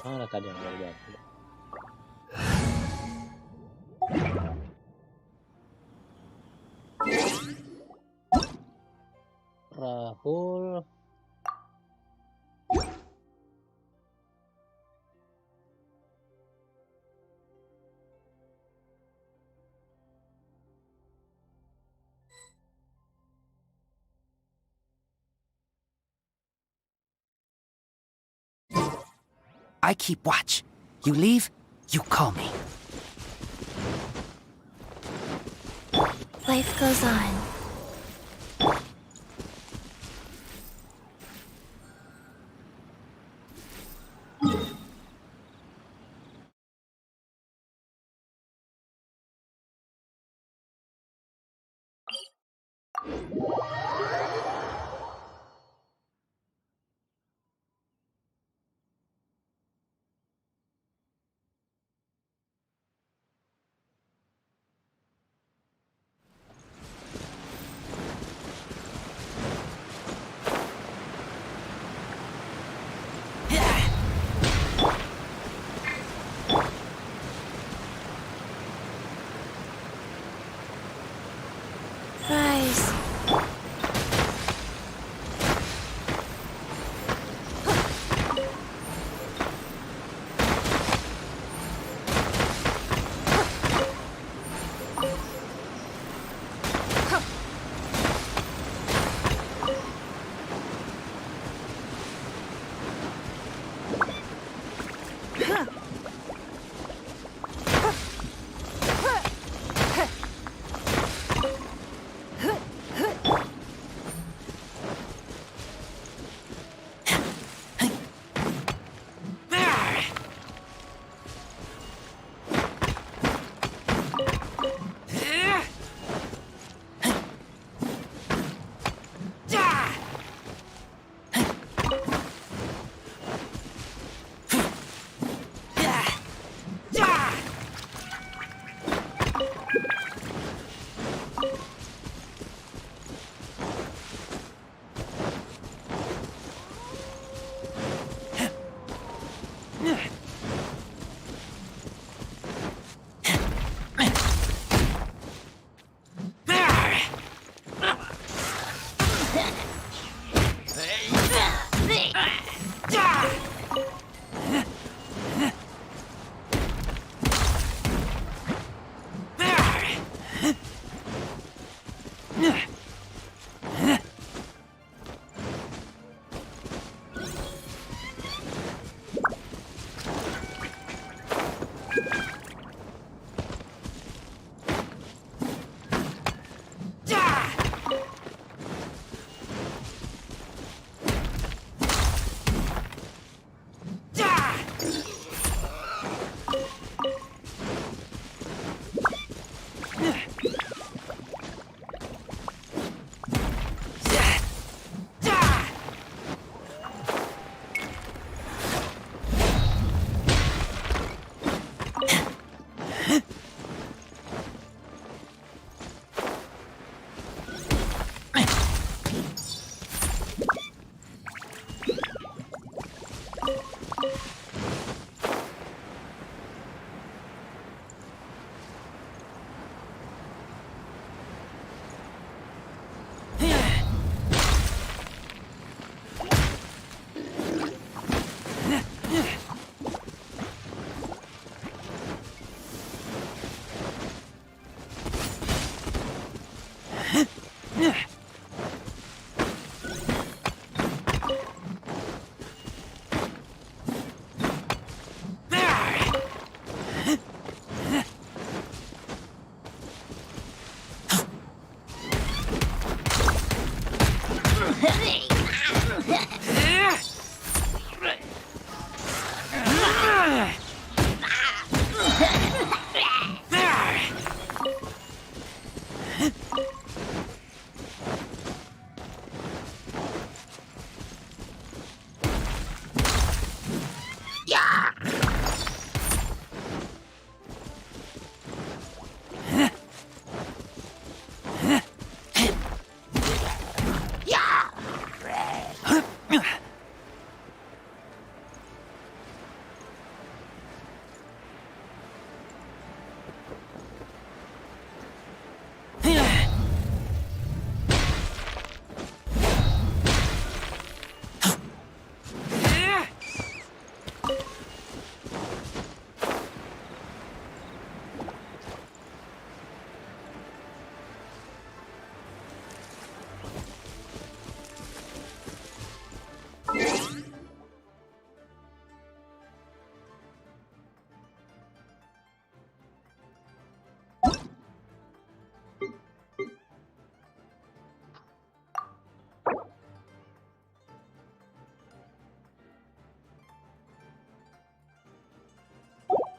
Mana tadi yang mau dibantu? Rahul. I keep watch. You leave, you call me. Life goes on.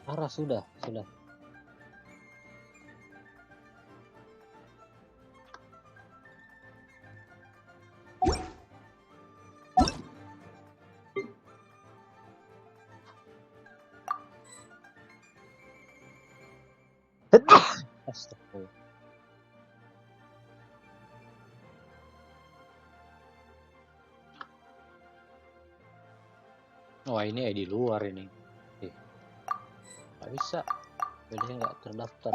Arah sudah. Astagfirullah. Wah, ini di luar ini. Nggak bisa. Jadi nggak terdaftar.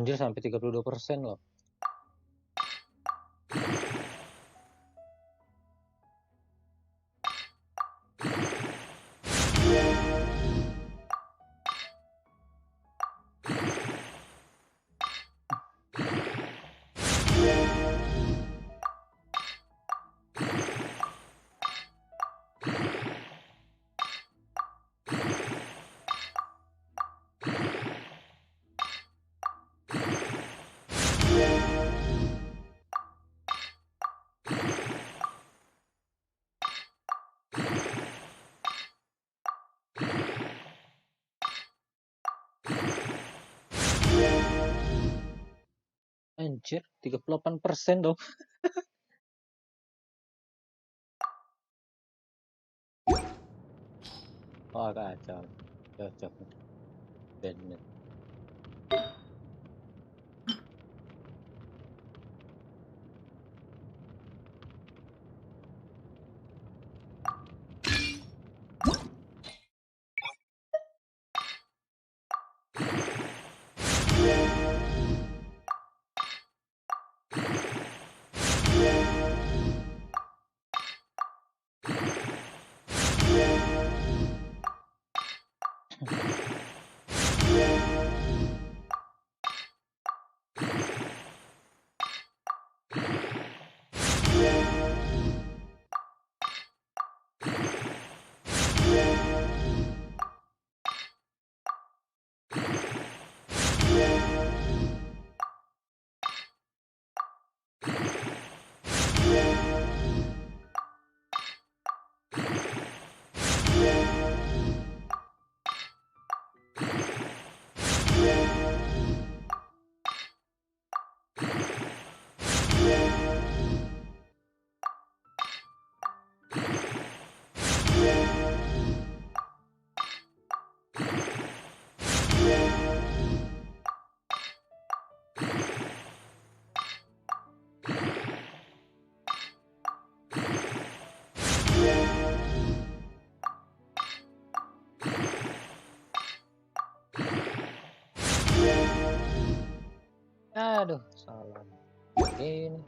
Anjir sampai 32% loh. Anjir, 38% dong. Wah, kacau. Cocok. Bener. Aduh, salah. Ini.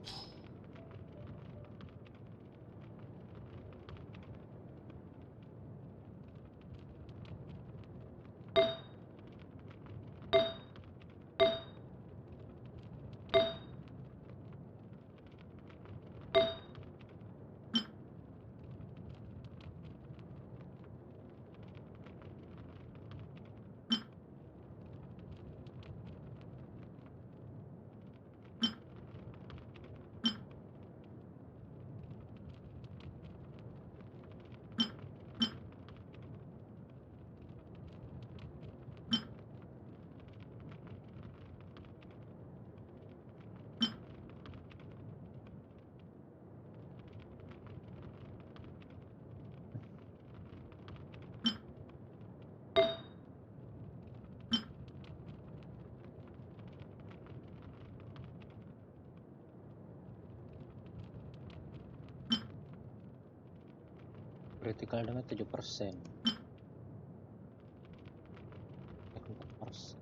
Critical damage 7%. 4%.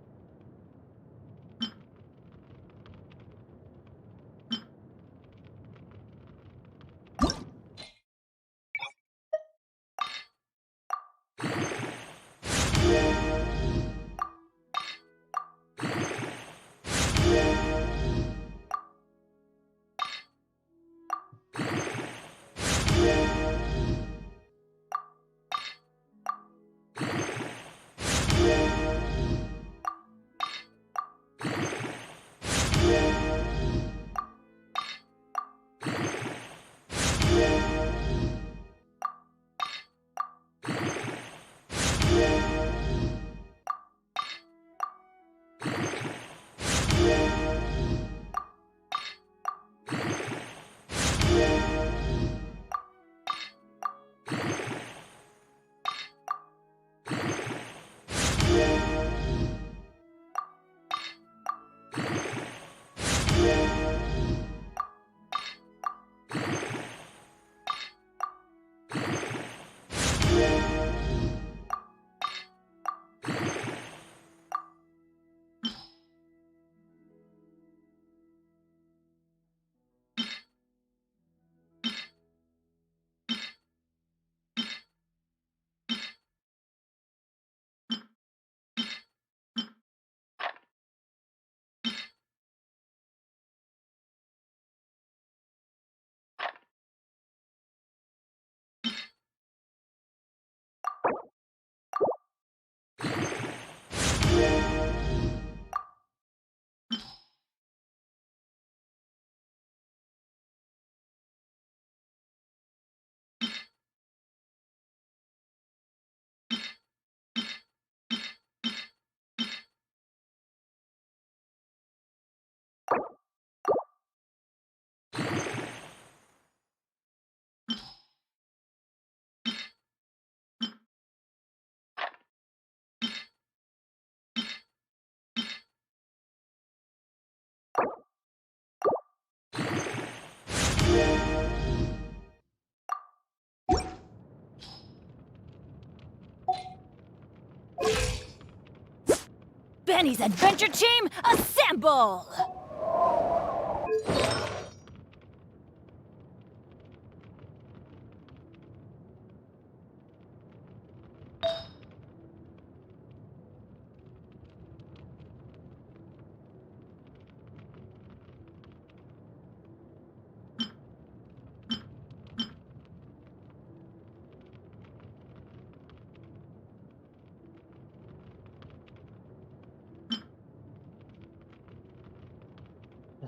Benny's adventure team, assemble!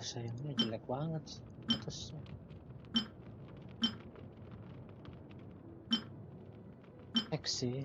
Sayangnya jelek banget atasnya. X sih.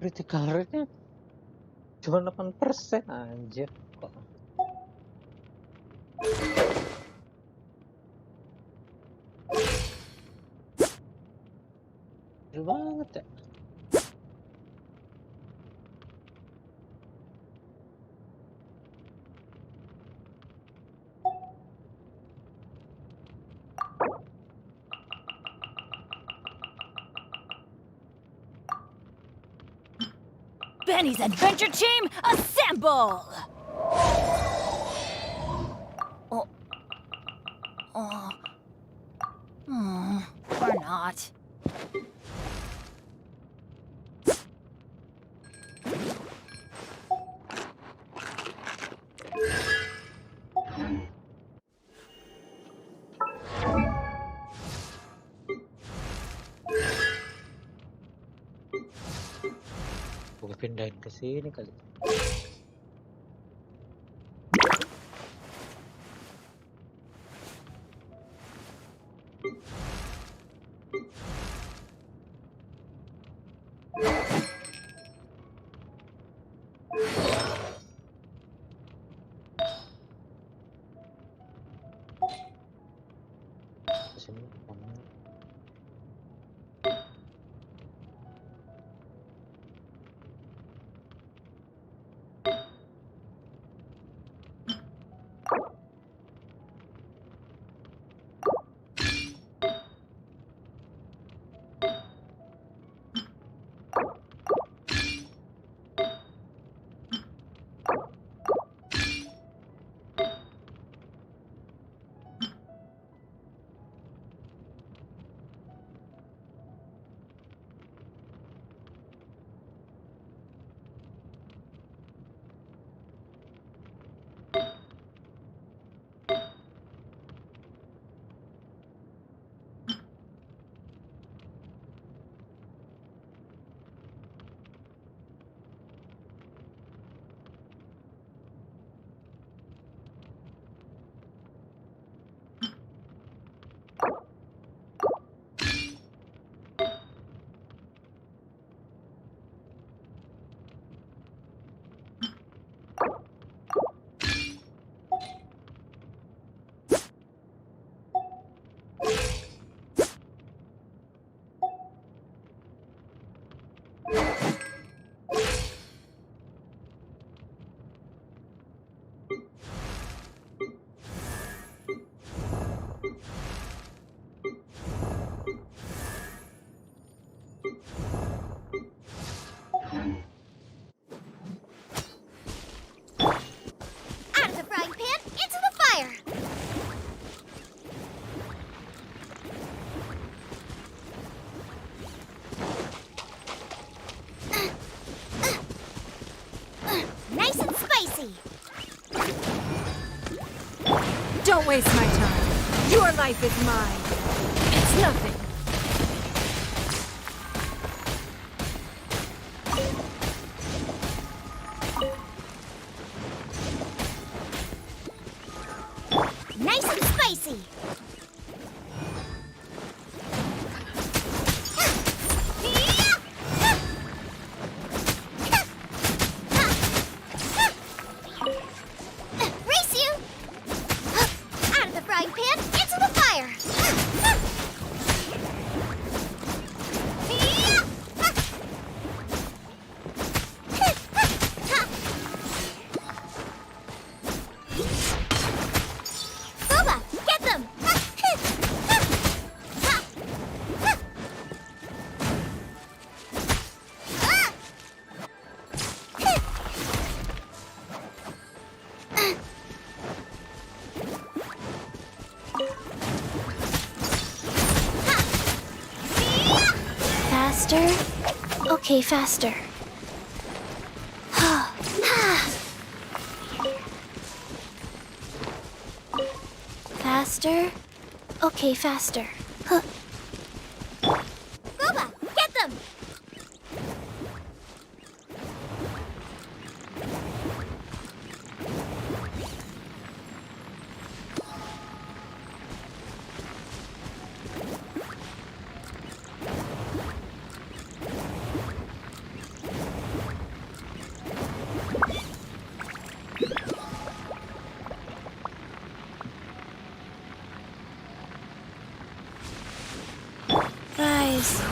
Critical rate-nya cuma 8% anjir kok. Kecil banget ya. Benny's adventure team, assemble! Oh. Oh. Or not. Gue pindahin ke sini kali. Sini kamu. Don't waste my time. Your life is mine. It's nothing. Nice and spicy. Race you! Out of the frying pan, into the fire! Boba, get them! Faster? Okay, faster. Faster? Okay, faster. Boba, get them! Rise.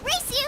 Race you!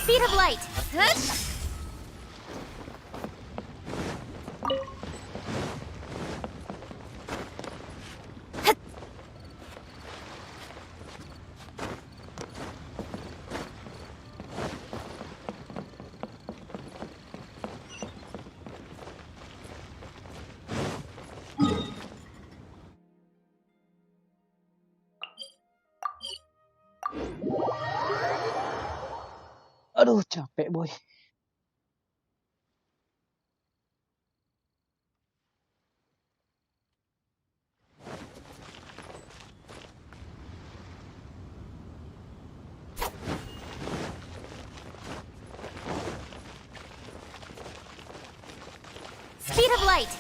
Speed of light. Hush. Aduh, capek boy. Speed of light.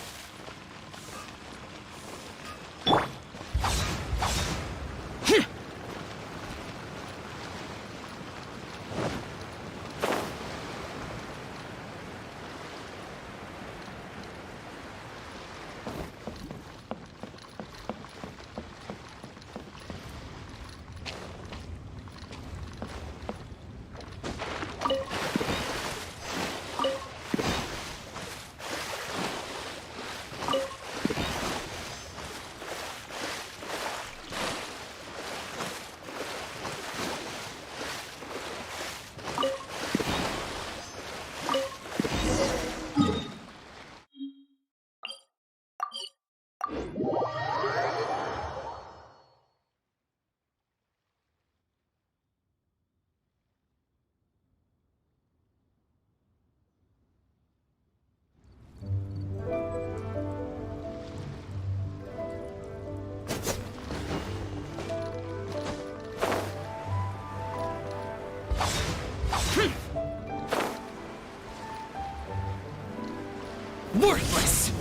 Worthless!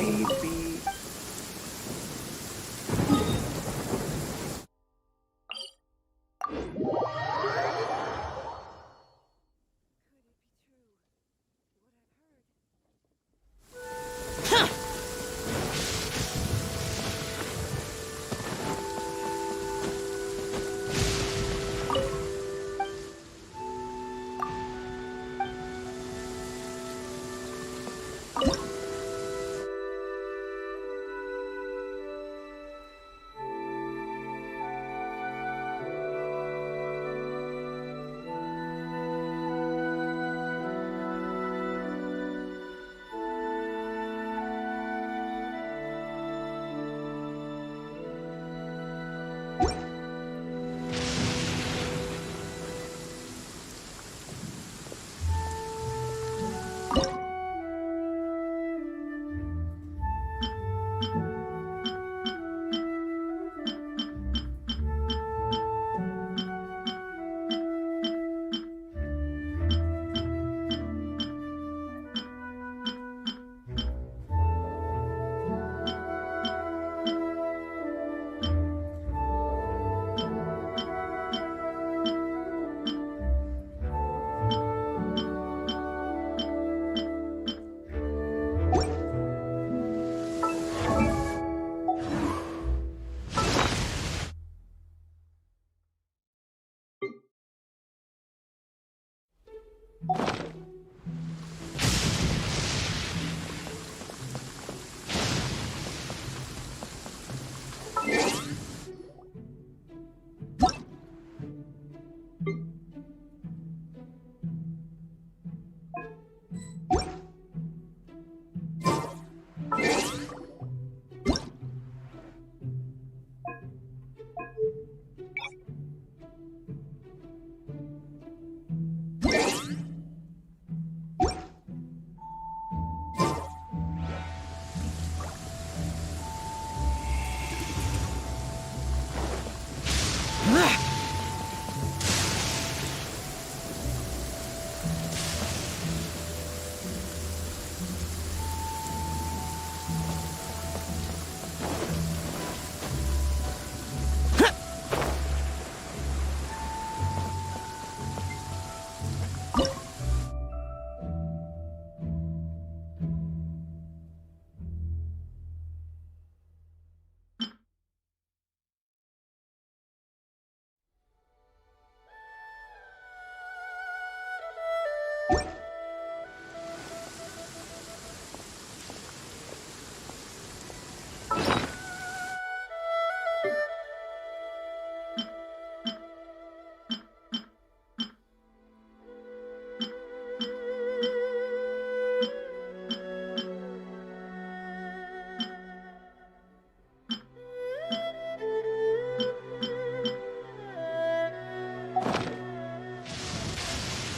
Maybe.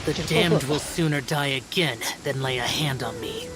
The damned will sooner die again than lay a hand on me.